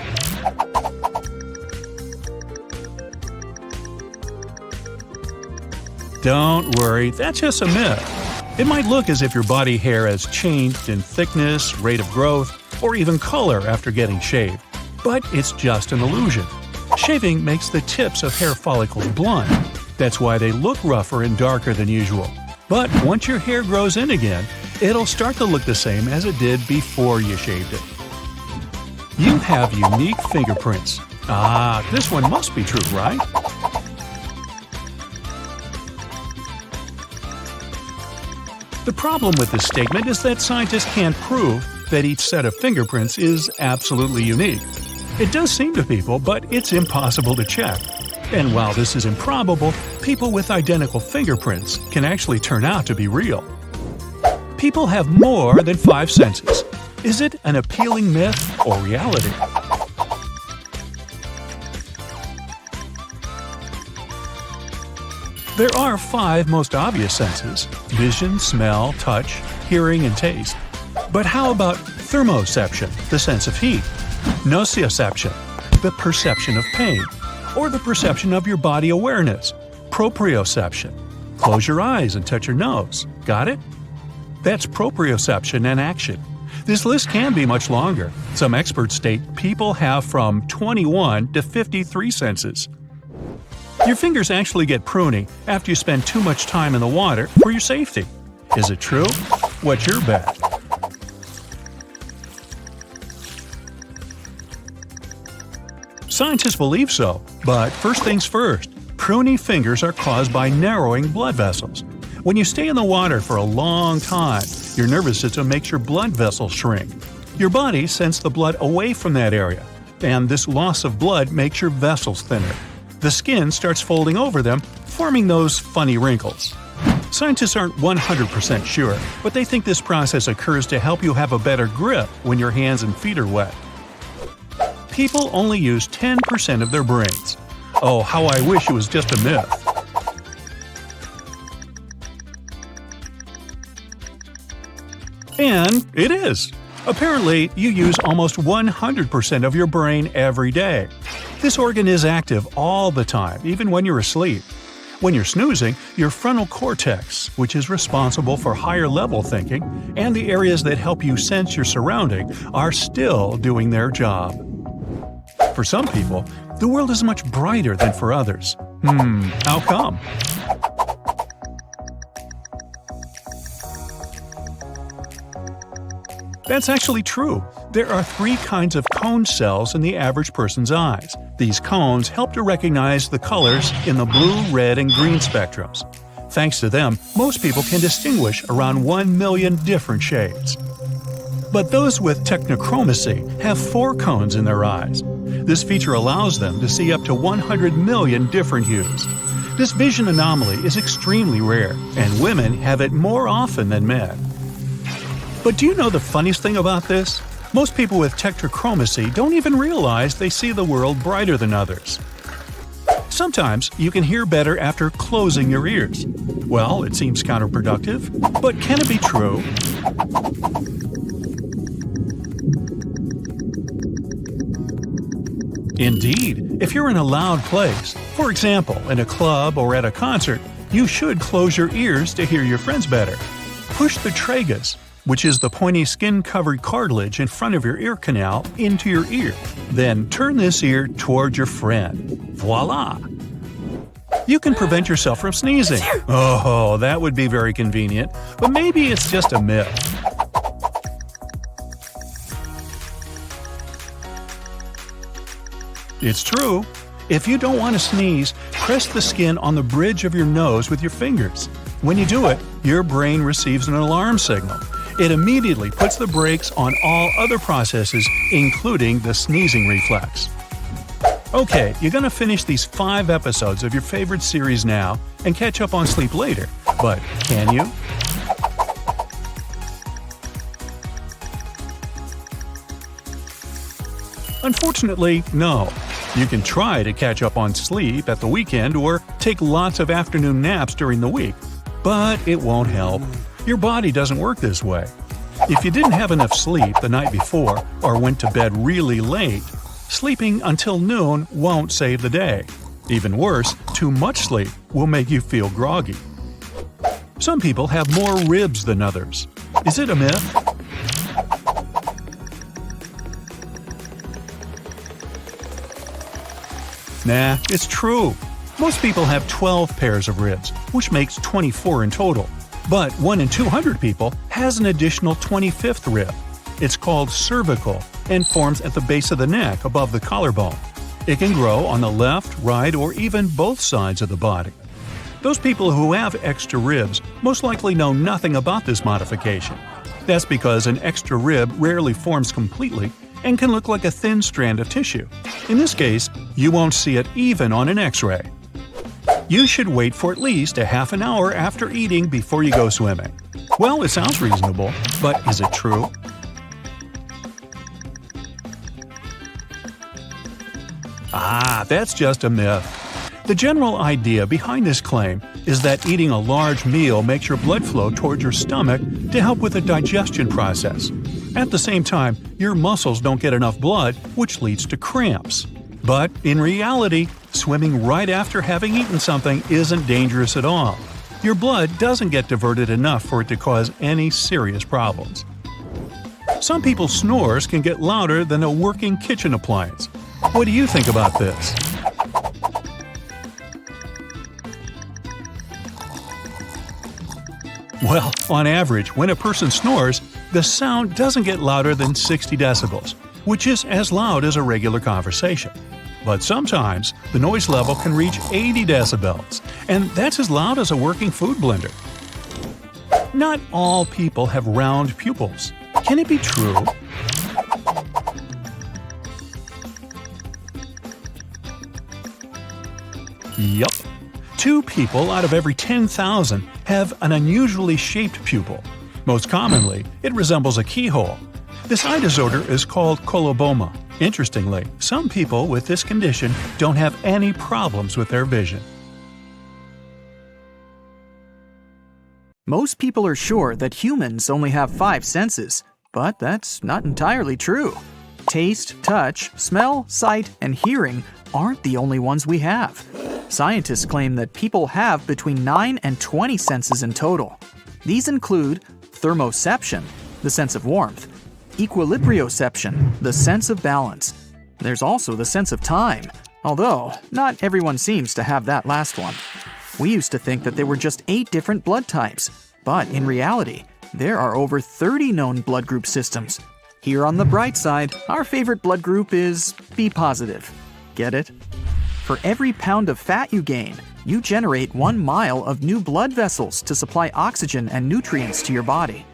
Don't worry, that's just a myth. It might look as if your body hair has changed in thickness, rate of growth, or even color after getting shaved. But it's just an illusion. Shaving makes the tips of hair follicles blunt. That's why they look rougher and darker than usual. But once your hair grows in again, it'll start to look the same as it did before you shaved it. You have unique fingerprints. Ah, this one must be true, right? The problem with this statement is that scientists can't prove that each set of fingerprints is absolutely unique. It does seem to people, but it's impossible to check. And while this is improbable, people with identical fingerprints can actually turn out to be real. People have more than 5 senses. Is it an appealing myth or reality? There are 5 most obvious senses: vision, smell, touch, hearing, and taste. But how about thermoception, the sense of heat? Nociception, the perception of pain, or the perception of your body awareness? Proprioception, close your eyes and touch your nose. Got it? That's proprioception in action. This list can be much longer. Some experts state people have from 21 to 53 senses. Your fingers actually get pruny after you spend too much time in the water for your safety. Is it true? What's your bet? Scientists believe so, but first things first, pruny fingers are caused by narrowing blood vessels. When you stay in the water for a long time, your nervous system makes your blood vessels shrink. Your body sends the blood away from that area, and this loss of blood makes your vessels thinner. The skin starts folding over them, forming those funny wrinkles. Scientists aren't 100% sure, but they think this process occurs to help you have a better grip when your hands and feet are wet. People only use 10% of their brains. Oh, how I wish it was just a myth. And it is. Apparently, you use almost 100% of your brain every day. This organ is active all the time, even when you're asleep. When you're snoozing, your frontal cortex, which is responsible for higher-level thinking, and the areas that help you sense your surrounding, are still doing their job. For some people, the world is much brighter than for others. How come? That's actually true. There are 3 kinds of cone cells in the average person's eyes. These cones help to recognize the colors in the blue, red, and green spectrums. Thanks to them, most people can distinguish around 1 million different shades. But those with technochromacy have 4 cones in their eyes. This feature allows them to see up to 100 million different hues. This vision anomaly is extremely rare, and women have it more often than men. But do you know the funniest thing about this? Most people with tetrachromacy don't even realize they see the world brighter than others. Sometimes you can hear better after closing your ears. Well, it seems counterproductive, but can it be true? Indeed, if you're in a loud place, for example, in a club or at a concert, you should close your ears to hear your friends better. Push the tragus, which is the pointy skin-covered cartilage in front of your ear canal, into your ear. Then turn this ear toward your friend. Voila! You can prevent yourself from sneezing. Oh, that would be very convenient, but maybe it's just a myth. It's true. If you don't want to sneeze, press the skin on the bridge of your nose with your fingers. When you do it, your brain receives an alarm signal. It immediately puts the brakes on all other processes, including the sneezing reflex. Okay, you're gonna finish these 5 episodes of your favorite series now and catch up on sleep later, but can you? Unfortunately, no. You can try to catch up on sleep at the weekend or take lots of afternoon naps during the week, but it won't help. Your body doesn't work this way. If you didn't have enough sleep the night before or went to bed really late, sleeping until noon won't save the day. Even worse, too much sleep will make you feel groggy. Some people have more ribs than others. Is it a myth? Nah, it's true. Most people have 12 pairs of ribs, which makes 24 in total. But 1 in 200 people has an additional 25th rib. It's called cervical and forms at the base of the neck above the collarbone. It can grow on the left, right, or even both sides of the body. Those people who have extra ribs most likely know nothing about this modification. That's because an extra rib rarely forms completely and can look like a thin strand of tissue. In this case, you won't see it even on an X-ray. You should wait for at least a half an hour after eating before you go swimming. Well, it sounds reasonable, but is it true? That's just a myth. The general idea behind this claim is that eating a large meal makes your blood flow towards your stomach to help with the digestion process. At the same time, your muscles don't get enough blood, which leads to cramps. But in reality, swimming right after having eaten something isn't dangerous at all. Your blood doesn't get diverted enough for it to cause any serious problems. Some people's snores can get louder than a working kitchen appliance. What do you think about this? Well, on average, when a person snores, the sound doesn't get louder than 60 decibels, which is as loud as a regular conversation. But sometimes, the noise level can reach 80 decibels, and that's as loud as a working food blender. Not all people have round pupils. Can it be true? Yup. 2 people out of every 10,000 have an unusually shaped pupil. Most commonly, it resembles a keyhole. This eye disorder is called coloboma. Interestingly, some people with this condition don't have any problems with their vision. Most people are sure that humans only have 5 senses, but that's not entirely true. Taste, touch, smell, sight, and hearing aren't the only ones we have. Scientists claim that people have between 9 and 20 senses in total. These include thermoception, the sense of warmth, equilibrioception, the sense of balance. There's also the sense of time, although not everyone seems to have that last one. We used to think that there were just 8 different blood types, but in reality, there are over 30 known blood group systems. Here on the bright side, our favorite blood group is B positive. Get it? For every pound of fat you gain, you generate 1 mile of new blood vessels to supply oxygen and nutrients to your body.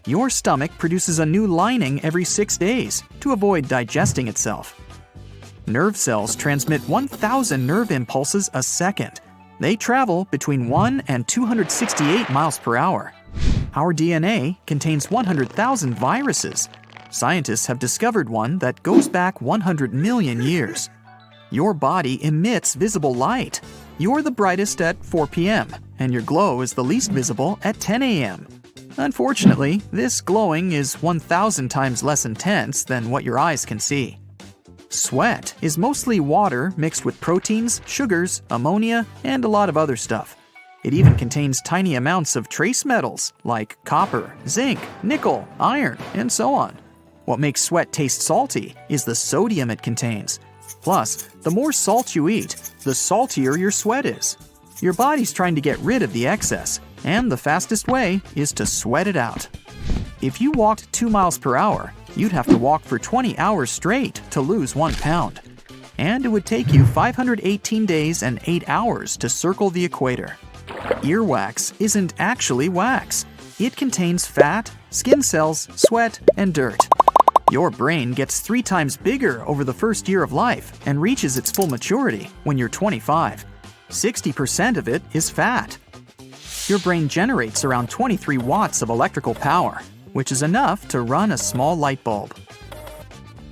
Your stomach produces a new lining every 6 days to avoid digesting itself. Nerve cells transmit 1,000 nerve impulses a second. They travel between 1 and 268 miles per hour. Our DNA contains 100,000 viruses. Scientists have discovered one that goes back 100 million years. Your body emits visible light. You're the brightest at 4 p.m., and your glow is the least visible at 10 a.m. Unfortunately, this glowing is 1,000 times less intense than what your eyes can see. Sweat is mostly water mixed with proteins, sugars, ammonia, and a lot of other stuff. It even contains tiny amounts of trace metals like copper, zinc, nickel, iron, and so on. What makes sweat taste salty is the sodium it contains. Plus, the more salt you eat, the saltier your sweat is. Your body's trying to get rid of the excess, and the fastest way is to sweat it out. If you walked 2 miles per hour, you'd have to walk for 20 hours straight to lose 1 pound. And it would take you 518 days and 8 hours to circle the equator. Earwax isn't actually wax. It contains fat, skin cells, sweat, and dirt. Your brain gets 3 times bigger over the first year of life and reaches its full maturity when you're 25. 60% of it is fat. Your brain generates around 23 watts of electrical power, which is enough to run a small light bulb.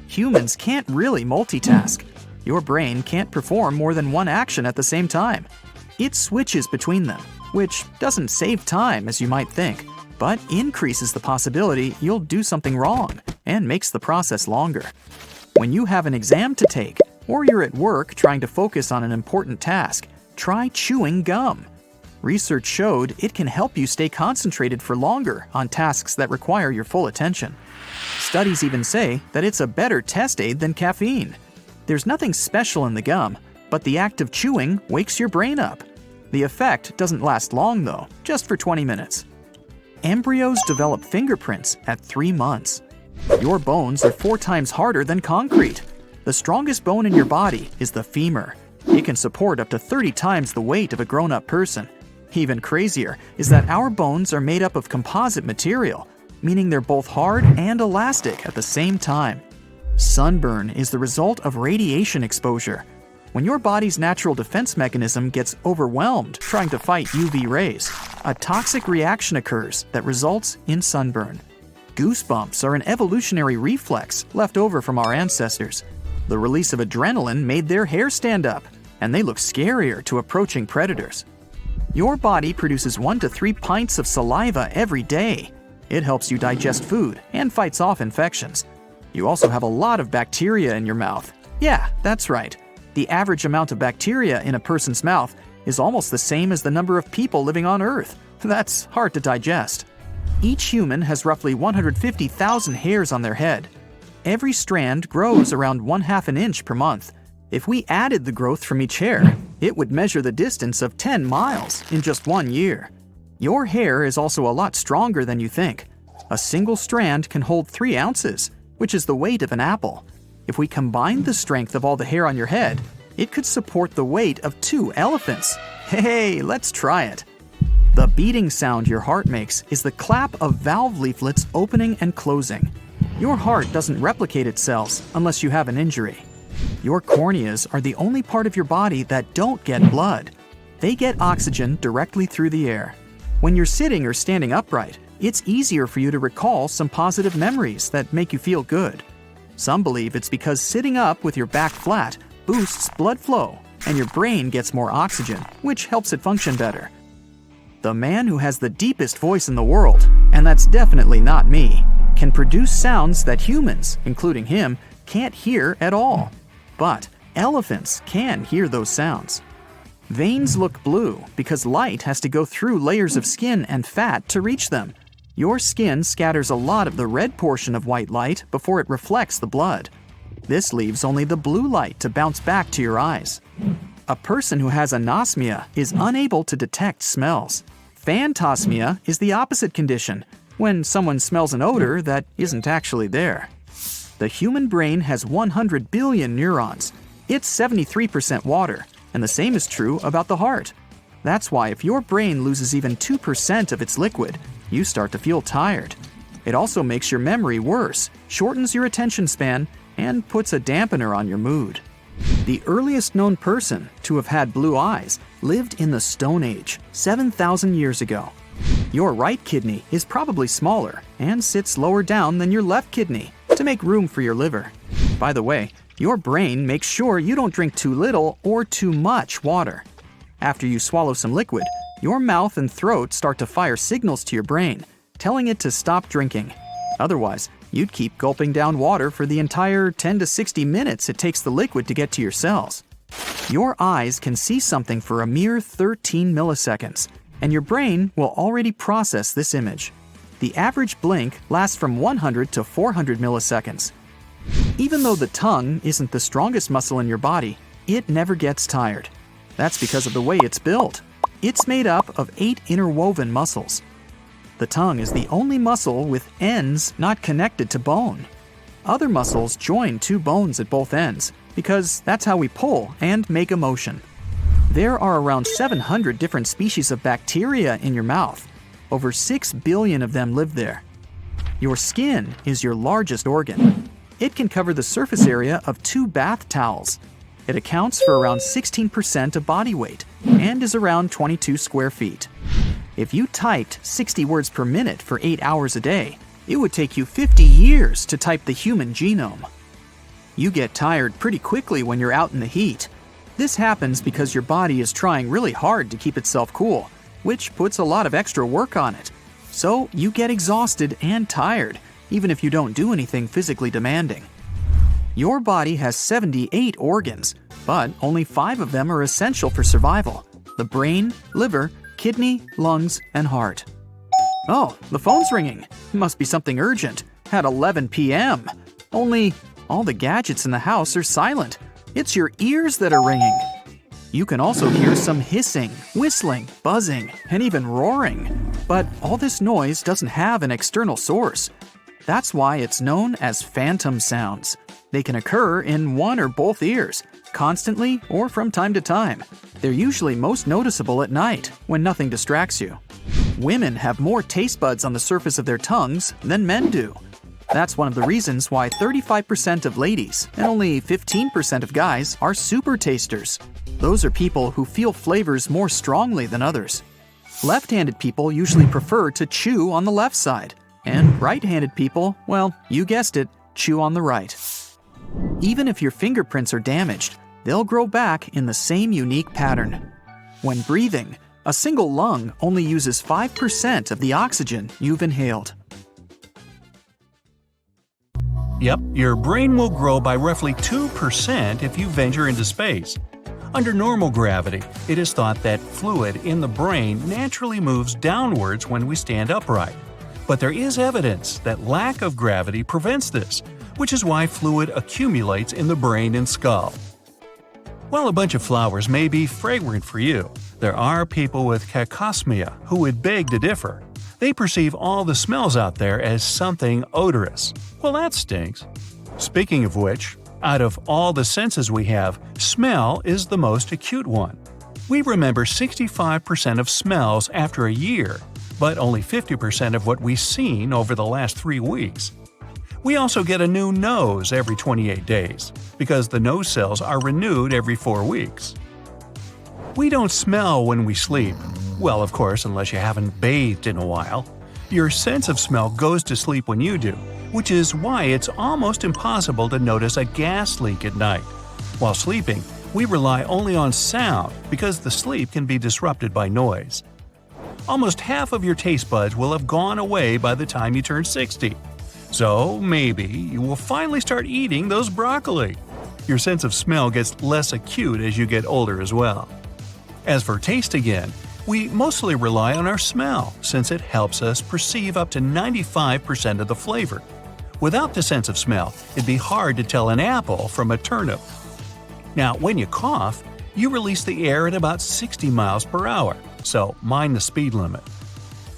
Humans can't really multitask. Your brain can't perform more than 1 action at the same time. It switches between them, which doesn't save time as you might think, but increases the possibility you'll do something wrong and makes the process longer. When you have an exam to take, or you're at work trying to focus on an important task, try chewing gum. Research showed it can help you stay concentrated for longer on tasks that require your full attention. Studies even say that it's a better test aid than caffeine. There's nothing special in the gum, but the act of chewing wakes your brain up. The effect doesn't last long though, just for 20 minutes. Embryos develop fingerprints at 3 months. Your bones are 4 times harder than concrete. The strongest bone in your body is the femur. It can support up to 30 times the weight of a grown-up person. Even crazier is that our bones are made up of composite material, meaning they're both hard and elastic at the same time. Sunburn is the result of radiation exposure. When your body's natural defense mechanism gets overwhelmed trying to fight UV rays, a toxic reaction occurs that results in sunburn. Goosebumps are an evolutionary reflex left over from our ancestors. The release of adrenaline made their hair stand up, and they look scarier to approaching predators. Your body produces 1 to 3 pints of saliva every day. It helps you digest food and fights off infections. You also have a lot of bacteria in your mouth. Yeah, that's right. The average amount of bacteria in a person's mouth is almost the same as the number of people living on Earth. That's hard to digest. Each human has roughly 150,000 hairs on their head. Every strand grows around 1/2 inch per month. If we added the growth from each hair, it would measure the distance of 10 miles in just 1 year. Your hair is also a lot stronger than you think. A single strand can hold 3 ounces, which is the weight of an apple. If we combined the strength of all the hair on your head, it could support the weight of 2 elephants. Hey, let's try it. The beating sound your heart makes is the clap of valve leaflets opening and closing. Your heart doesn't replicate its cells unless you have an injury. Your corneas are the only part of your body that don't get blood. They get oxygen directly through the air. When you're sitting or standing upright, it's easier for you to recall some positive memories that make you feel good. Some believe it's because sitting up with your back flat boosts blood flow, and your brain gets more oxygen, which helps it function better. The man who has the deepest voice in the world, and that's definitely not me, can produce sounds that humans, including him, can't hear at all. But elephants can hear those sounds. Veins look blue because light has to go through layers of skin and fat to reach them. Your skin scatters a lot of the red portion of white light before it reflects the blood. This leaves only the blue light to bounce back to your eyes. A person who has anosmia is unable to detect smells. Phantosmia is the opposite condition, when someone smells an odor that isn't actually there. The human brain has 100 billion neurons. It's 73% water, and the same is true about the heart. That's why if your brain loses even 2% of its liquid, you start to feel tired. It also makes your memory worse, shortens your attention span, and puts a dampener on your mood. The earliest known person to have had blue eyes lived in the Stone Age, 7,000 years ago. Your right kidney is probably smaller and sits lower down than your left kidney to make room for your liver. By the way, your brain makes sure you don't drink too little or too much water. After you swallow some liquid, your mouth and throat start to fire signals to your brain, telling it to stop drinking. Otherwise, you'd keep gulping down water for the entire 10 to 60 minutes it takes the liquid to get to your cells. Your eyes can see something for a mere 13 milliseconds, and your brain will already process this image. The average blink lasts from 100 to 400 milliseconds. Even though the tongue isn't the strongest muscle in your body, it never gets tired. That's because of the way it's built. It's made up of 8 interwoven muscles. The tongue is the only muscle with ends not connected to bone. Other muscles join 2 bones at both ends because that's how we pull and make a motion. There are around 700 different species of bacteria in your mouth. Over 6 billion of them live there. Your skin is your largest organ. It can cover the surface area of 2 bath towels. It accounts for around 16% of body weight and is around 22 square feet. If you typed 60 words per minute for 8 hours a day, it would take you 50 years to type the human genome. You get tired pretty quickly when you're out in the heat. This happens because your body is trying really hard to keep itself cool, which puts a lot of extra work on it. So you get exhausted and tired, even if you don't do anything physically demanding. Your body has 78 organs, but only 5 of them are essential for survival: the brain, liver, kidney, lungs, and heart. Oh, the phone's ringing. Must be something urgent. At 11 p.m. Only all the gadgets in the house are silent. It's your ears that are ringing. You can also hear some hissing, whistling, buzzing, and even roaring. But all this noise doesn't have an external source. That's why it's known as phantom sounds. They can occur in one or both ears, constantly or from time to time. They're usually most noticeable at night, when nothing distracts you. Women have more taste buds on the surface of their tongues than men do. That's one of the reasons why 35% of ladies and only 15% of guys are super tasters. Those are people who feel flavors more strongly than others. Left-handed people usually prefer to chew on the left side, and right-handed people, well, you guessed it, chew on the right. Even if your fingerprints are damaged, they'll grow back in the same unique pattern. When breathing, a single lung only uses 5% of the oxygen you've inhaled. Yep, your brain will grow by roughly 2% if you venture into space. Under normal gravity, it is thought that fluid in the brain naturally moves downwards when we stand upright. But there is evidence that lack of gravity prevents this, which is why fluid accumulates in the brain and skull. While a bunch of flowers may be fragrant for you, there are people with cacosmia who would beg to differ. They perceive all the smells out there as something odorous. Well, that stinks. Speaking of which, out of all the senses we have, smell is the most acute one. We remember 65% of smells after a year, but only 50% of what we've seen over the last 3 weeks. We also get a new nose every 28 days, because the nose cells are renewed every 4 weeks. We don't smell when we sleep. Well, of course, unless you haven't bathed in a while. Your sense of smell goes to sleep when you do, which is why it's almost impossible to notice a gas leak at night. While sleeping, we rely only on sound because the sleep can be disrupted by noise. Almost half of your taste buds will have gone away by the time you turn 60. So maybe you will finally start eating those broccoli. Your sense of smell gets less acute as you get older as well. As for taste again, we mostly rely on our smell since it helps us perceive up to 95% of the flavor. Without the sense of smell, it'd be hard to tell an apple from a turnip. Now, when you cough, you release the air at about 60 miles per hour, so mind the speed limit.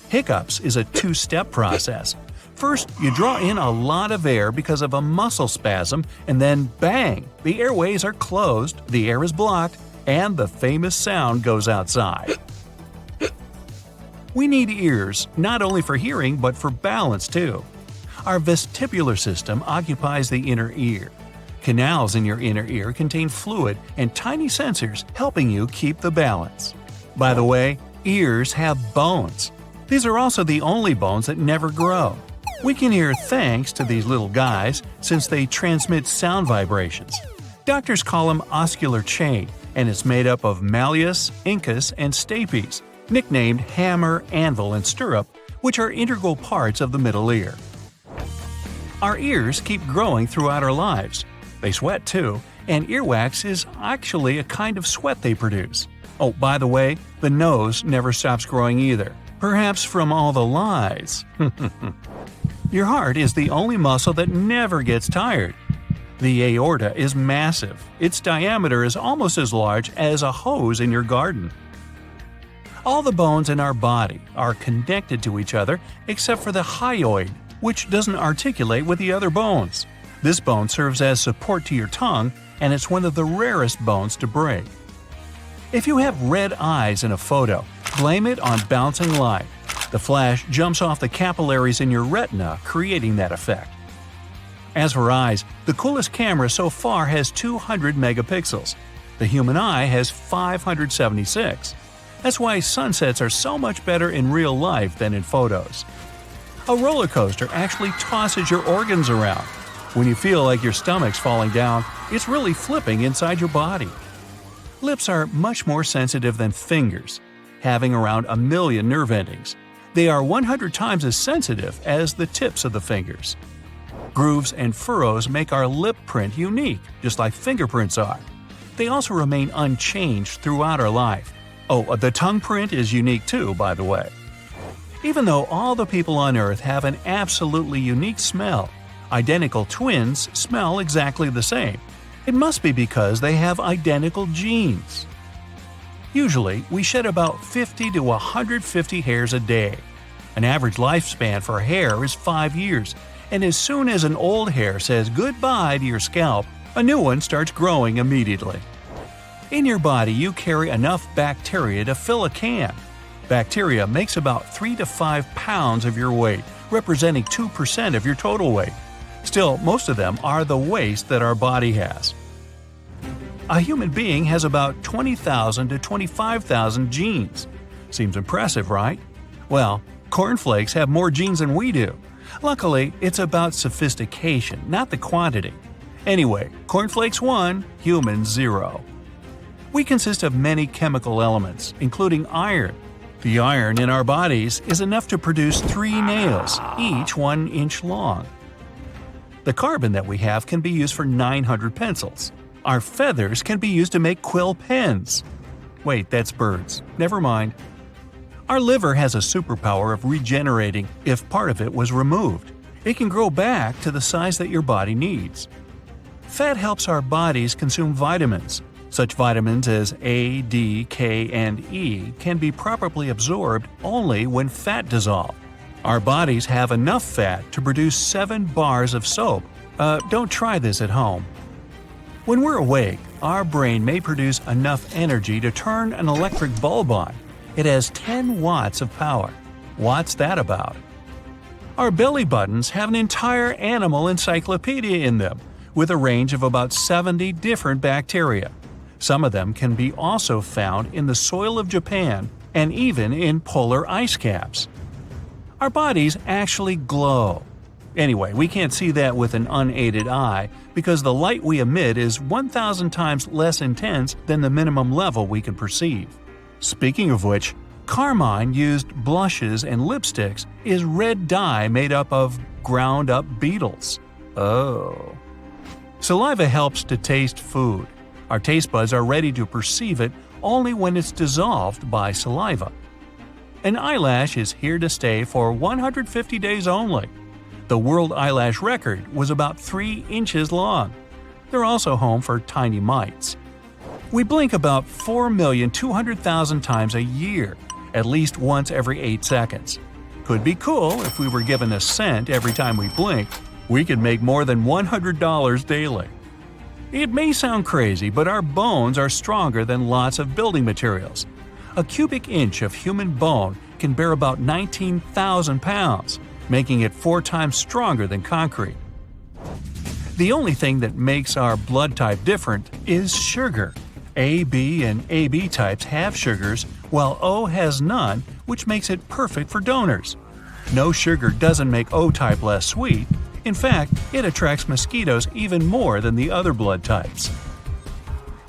Hiccups is a two-step process. First, you draw in a lot of air because of a muscle spasm, and then bang! The airways are closed, the air is blocked, and the famous sound goes outside. We need ears, not only for hearing but for balance too. Our vestibular system occupies the inner ear. Canals in your inner ear contain fluid and tiny sensors helping you keep the balance. By the way, ears have bones. These are also the only bones that never grow. We can hear thanks to these little guys since they transmit sound vibrations. Doctors call them oscular chain, and it's made up of malleus, incus, and stapes, nicknamed hammer, anvil, and stirrup, which are integral parts of the middle ear. Our ears keep growing throughout our lives. They sweat too, and earwax is actually a kind of sweat they produce. Oh, by the way, the nose never stops growing either, perhaps from all the lies. Your heart is the only muscle that never gets tired. The aorta is massive. Its diameter is almost as large as a hose in your garden. All the bones in our body are connected to each other except for the hyoid, which doesn't articulate with the other bones. This bone serves as support to your tongue, and it's one of the rarest bones to break. If you have red eyes in a photo, blame it on bouncing light. The flash jumps off the capillaries in your retina, creating that effect. As for eyes, the coolest camera so far has 200 megapixels. The human eye has 576. That's why sunsets are so much better in real life than in photos. A roller coaster actually tosses your organs around. When you feel like your stomach's falling down, it's really flipping inside your body. Lips are much more sensitive than fingers, having around 1 million nerve endings. They are 100 times as sensitive as the tips of the fingers. Grooves and furrows make our lip print unique, just like fingerprints are. They also remain unchanged throughout our life. Oh, the tongue print is unique too, by the way. Even though all the people on Earth have an absolutely unique smell, identical twins smell exactly the same. It must be because they have identical genes. Usually, we shed about 50 to 150 hairs a day. An average lifespan for hair is 5 years, and as soon as an old hair says goodbye to your scalp, a new one starts growing immediately. In your body, you carry enough bacteria to fill a can. Bacteria makes about 3 to 5 pounds of your weight, representing 2% of your total weight. Still, most of them are the waste that our body has. A human being has about 20,000 to 25,000 genes. Seems impressive, right? Well, cornflakes have more genes than we do. Luckily, it's about sophistication, not the quantity. Anyway, cornflakes 1, humans 0. We consist of many chemical elements, including iron. The iron in our bodies is enough to produce 3 nails, each 1 inch long. The carbon that we have can be used for 900 pencils. Our feathers can be used to make quill pens. Wait, that's birds. Never mind. Our liver has a superpower of regenerating if part of it was removed. It can grow back to the size that your body needs. Fat helps our bodies consume vitamins. Such vitamins as A, D, K, and E can be properly absorbed only when fat dissolved. Our bodies have enough fat to produce 7 bars of soap. Don't try this at home. When we're awake, our brain may produce enough energy to turn an electric bulb on. It has 10 watts of power. What's that about? Our belly buttons have an entire animal encyclopedia in them, with a range of about 70 different bacteria. Some of them can be also found in the soil of Japan and even in polar ice caps. Our bodies actually glow. Anyway, we can't see that with an unaided eye because the light we emit is 1,000 times less intense than the minimum level we can perceive. Speaking of which, carmine used blushes and lipsticks is red dye made up of ground-up beetles. Oh. Saliva helps to taste food. Our taste buds are ready to perceive it only when it's dissolved by saliva. An eyelash is here to stay for 150 days only. The world eyelash record was about 3 inches long. They're also home for tiny mites. We blink about 4,200,000 times a year, at least once every 8 seconds. Could be cool if we were given a cent every time we blink. We could make more than $100 daily. It may sound crazy, but our bones are stronger than lots of building materials. A cubic inch of human bone can bear about 19,000 pounds, making it 4 times stronger than concrete. The only thing that makes our blood type different is sugar. A, B, and AB types have sugars, while O has none, which makes it perfect for donors. No sugar doesn't make O type less sweet. In fact, it attracts mosquitoes even more than the other blood types.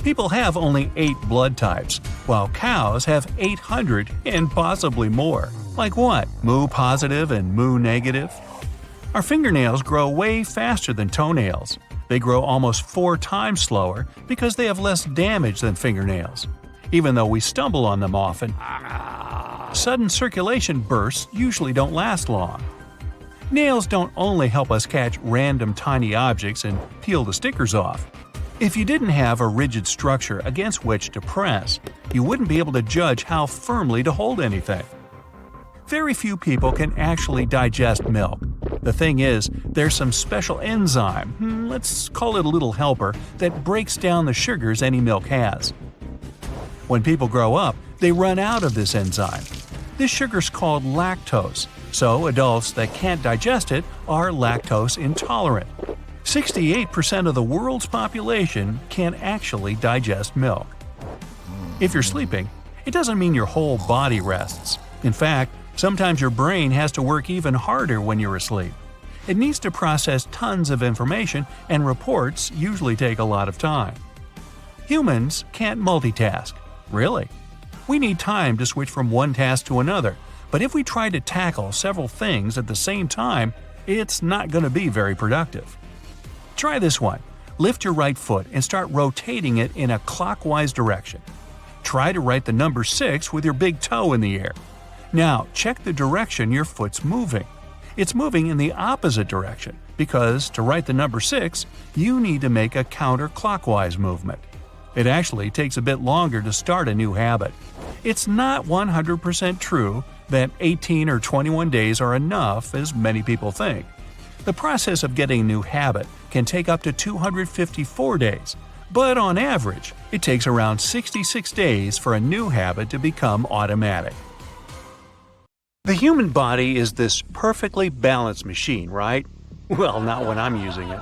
People have only 8 blood types, while cows have 800 and possibly more. Like what? Mu positive and Mu negative? Our fingernails grow way faster than toenails. They grow almost 4 times slower because they have less damage than fingernails. Even though we stumble on them often, sudden circulation bursts usually don't last long. Nails don't only help us catch random tiny objects and peel the stickers off. If you didn't have a rigid structure against which to press, you wouldn't be able to judge how firmly to hold anything. Very few people can actually digest milk. The thing is, there's some special enzyme, let's call it a little helper, that breaks down the sugars any milk has. When people grow up, they run out of this enzyme. This sugar's called lactose, so adults that can't digest it are lactose intolerant. 68% of the world's population can't actually digest milk. If you're sleeping, it doesn't mean your whole body rests. In fact, sometimes your brain has to work even harder when you're asleep. It needs to process tons of information, and reports usually take a lot of time. Humans can't multitask. Really? We need time to switch from one task to another, but if we try to tackle several things at the same time, it's not going to be very productive. Try this one. Lift your right foot and start rotating it in a clockwise direction. Try to write the number 6 with your big toe in the air. Now, check the direction your foot's moving. It's moving in the opposite direction because to write the number 6, you need to make a counterclockwise movement. It actually takes a bit longer to start a new habit. It's not 100% true that 18 or 21 days are enough, as many people think. The process of getting a new habit can take up to 254 days, but on average, it takes around 66 days for a new habit to become automatic. The human body is this perfectly balanced machine, right? Well, not when I'm using it.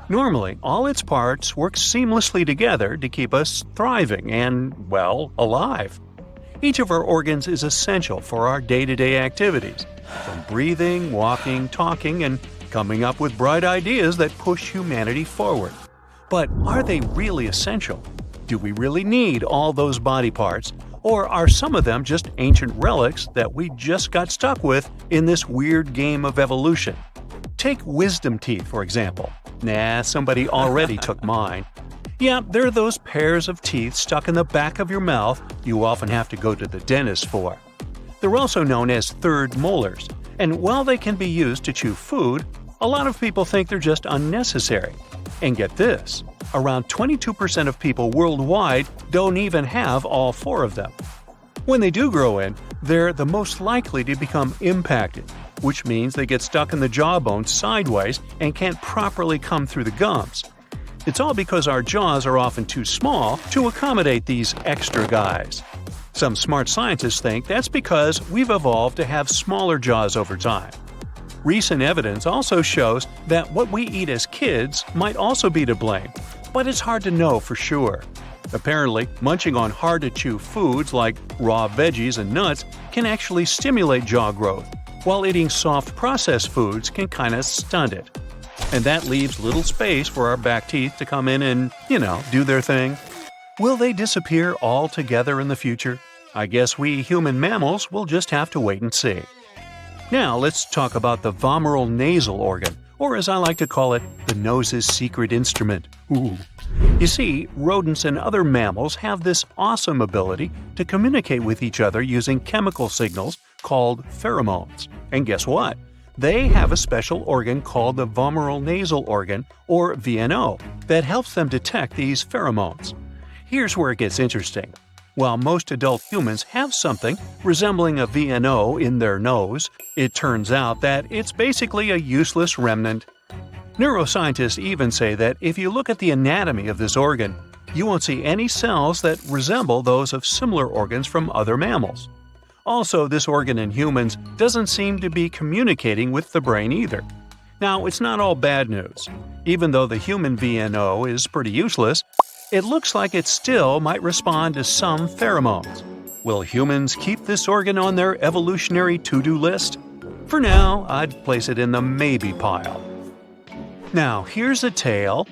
Normally, all its parts work seamlessly together to keep us thriving and, well, alive. Each of our organs is essential for our day-to-day activities, from breathing, walking, talking, and coming up with bright ideas that push humanity forward. But are they really essential? Do we really need all those body parts? Or are some of them just ancient relics that we just got stuck with in this weird game of evolution? Take wisdom teeth, for example. Nah, somebody already took mine. Yeah, they're those pairs of teeth stuck in the back of your mouth you often have to go to the dentist for. They're also known as third molars, and while they can be used to chew food, a lot of people think they're just unnecessary. And get this, around 22% of people worldwide don't even have all four of them. When they do grow in, they're the most likely to become impacted, which means they get stuck in the jawbone sideways and can't properly come through the gums. It's all because our jaws are often too small to accommodate these extra guys. Some smart scientists think that's because we've evolved to have smaller jaws over time. Recent evidence also shows that what we eat as kids might also be to blame, but it's hard to know for sure. Apparently, munching on hard-to-chew foods like raw veggies and nuts can actually stimulate jaw growth, while eating soft processed foods can kinda stunt it. And that leaves little space for our back teeth to come in and, do their thing. Will they disappear altogether in the future? I guess we human mammals will just have to wait and see. Now let's talk about the vomeral nasal organ, or as I like to call it, the nose's secret instrument. Ooh. You see, rodents and other mammals have this awesome ability to communicate with each other using chemical signals called pheromones. And guess what? They have a special organ called the vomeral nasal organ, or VNO, that helps them detect these pheromones. Here's where it gets interesting. While most adult humans have something resembling a VNO in their nose, it turns out that it's basically a useless remnant. Neuroscientists even say that if you look at the anatomy of this organ, you won't see any cells that resemble those of similar organs from other mammals. Also, this organ in humans doesn't seem to be communicating with the brain either. Now, it's not all bad news. Even though the human VNO is pretty useless, it looks like it still might respond to some pheromones. Will humans keep this organ on their evolutionary to-do list? For now, I'd place it in the maybe pile. Now, here's a tale.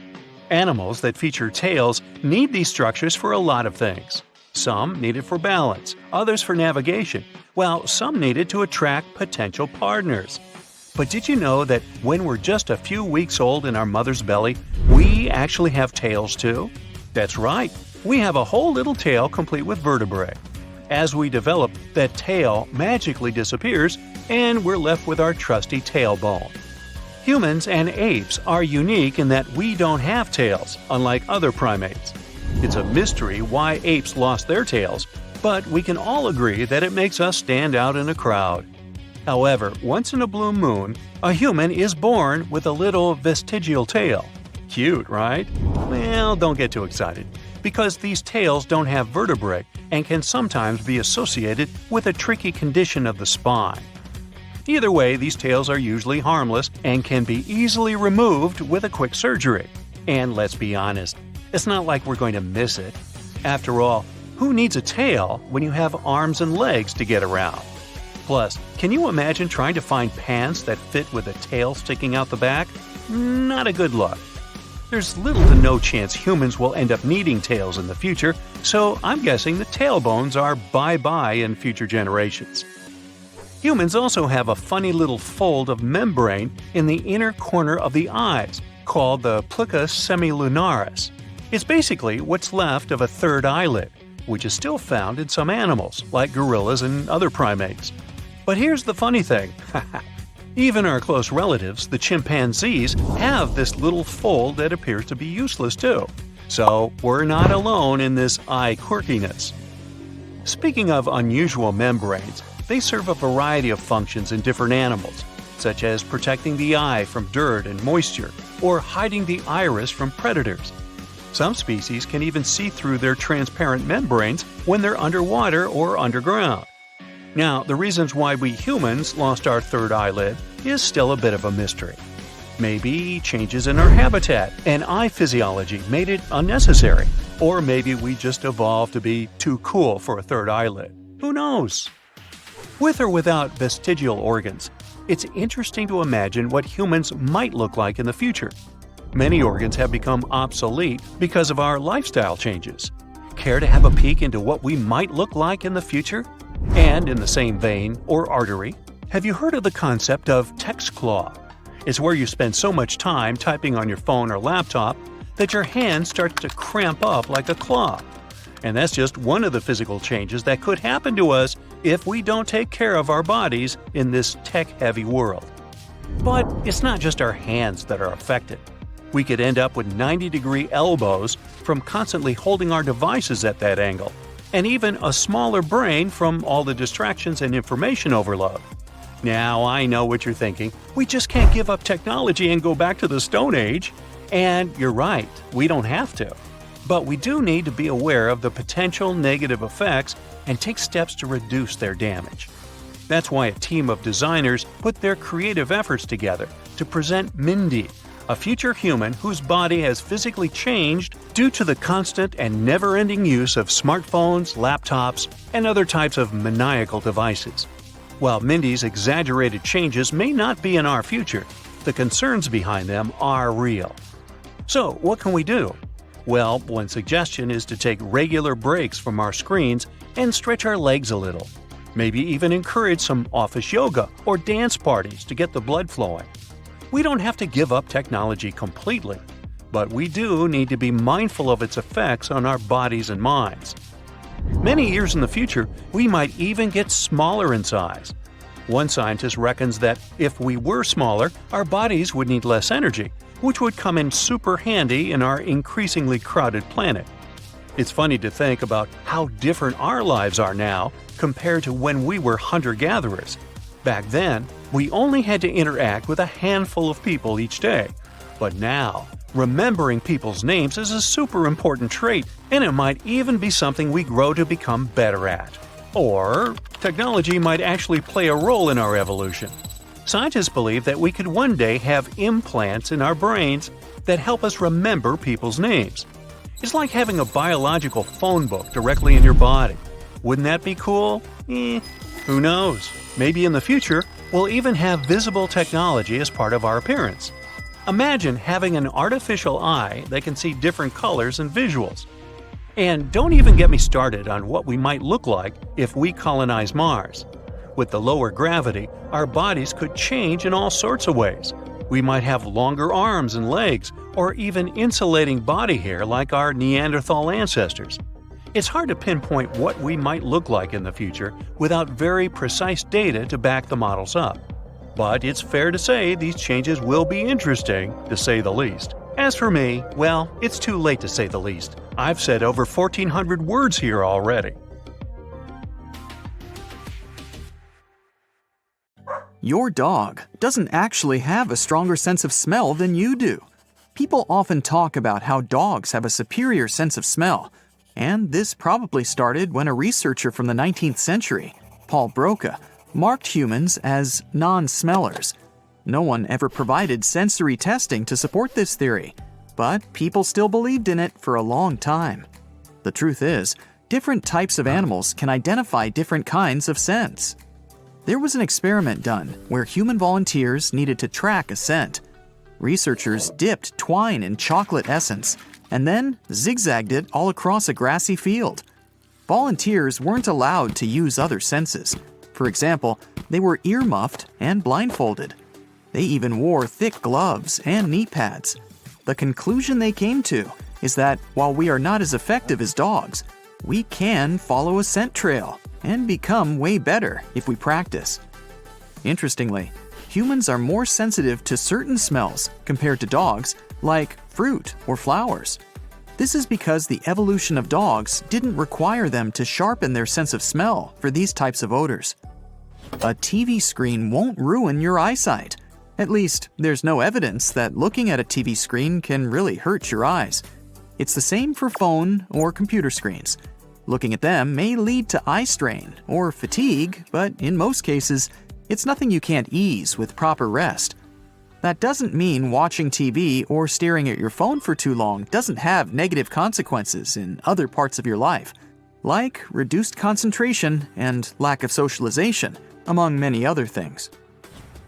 Animals that feature tails need these structures for a lot of things. Some need it for balance, others for navigation, while some need it to attract potential partners. But did you know that when we're just a few weeks old in our mother's belly, we actually have tails too? That's right, we have a whole little tail complete with vertebrae. As we develop, that tail magically disappears and we're left with our trusty tailbone. Humans and apes are unique in that we don't have tails, unlike other primates. It's a mystery why apes lost their tails, but we can all agree that it makes us stand out in a crowd. However, once in a blue moon, a human is born with a little vestigial tail. Cute, right? Well, don't get too excited, because these tails don't have vertebrae and can sometimes be associated with a tricky condition of the spine. Either way, these tails are usually harmless and can be easily removed with a quick surgery. And let's be honest, it's not like we're going to miss it. After all, who needs a tail when you have arms and legs to get around? Plus, can you imagine trying to find pants that fit with a tail sticking out the back? Not a good look. There's little to no chance humans will end up needing tails in the future, so I'm guessing the tailbones are bye-bye in future generations. Humans also have a funny little fold of membrane in the inner corner of the eyes, called the plica semilunaris. It's basically what's left of a third eyelid, which is still found in some animals, like gorillas and other primates. But here's the funny thing. Even our close relatives, the chimpanzees, have this little fold that appears to be useless too. So we're not alone in this eye quirkiness. Speaking of unusual membranes, they serve a variety of functions in different animals. such as protecting the eye from dirt and moisture or hiding the iris from predators. Some species can even see through their transparent membranes when they're underwater or underground. Now, the reasons why we humans lost our third eyelid is still a bit of a mystery. Maybe changes in our habitat and eye physiology made it unnecessary, or maybe we just evolved to be too cool for a third eyelid. Who knows? With or without vestigial organs, it's interesting to imagine what humans might look like in the future. Many organs have become obsolete because of our lifestyle changes. Care to have a peek into what we might look like in the future? And in the same vein, or artery, have you heard of the concept of text claw? It's where you spend so much time typing on your phone or laptop that your hand starts to cramp up like a claw. And that's just one of the physical changes that could happen to us if we don't take care of our bodies in this tech-heavy world. But it's not just our hands that are affected. We could end up with 90-degree elbows from constantly holding our devices at that angle, and even a smaller brain from all the distractions and information overload. Now, I know what you're thinking. We just can't give up technology and go back to the Stone Age. And you're right, we don't have to. But we do need to be aware of the potential negative effects and take steps to reduce their damage. That's why a team of designers put their creative efforts together to present Mindy, a future human whose body has physically changed due to the constant and never-ending use of smartphones, laptops, and other types of maniacal devices. While Mindy's exaggerated changes may not be in our future, the concerns behind them are real. So, what can we do? Well, one suggestion is to take regular breaks from our screens and stretch our legs a little. Maybe even encourage some office yoga or dance parties to get the blood flowing. We don't have to give up technology completely, but we do need to be mindful of its effects on our bodies and minds. Many years in the future, we might even get smaller in size. One scientist reckons that if we were smaller, our bodies would need less energy, which would come in super handy in our increasingly crowded planet. It's funny to think about how different our lives are now compared to when we were hunter-gatherers. Back then, we only had to interact with a handful of people each day. But now, remembering people's names is a super important trait, and it might even be something we grow to become better at. Or, technology might actually play a role in our evolution. Scientists believe that we could one day have implants in our brains that help us remember people's names. It's like having a biological phone book directly in your body. Wouldn't that be cool? Who knows? Maybe in the future, we'll even have visible technology as part of our appearance. Imagine having an artificial eye that can see different colors and visuals. And don't even get me started on what we might look like if we colonize Mars. With the lower gravity, our bodies could change in all sorts of ways. We might have longer arms and legs, or even insulating body hair like our Neanderthal ancestors. It's hard to pinpoint what we might look like in the future without very precise data to back the models up. But it's fair to say these changes will be interesting, to say the least. As for me, well, it's too late to say the least. I've said over 1,400 words here already. Your dog doesn't actually have a stronger sense of smell than you do. People often talk about how dogs have a superior sense of smell, and this probably started when a researcher from the 19th century, Paul Broca, marked humans as non-smellers. No one ever provided sensory testing to support this theory, but people still believed in it for a long time. The truth is, different types of animals can identify different kinds of scents. There was an experiment done where human volunteers needed to track a scent. Researchers dipped twine in chocolate essence and then zigzagged it all across a grassy field. Volunteers weren't allowed to use other senses. For example, they were ear-muffed and blindfolded. They even wore thick gloves and knee pads. The conclusion they came to is that while we are not as effective as dogs, we can follow a scent trail and become way better if we practice. Interestingly, humans are more sensitive to certain smells compared to dogs, like fruit or flowers. This is because the evolution of dogs didn't require them to sharpen their sense of smell for these types of odors. A TV screen won't ruin your eyesight. At least, there's no evidence that looking at a TV screen can really hurt your eyes. It's the same for phone or computer screens. Looking at them may lead to eye strain or fatigue, but in most cases, it's nothing you can't ease with proper rest. That doesn't mean watching TV or staring at your phone for too long doesn't have negative consequences in other parts of your life, like reduced concentration and lack of socialization, among many other things.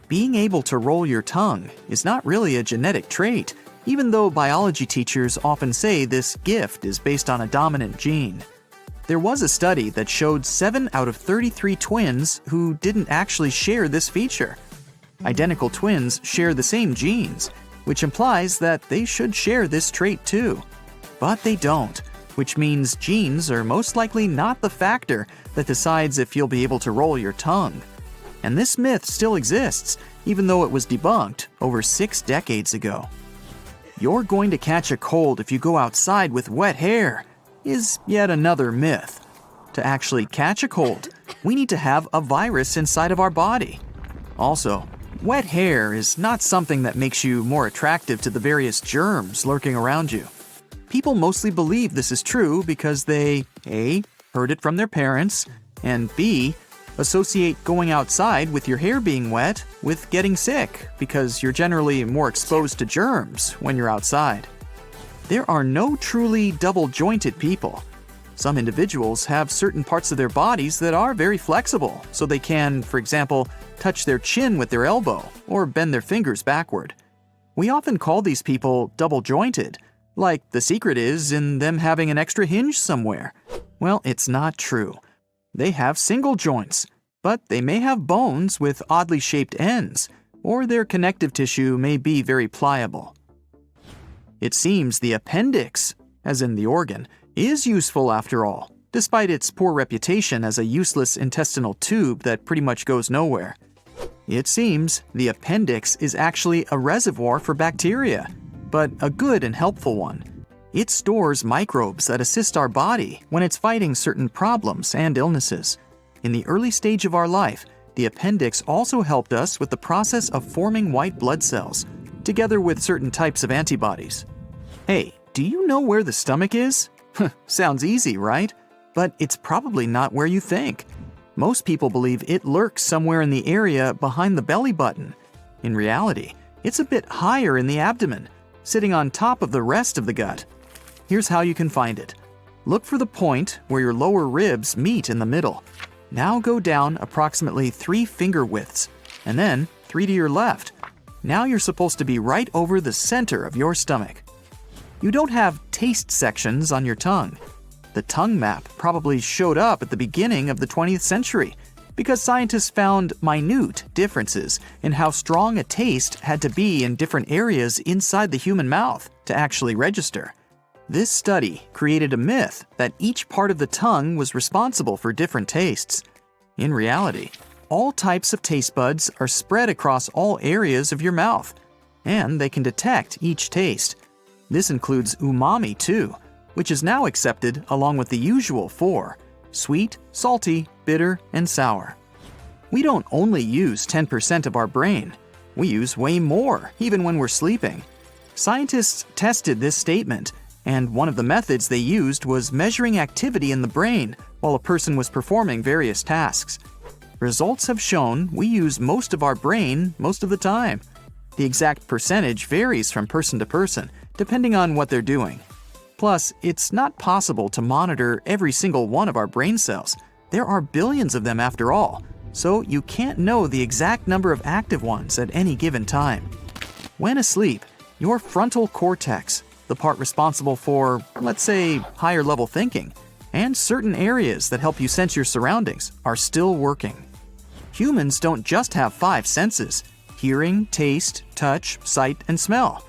Being able to roll your tongue is not really a genetic trait, even though biology teachers often say this gift is based on a dominant gene. There was a study that showed 7 out of 33 twins who didn't actually share this feature. Identical twins share the same genes, which implies that they should share this trait too. But they don't, which means genes are most likely not the factor that decides if you'll be able to roll your tongue. And this myth still exists, even though it was debunked over 6 decades ago. You're going to catch a cold if you go outside with wet hair is yet another myth. To actually catch a cold, we need to have a virus inside of our body. Also, wet hair is not something that makes you more attractive to the various germs lurking around you. People mostly believe this is true because they A. heard it from their parents, and B. associate going outside with your hair being wet with getting sick because you're generally more exposed to germs when you're outside. There are no truly double-jointed people. Some individuals have certain parts of their bodies that are very flexible, so they can, for example, touch their chin with their elbow or bend their fingers backward. We often call these people double-jointed, like the secret is in them having an extra hinge somewhere. Well, it's not true. They have single joints, but they may have bones with oddly shaped ends, or their connective tissue may be very pliable. It seems the appendix, as in the organ, is useful after all, despite its poor reputation as a useless intestinal tube that pretty much goes nowhere. It seems the appendix is actually a reservoir for bacteria, but a good and helpful one. It stores microbes that assist our body when it's fighting certain problems and illnesses. In the early stage of our life, the appendix also helped us with the process of forming white blood cells, together with certain types of antibodies. Hey, do you know where the stomach is? Sounds easy, right? But it's probably not where you think. Most people believe it lurks somewhere in the area behind the belly button. In reality, it's a bit higher in the abdomen, sitting on top of the rest of the gut. Here's how you can find it. Look for the point where your lower ribs meet in the middle. Now go down approximately 3 finger widths, and then 3 to your left. Now you're supposed to be right over the center of your stomach. You don't have taste sections on your tongue. The tongue map probably showed up at the beginning of the 20th century because scientists found minute differences in how strong a taste had to be in different areas inside the human mouth to actually register. This study created a myth that each part of the tongue was responsible for different tastes. In reality, all types of taste buds are spread across all areas of your mouth, and they can detect each taste. This includes umami too, which is now accepted along with the usual 4: sweet, salty, bitter, and sour. We don't only use 10% of our brain. We use way more, even when we're sleeping. Scientists tested this statement, and one of the methods they used was measuring activity in the brain while a person was performing various tasks. Results have shown we use most of our brain most of the time. The exact percentage varies from person to person, depending on what they're doing. Plus, it's not possible to monitor every single one of our brain cells. There are billions of them after all, so you can't know the exact number of active ones at any given time. When asleep, your frontal cortex, the part responsible for, let's say, higher level thinking, and certain areas that help you sense your surroundings are still working. Humans don't just have 5 senses: hearing, taste, touch, sight, and smell.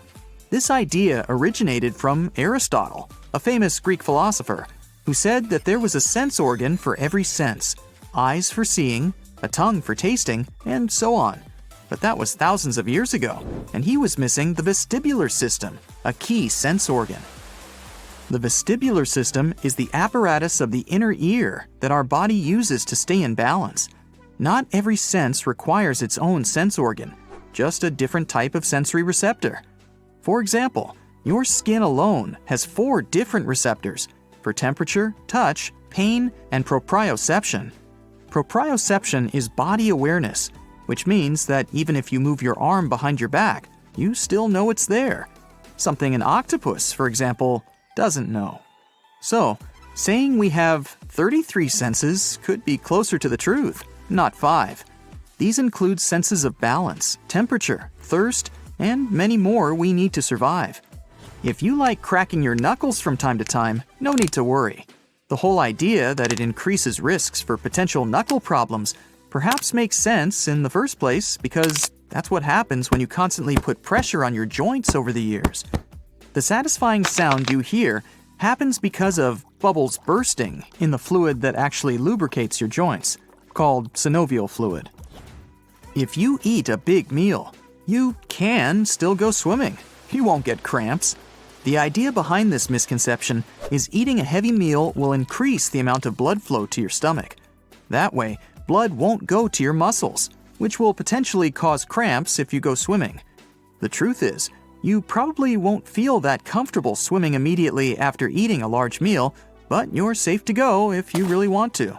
This idea originated from Aristotle, a famous Greek philosopher, who said that there was a sense organ for every sense: eyes for seeing, a tongue for tasting, and so on. But that was thousands of years ago, and he was missing the vestibular system, a key sense organ. The vestibular system is the apparatus of the inner ear that our body uses to stay in balance. Not every sense requires its own sense organ, just a different type of sensory receptor. For example, your skin alone has 4 different receptors for temperature, touch, pain, and proprioception. Proprioception is body awareness, which means that even if you move your arm behind your back, you still know it's there. Something an octopus, for example, doesn't know. So, saying we have 33 senses could be closer to the truth, not 5. These include senses of balance, temperature, thirst, and many more we need to survive. If you like cracking your knuckles from time to time, no need to worry. The whole idea that it increases risks for potential knuckle problems perhaps makes sense in the first place because that's what happens when you constantly put pressure on your joints over the years. The satisfying sound you hear happens because of bubbles bursting in the fluid that actually lubricates your joints, called synovial fluid. If you eat a big meal, you can still go swimming. You won't get cramps. The idea behind this misconception is eating a heavy meal will increase the amount of blood flow to your stomach. That way, blood won't go to your muscles, which will potentially cause cramps if you go swimming. The truth is, you probably won't feel that comfortable swimming immediately after eating a large meal, but you're safe to go if you really want to.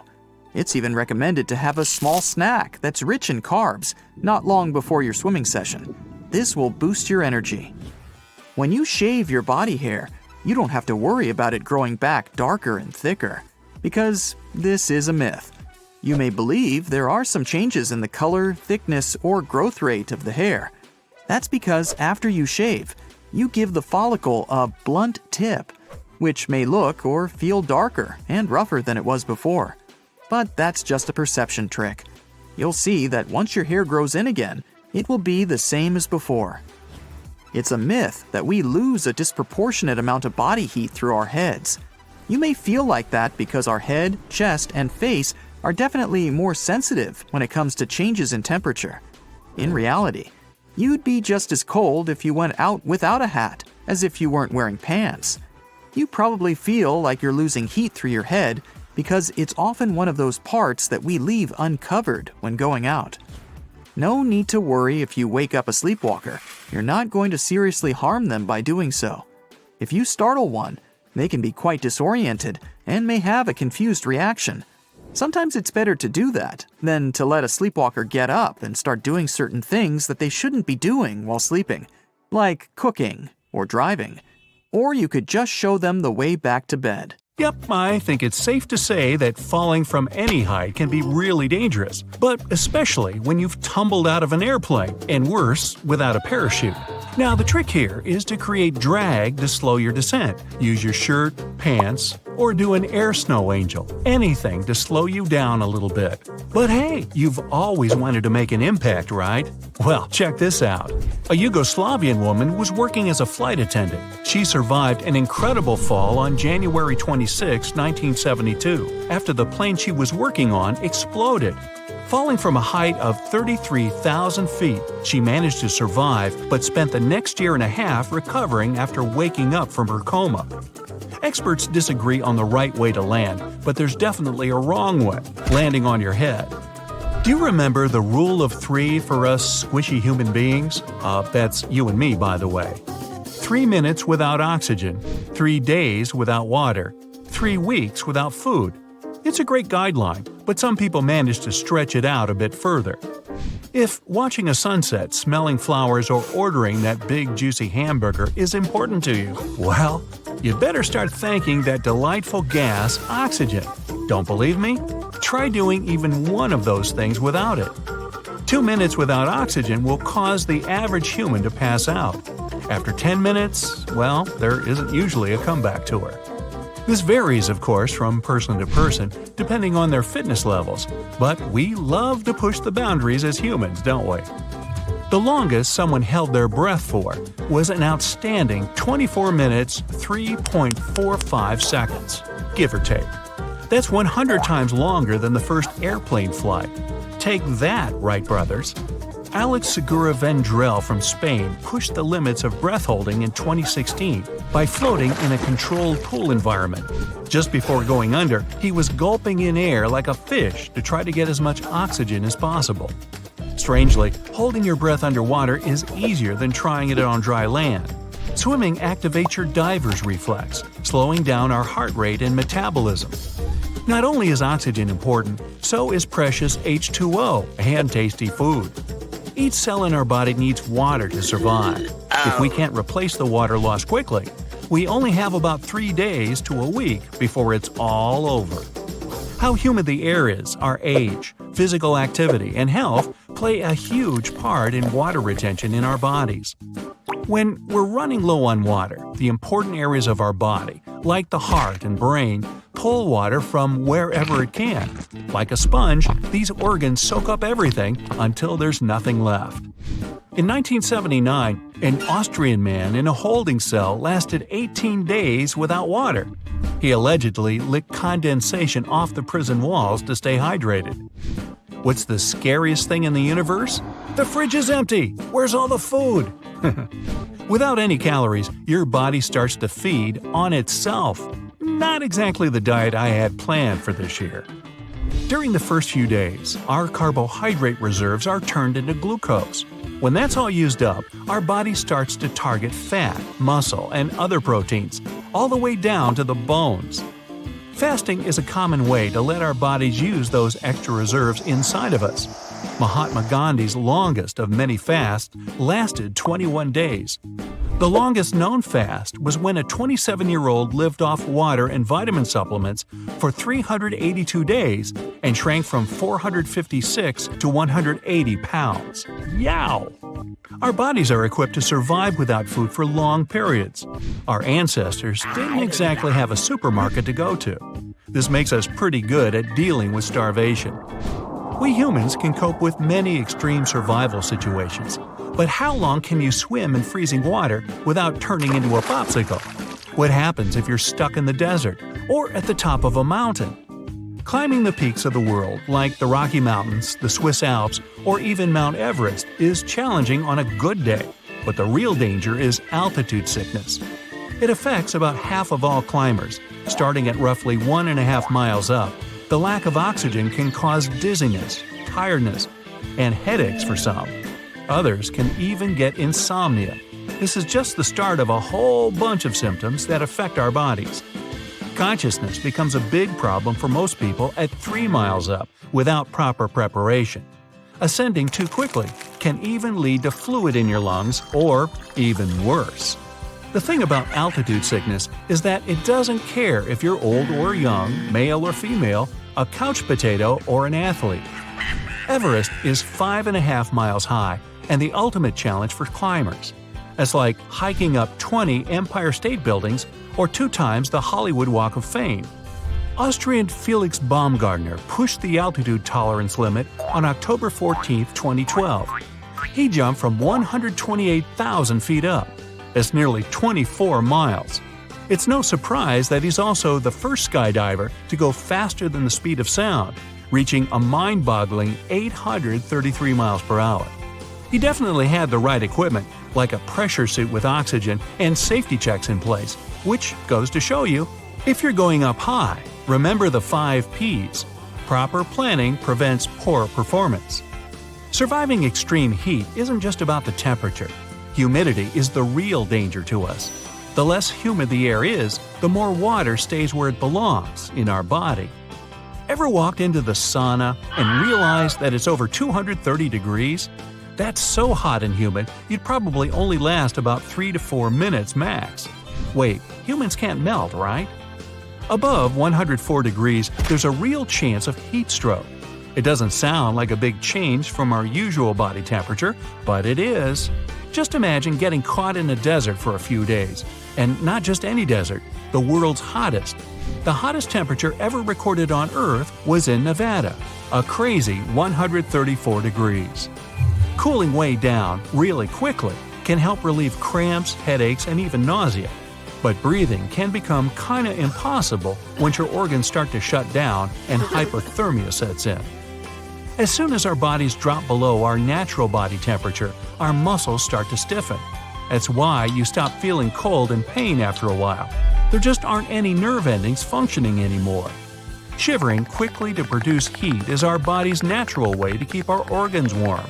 It's even recommended to have a small snack that's rich in carbs not long before your swimming session. This will boost your energy. When you shave your body hair, you don't have to worry about it growing back darker and thicker, because this is a myth. You may believe there are some changes in the color, thickness, or growth rate of the hair. That's because after you shave, you give the follicle a blunt tip, which may look or feel darker and rougher than it was before. But that's just a perception trick. You'll see that once your hair grows in again, it will be the same as before. It's a myth that we lose a disproportionate amount of body heat through our heads. You may feel like that because our head, chest, and face are definitely more sensitive when it comes to changes in temperature. In reality, you'd be just as cold if you went out without a hat as if you weren't wearing pants. You probably feel like you're losing heat through your head because it's often one of those parts that we leave uncovered when going out. No need to worry if you wake up a sleepwalker. You're not going to seriously harm them by doing so. If you startle one, they can be quite disoriented and may have a confused reaction. Sometimes it's better to do that than to let a sleepwalker get up and start doing certain things that they shouldn't be doing while sleeping, like cooking or driving. Or you could just show them the way back to bed. Yep, I think it's safe to say that falling from any height can be really dangerous, but especially when you've tumbled out of an airplane, and worse, without a parachute. Now, the trick here is to create drag to slow your descent. Use your shirt, pants, or do an air snow angel. Anything to slow you down a little bit. But hey, you've always wanted to make an impact, right? Well, check this out. A Yugoslavian woman was working as a flight attendant. She survived an incredible fall on January 26, 1972, after the plane she was working on exploded. Falling from a height of 33,000 feet, she managed to survive but spent the next year and a half recovering after waking up from her coma. Experts disagree on the right way to land, but there's definitely a wrong way, landing on your head. Do you remember the rule of 3 for us squishy human beings? That's you and me, by the way. 3 minutes without oxygen, 3 days without water, 3 weeks without food. It's a great guideline, but some people manage to stretch it out a bit further. If watching a sunset, smelling flowers, or ordering that big juicy hamburger is important to you, well, you better start thanking that delightful gas, oxygen. Don't believe me? Try doing even one of those things without it. 2 minutes without oxygen will cause the average human to pass out. After 10 minutes, well, there isn't usually a comeback to her. This varies, of course, from person to person, depending on their fitness levels, but we love to push the boundaries as humans, don't we? The longest someone held their breath for was an outstanding 24 minutes 3.45 seconds, give or take. That's 100 times longer than the first airplane flight. Take that, Wright brothers. Alex Segura Vendrell from Spain pushed the limits of breath-holding in 2016 by floating in a controlled pool environment. Just before going under, he was gulping in air like a fish to try to get as much oxygen as possible. Strangely, holding your breath underwater is easier than trying it on dry land. Swimming activates your diver's reflex, slowing down our heart rate and metabolism. Not only is oxygen important, so is precious H2O and tasty food. Each cell in our body needs water to survive. If we can't replace the water lost quickly, we only have about 3 days to a week before it's all over. How humid the air is, our age, physical activity, and health play a huge part in water retention in our bodies. When we're running low on water, the important areas of our body, like the heart and brain, pull water from wherever it can. Like a sponge, these organs soak up everything until there's nothing left. In 1979, an Austrian man in a holding cell lasted 18 days without water. He allegedly licked condensation off the prison walls to stay hydrated. What's the scariest thing in the universe? The fridge is empty! Where's all the food? Without any calories, your body starts to feed on itself. Not exactly the diet I had planned for this year. During the first few days, our carbohydrate reserves are turned into glucose. When that's all used up, our body starts to target fat, muscle, and other proteins, all the way down to the bones. Fasting is a common way to let our bodies use those extra reserves inside of us. Mahatma Gandhi's longest of many fasts lasted 21 days. The longest known fast was when a 27-year-old lived off water and vitamin supplements for 382 days and shrank from 456 to 180 pounds. Yow! Our bodies are equipped to survive without food for long periods. Our ancestors didn't exactly have a supermarket to go to. This makes us pretty good at dealing with starvation. We humans can cope with many extreme survival situations, but how long can you swim in freezing water without turning into a popsicle? What happens if you're stuck in the desert or at the top of a mountain? Climbing the peaks of the world, like the Rocky Mountains, the Swiss Alps, or even Mount Everest, is challenging on a good day, but the real danger is altitude sickness. It affects about half of all climbers. Starting at roughly 1.5 miles up, the lack of oxygen can cause dizziness, tiredness, and headaches for some. Others can even get insomnia. This is just the start of a whole bunch of symptoms that affect our bodies. Consciousness becomes a big problem for most people at 3 miles up without proper preparation. Ascending too quickly can even lead to fluid in your lungs or even worse. The thing about altitude sickness is that it doesn't care if you're old or young, male or female, a couch potato or an athlete. Everest is 5.5 miles high and the ultimate challenge for climbers. It's like hiking up 20 Empire State Buildings or 2 times the Hollywood Walk of Fame. Austrian Felix Baumgartner pushed the altitude tolerance limit on October 14, 2012. He jumped from 128,000 feet up. That's nearly 24 miles. It's no surprise that he's also the first skydiver to go faster than the speed of sound, reaching a mind-boggling 833 miles per hour. He definitely had the right equipment, like a pressure suit with oxygen and safety checks in place, which goes to show you, if you're going up high, remember the 5 Ps. Proper planning prevents poor performance. Surviving extreme heat isn't just about the temperature. Humidity is the real danger to us. The less humid the air is, the more water stays where it belongs, in our body. Ever walked into the sauna and realized that it's over 230 degrees? That's so hot and humid, you'd probably only last about 3 to 4 minutes max. Wait, humans can't melt, right? Above 104 degrees, there's a real chance of heat stroke. It doesn't sound like a big change from our usual body temperature, but it is. Just imagine getting caught in a desert for a few days. And not just any desert, the world's hottest. The hottest temperature ever recorded on Earth was in Nevada, a crazy 134 degrees. Cooling way down really quickly can help relieve cramps, headaches, and even nausea. But breathing can become kinda impossible once your organs start to shut down and hypothermia sets in. As soon as our bodies drop below our natural body temperature, our muscles start to stiffen. That's why you stop feeling cold and pain after a while. There just aren't any nerve endings functioning anymore. Shivering quickly to produce heat is our body's natural way to keep our organs warm.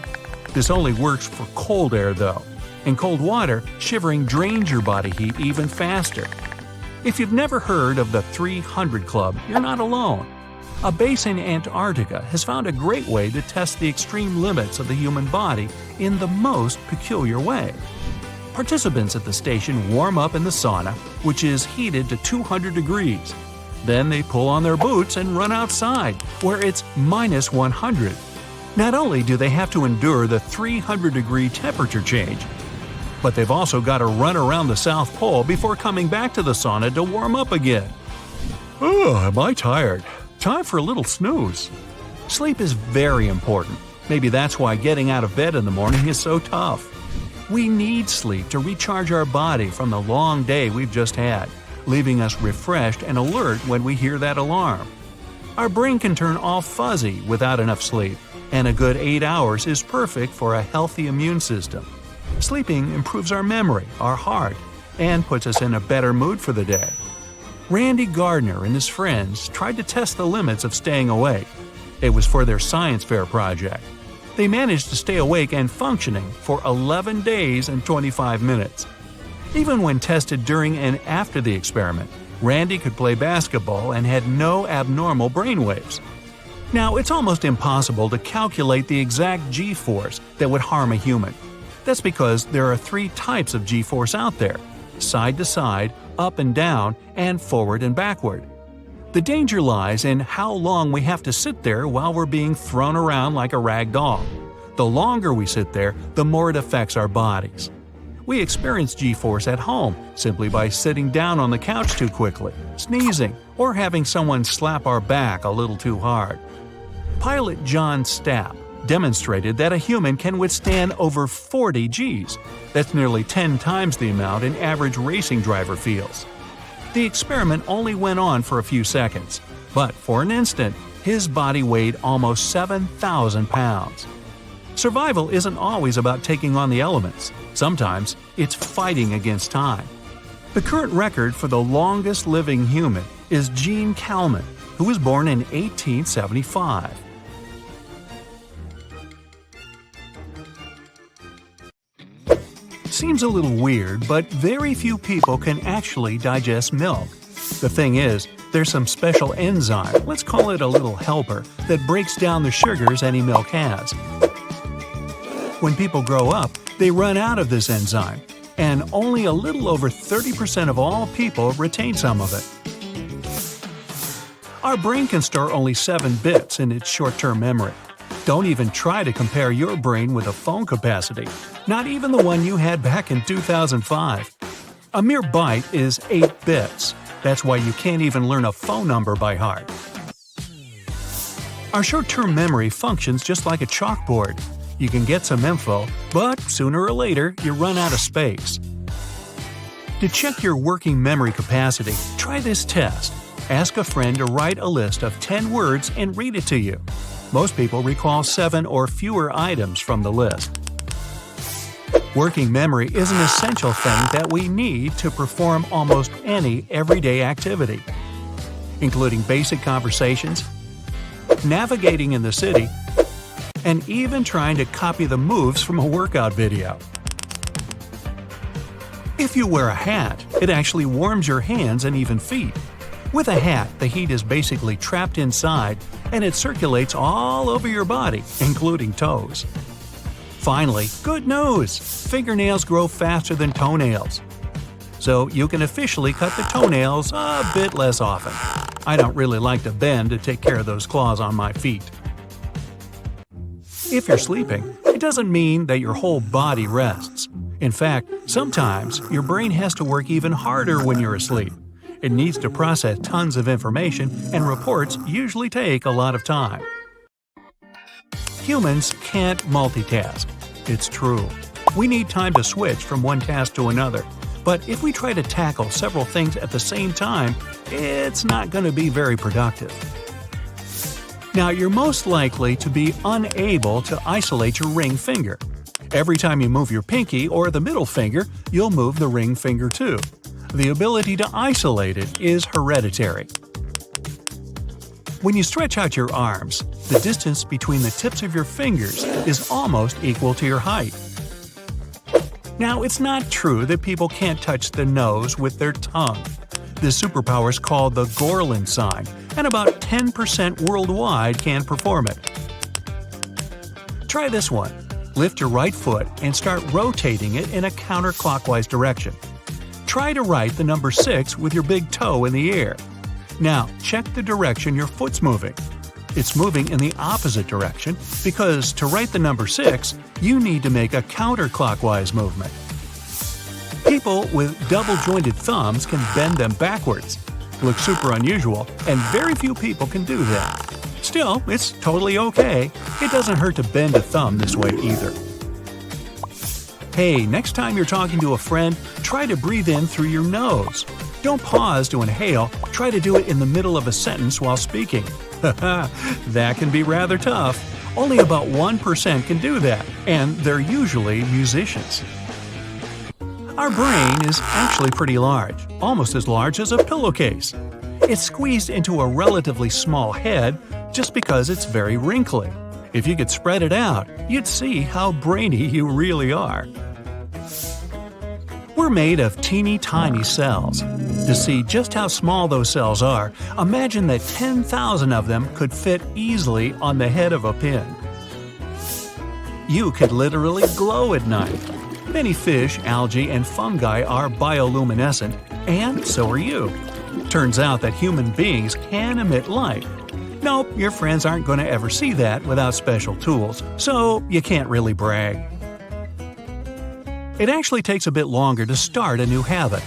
This only works for cold air though. In cold water, shivering drains your body heat even faster. If you've never heard of the 300 Club, you're not alone. A base in Antarctica has found a great way to test the extreme limits of the human body in the most peculiar way. Participants at the station warm up in the sauna, which is heated to 200 degrees. Then they pull on their boots and run outside, where it's minus 100. Not only do they have to endure the 300-degree temperature change, but they've also got to run around the South Pole before coming back to the sauna to warm up again. Oh, am I tired? Time for a little snooze. Sleep is very important. Maybe that's why getting out of bed in the morning is so tough. We need sleep to recharge our body from the long day we've just had, leaving us refreshed and alert when we hear that alarm. Our brain can turn all fuzzy without enough sleep, and a good 8 hours is perfect for a healthy immune system. Sleeping improves our memory, our heart, and puts us in a better mood for the day. Randy Gardner and his friends tried to test the limits of staying awake. It was for their science fair project. They managed to stay awake and functioning for 11 days and 25 minutes. Even when tested during and after the experiment, Randy could play basketball and had no abnormal brainwaves. Now, it's almost impossible to calculate the exact G-force that would harm a human. That's because there are 3 types of G-force out there: side to side, up and down, and forward and backward. The danger lies in how long we have to sit there while we're being thrown around like a rag doll. The longer we sit there, the more it affects our bodies. We experience G-force at home simply by sitting down on the couch too quickly, sneezing, or having someone slap our back a little too hard. Pilot John Stapp demonstrated that a human can withstand over 40 Gs. That's nearly 10 times the amount an average racing driver feels. The experiment only went on for a few seconds, but for an instant, his body weighed almost 7,000 pounds. Survival isn't always about taking on the elements. Sometimes it's fighting against time. The current record for the longest living human is Gene Kalman, who was born in 1875. Seems a little weird, but very few people can actually digest milk. The thing is, there's some special enzyme, let's call it a little helper, that breaks down the sugars any milk has. When people grow up, they run out of this enzyme, and only a little over 30% of all people retain some of it. Our brain can store only 7 bits in its short-term memory. Don't even try to compare your brain with a phone capacity, not even the one you had back in 2005. A mere byte is 8 bits. That's why you can't even learn a phone number by heart. Our short-term memory functions just like a chalkboard. You can get some info, but sooner or later you run out of space. To check your working memory capacity, try this test. Ask a friend to write a list of 10 words and read it to you. Most people recall 7 or fewer items from the list. Working memory is an essential thing that we need to perform almost any everyday activity, including basic conversations, navigating in the city, and even trying to copy the moves from a workout video. If you wear a hat, it actually warms your hands and even feet. With a hat, the heat is basically trapped inside and it circulates all over your body, including toes. Finally, good news! Fingernails grow faster than toenails. So you can officially cut the toenails a bit less often. I don't really like to bend to take care of those claws on my feet. If you're sleeping, it doesn't mean that your whole body rests. In fact, sometimes your brain has to work even harder when you're asleep. It needs to process tons of information, and reports usually take a lot of time. Humans can't multitask. It's true. We need time to switch from one task to another. But if we try to tackle several things at the same time, it's not going to be very productive. Now, you're most likely to be unable to isolate your ring finger. Every time you move your pinky or the middle finger, you'll move the ring finger too. The ability to isolate it is hereditary. When you stretch out your arms, the distance between the tips of your fingers is almost equal to your height. Now, it's not true that people can't touch the nose with their tongue. This superpower is called the Gorlin sign, and about 10% worldwide can perform it. Try this one. Lift your right foot and start rotating it in a counterclockwise direction. Try to write the number 6 with your big toe in the air. Now, check the direction your foot's moving. It's moving in the opposite direction because to write the number 6, you need to make a counterclockwise movement. People with double-jointed thumbs can bend them backwards. Looks super unusual, and very few people can do that. Still, it's totally okay. It doesn't hurt to bend a thumb this way either. Hey, next time you're talking to a friend, try to breathe in through your nose. Don't pause to inhale, try to do it in the middle of a sentence while speaking. That can be rather tough. Only about 1% can do that, and they're usually musicians. Our brain is actually pretty large, almost as large as a pillowcase. It's squeezed into a relatively small head just because it's very wrinkly. If you could spread it out, you'd see how brainy you really are. We're made of teeny tiny cells. To see just how small those cells are, imagine that 10,000 of them could fit easily on the head of a pin. You could literally glow at night. Many fish, algae, and fungi are bioluminescent, and so are you. Turns out that human beings can emit light. Nope, your friends aren't going to ever see that without special tools, so you can't really brag. It actually takes a bit longer to start a new habit.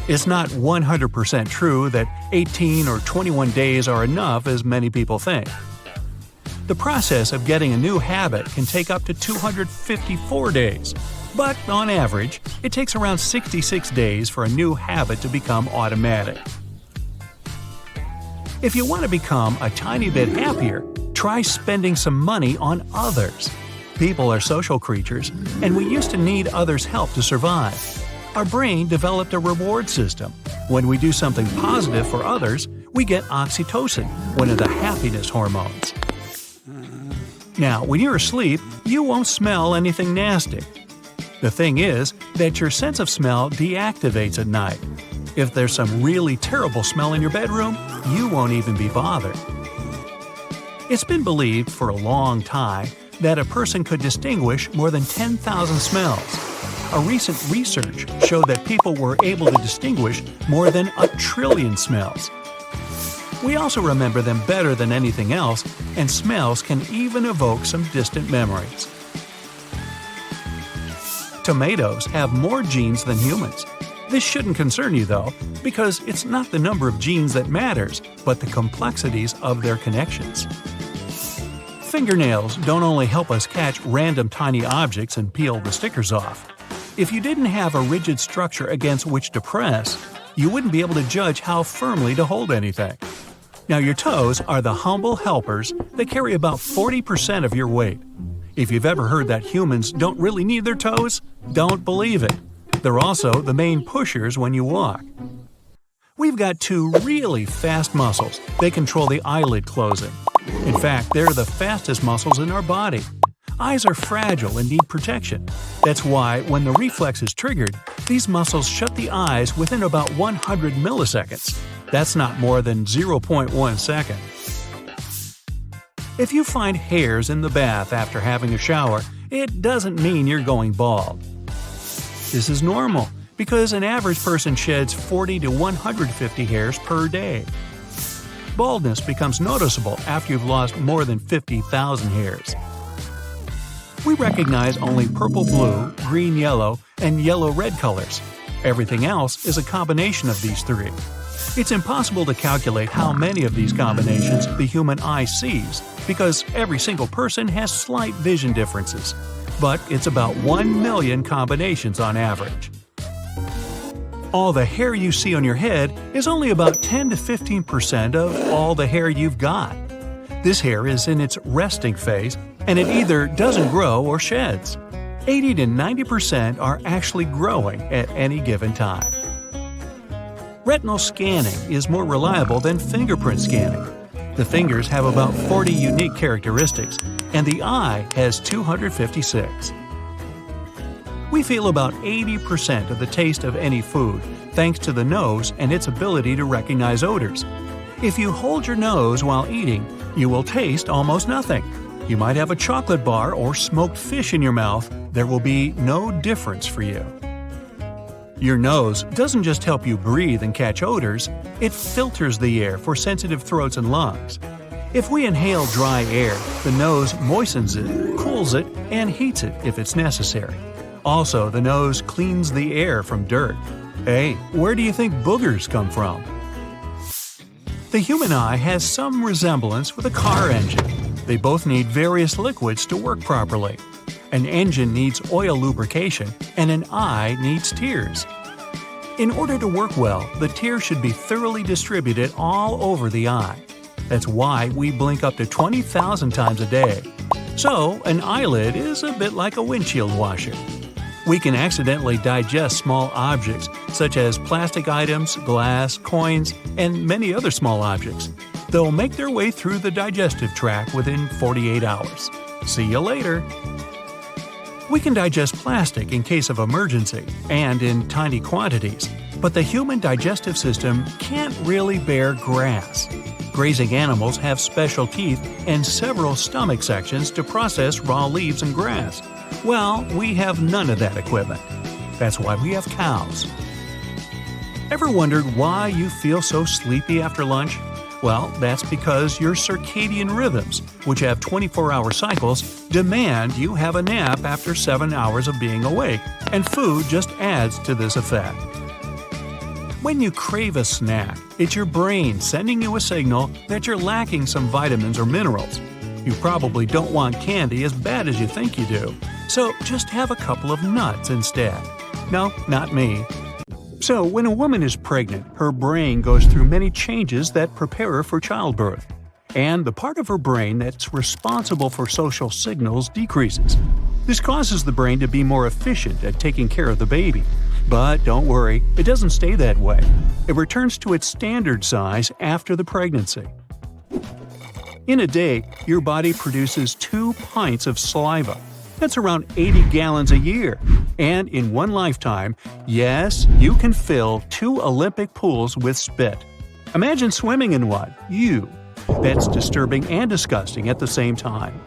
It's not 100% true that 18 or 21 days are enough as many people think. The process of getting a new habit can take up to 254 days, but on average, it takes around 66 days for a new habit to become automatic. If you want to become a tiny bit happier, try spending some money on others. People are social creatures, and we used to need others' help to survive. Our brain developed a reward system. When we do something positive for others, we get oxytocin, one of the happiness hormones. Now, when you're asleep, you won't smell anything nasty. The thing is that your sense of smell deactivates at night. If there's some really terrible smell in your bedroom, you won't even be bothered. It's been believed for a long time that a person could distinguish more than 10,000 smells. A recent research showed that people were able to distinguish more than 1 trillion smells. We also remember them better than anything else, and smells can even evoke some distant memories. Tomatoes have more genes than humans. This shouldn't concern you though, because it's not the number of genes that matters, but the complexities of their connections. Fingernails don't only help us catch random tiny objects and peel the stickers off. If you didn't have a rigid structure against which to press, you wouldn't be able to judge how firmly to hold anything. Now, your toes are the humble helpers that carry about 40% of your weight. If you've ever heard that humans don't really need their toes, don't believe it. They're also the main pushers when you walk. We've got 2 really fast muscles. They control the eyelid closing. In fact, they're the fastest muscles in our body. Eyes are fragile and need protection. That's why, when the reflex is triggered, these muscles shut the eyes within about 100 milliseconds. That's not more than 0.1 second. If you find hairs in the bath after having a shower, it doesn't mean you're going bald. This is normal, because an average person sheds 40 to 150 hairs per day. Baldness becomes noticeable after you've lost more than 50,000 hairs. We recognize only purple-blue, green-yellow, and yellow-red colors. Everything else is a combination of these 3. It's impossible to calculate how many of these combinations the human eye sees, because every single person has slight vision differences. But it's about 1 million combinations on average. All the hair you see on your head is only about 10 to 15% of all the hair you've got. This hair is in its resting phase, and it either doesn't grow or sheds. 80 to 90% are actually growing at any given time. Retinal scanning is more reliable than fingerprint scanning. The fingers have about 40 unique characteristics, and the eye has 256. We feel about 80% of the taste of any food thanks to the nose and its ability to recognize odors. If you hold your nose while eating, you will taste almost nothing. You might have a chocolate bar or smoked fish in your mouth, there will be no difference for you. Your nose doesn't just help you breathe and catch odors, it filters the air for sensitive throats and lungs. If we inhale dry air, the nose moistens it, cools it, and heats it if it's necessary. Also, the nose cleans the air from dirt. Hey, where do you think boogers come from? The human eye has some resemblance with a car engine. They both need various liquids to work properly. An engine needs oil lubrication, and an eye needs tears. In order to work well, the tears should be thoroughly distributed all over the eye. That's why we blink up to 20,000 times a day. So, an eyelid is a bit like a windshield washer. We can accidentally digest small objects, such as plastic items, glass, coins, and many other small objects. They'll make their way through the digestive tract within 48 hours. See you later! We can digest plastic in case of emergency and in tiny quantities, but the human digestive system can't really bear grass. Grazing animals have special teeth and several stomach sections to process raw leaves and grass. Well, we have none of that equipment. That's why we have cows. Ever wondered why you feel so sleepy after lunch? Well, that's because your circadian rhythms, which have 24-hour cycles, demand you have a nap after 7 hours of being awake, and food just adds to this effect. When you crave a snack, it's your brain sending you a signal that you're lacking some vitamins or minerals. You probably don't want candy as bad as you think you do, so just have a couple of nuts instead. No, not me. So, when a woman is pregnant, her brain goes through many changes that prepare her for childbirth. And the part of her brain that's responsible for social signals decreases. This causes the brain to be more efficient at taking care of the baby. But don't worry, it doesn't stay that way. It returns to its standard size after the pregnancy. In a day, your body produces 2 pints of saliva. That's around 80 gallons a year. And in one lifetime, yes, you can fill 2 Olympic pools with spit. Imagine swimming in one. That's disturbing and disgusting at the same time.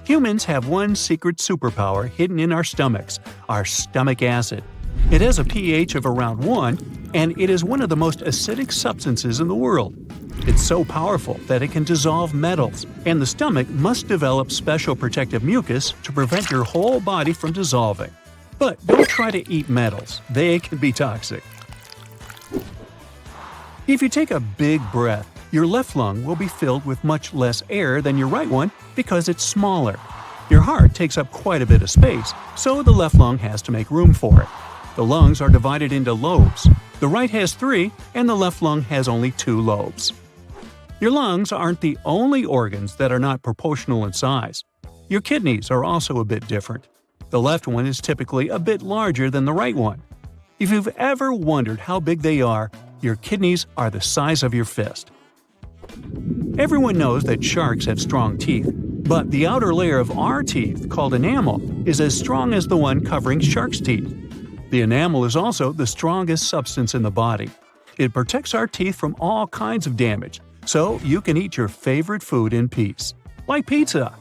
Humans have one secret superpower hidden in our stomachs, our stomach acid. It has a pH of around 1, and it is one of the most acidic substances in the world. It's so powerful that it can dissolve metals, and the stomach must develop special protective mucus to prevent your whole body from dissolving. But don't try to eat metals, they can be toxic. If you take a big breath, your left lung will be filled with much less air than your right one because it's smaller. Your heart takes up quite a bit of space, so the left lung has to make room for it. The lungs are divided into lobes. The right has 3, and the left lung has only 2 lobes. Your lungs aren't the only organs that are not proportional in size. Your kidneys are also a bit different. The left one is typically a bit larger than the right one. If you've ever wondered how big they are, your kidneys are the size of your fist. Everyone knows that sharks have strong teeth, but the outer layer of our teeth, called enamel, is as strong as the one covering sharks' teeth. The enamel is also the strongest substance in the body. It protects our teeth from all kinds of damage, so you can eat your favorite food in peace, like pizza.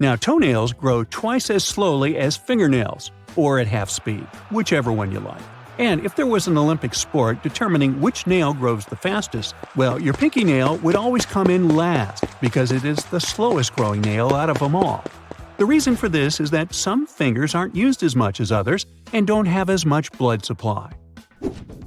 Now, toenails grow twice as slowly as fingernails, or at half speed, whichever one you like. And if there was an Olympic sport determining which nail grows the fastest, well, your pinky nail would always come in last because it is the slowest growing nail out of them all. The reason for this is that some fingers aren't used as much as others and don't have as much blood supply.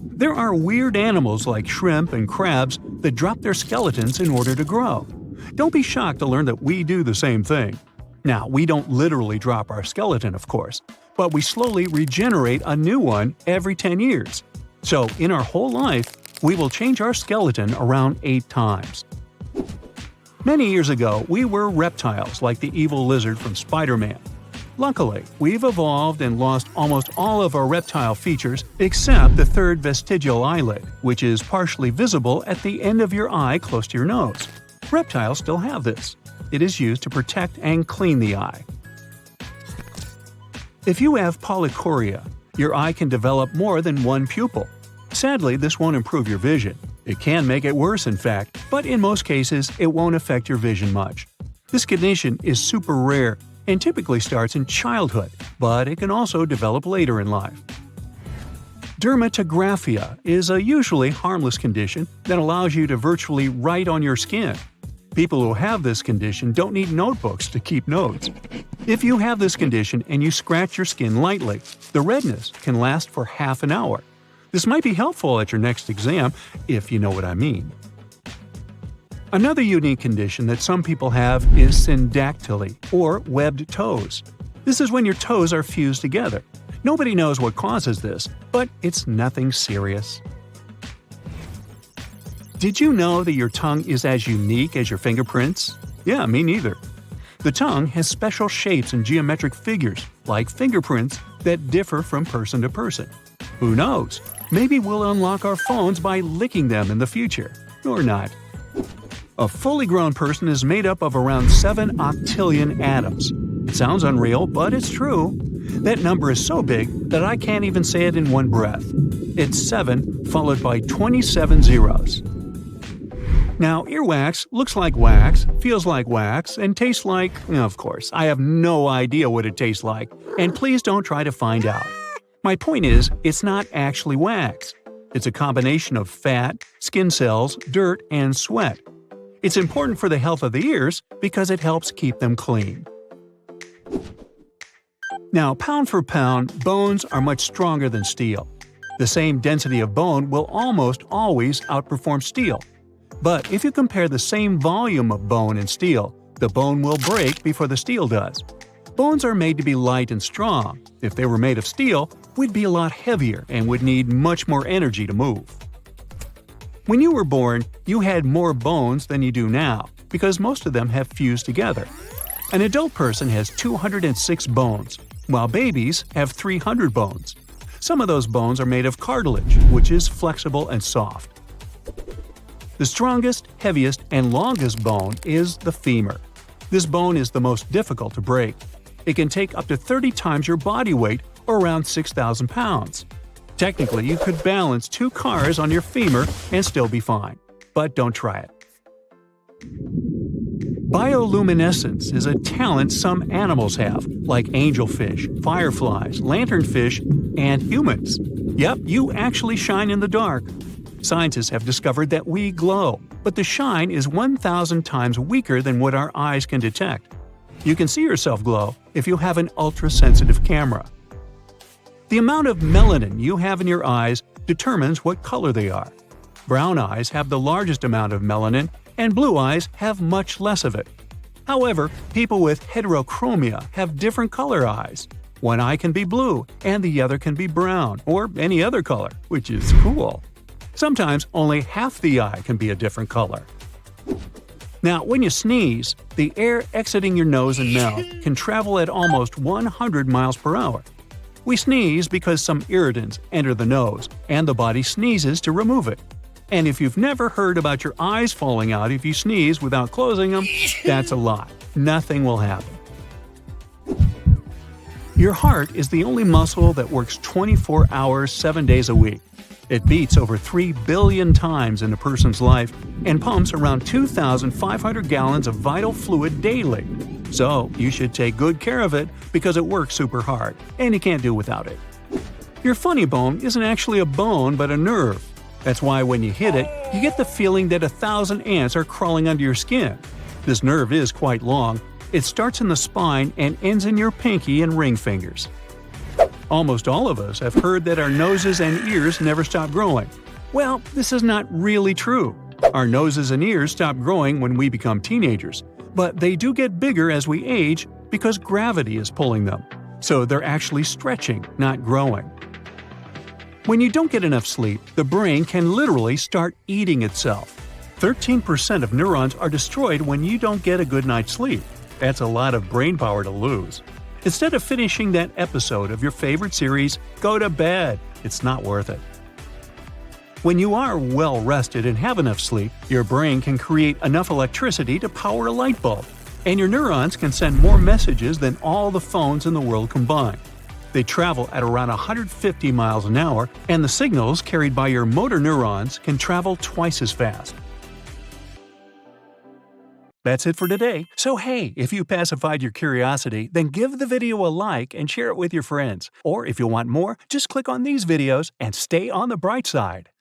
There are weird animals like shrimp and crabs that drop their skeletons in order to grow. Don't be shocked to learn that we do the same thing. Now, we don't literally drop our skeleton, of course, but we slowly regenerate a new one every 10 years. So, in our whole life, we will change our skeleton around 8 times. Many years ago, we were reptiles like the evil lizard from Spider-Man. Luckily, we've evolved and lost almost all of our reptile features except the third vestigial eyelid, which is partially visible at the end of your eye close to your nose. Reptiles still have this. It is used to protect and clean the eye. If you have polychoria, your eye can develop more than one pupil. Sadly, this won't improve your vision. It can make it worse, in fact, but in most cases, it won't affect your vision much. This condition is super rare and typically starts in childhood, but it can also develop later in life. Dermatographia is a usually harmless condition that allows you to virtually write on your skin. People who have this condition don't need notebooks to keep notes. If you have this condition and you scratch your skin lightly, the redness can last for half an hour. This might be helpful at your next exam, if you know what I mean. Another unique condition that some people have is syndactyly, or webbed toes. This is when your toes are fused together. Nobody knows what causes this, but it's nothing serious. Did you know that your tongue is as unique as your fingerprints? Yeah, me neither. The tongue has special shapes and geometric figures, like fingerprints, that differ from person to person. Who knows? Maybe we'll unlock our phones by licking them in the future. Or not. A fully grown person is made up of around 7 octillion atoms. It sounds unreal, but it's true. That number is so big that I can't even say it in one breath. It's 7 followed by 27 zeros. Now, earwax looks like wax, feels like wax, and tastes like… Of course, I have no idea what it tastes like, and please don't try to find out. My point is, it's not actually wax. It's a combination of fat, skin cells, dirt, and sweat. It's important for the health of the ears because it helps keep them clean. Now, pound for pound, bones are much stronger than steel. The same density of bone will almost always outperform steel. But if you compare the same volume of bone and steel, the bone will break before the steel does. Bones are made to be light and strong. If they were made of steel, we'd be a lot heavier and would need much more energy to move. When you were born, you had more bones than you do now, because most of them have fused together. An adult person has 206 bones, while babies have 300 bones. Some of those bones are made of cartilage, which is flexible and soft. The strongest, heaviest, and longest bone is the femur. This bone is the most difficult to break. It can take up to 30 times your body weight, or around 6,000 pounds. Technically, you could balance 2 cars on your femur and still be fine. But don't try it. Bioluminescence is a talent some animals have, like angelfish, fireflies, lanternfish, and humans. Yep, you actually shine in the dark. Scientists have discovered that we glow, but the shine is 1,000 times weaker than what our eyes can detect. You can see yourself glow if you have an ultra-sensitive camera. The amount of melanin you have in your eyes determines what color they are. Brown eyes have the largest amount of melanin, and blue eyes have much less of it. However, people with heterochromia have different color eyes. One eye can be blue, and the other can be brown, or any other color, which is cool. Sometimes only half the eye can be a different color. Now, when you sneeze, the air exiting your nose and mouth can travel at almost 100 miles per hour. We sneeze because some irritants enter the nose, and the body sneezes to remove it. And if you've never heard about your eyes falling out if you sneeze without closing them, that's a lie. Nothing will happen. Your heart is the only muscle that works 24 hours, 7 days a week. It beats over 3 billion times in a person's life and pumps around 2,500 gallons of vital fluid daily. So, you should take good care of it because it works super hard, and you can't do without it. Your funny bone isn't actually a bone but a nerve. That's why when you hit it, you get the feeling that 1,000 ants are crawling under your skin. This nerve is quite long. It starts in the spine and ends in your pinky and ring fingers. Almost all of us have heard that our noses and ears never stop growing. Well, this is not really true. Our noses and ears stop growing when we become teenagers, but they do get bigger as we age because gravity is pulling them. So they're actually stretching, not growing. When you don't get enough sleep, the brain can literally start eating itself. 13% of neurons are destroyed when you don't get a good night's sleep. That's a lot of brain power to lose. Instead of finishing that episode of your favorite series, go to bed. It's not worth it. When you are well rested and have enough sleep, your brain can create enough electricity to power a light bulb. And your neurons can send more messages than all the phones in the world combined. They travel at around 150 miles an hour, and the signals carried by your motor neurons can travel twice as fast. That's it for today. So hey, if you pacified your curiosity, then give the video a like and share it with your friends. Or if you want more, just click on these videos and stay on the bright side.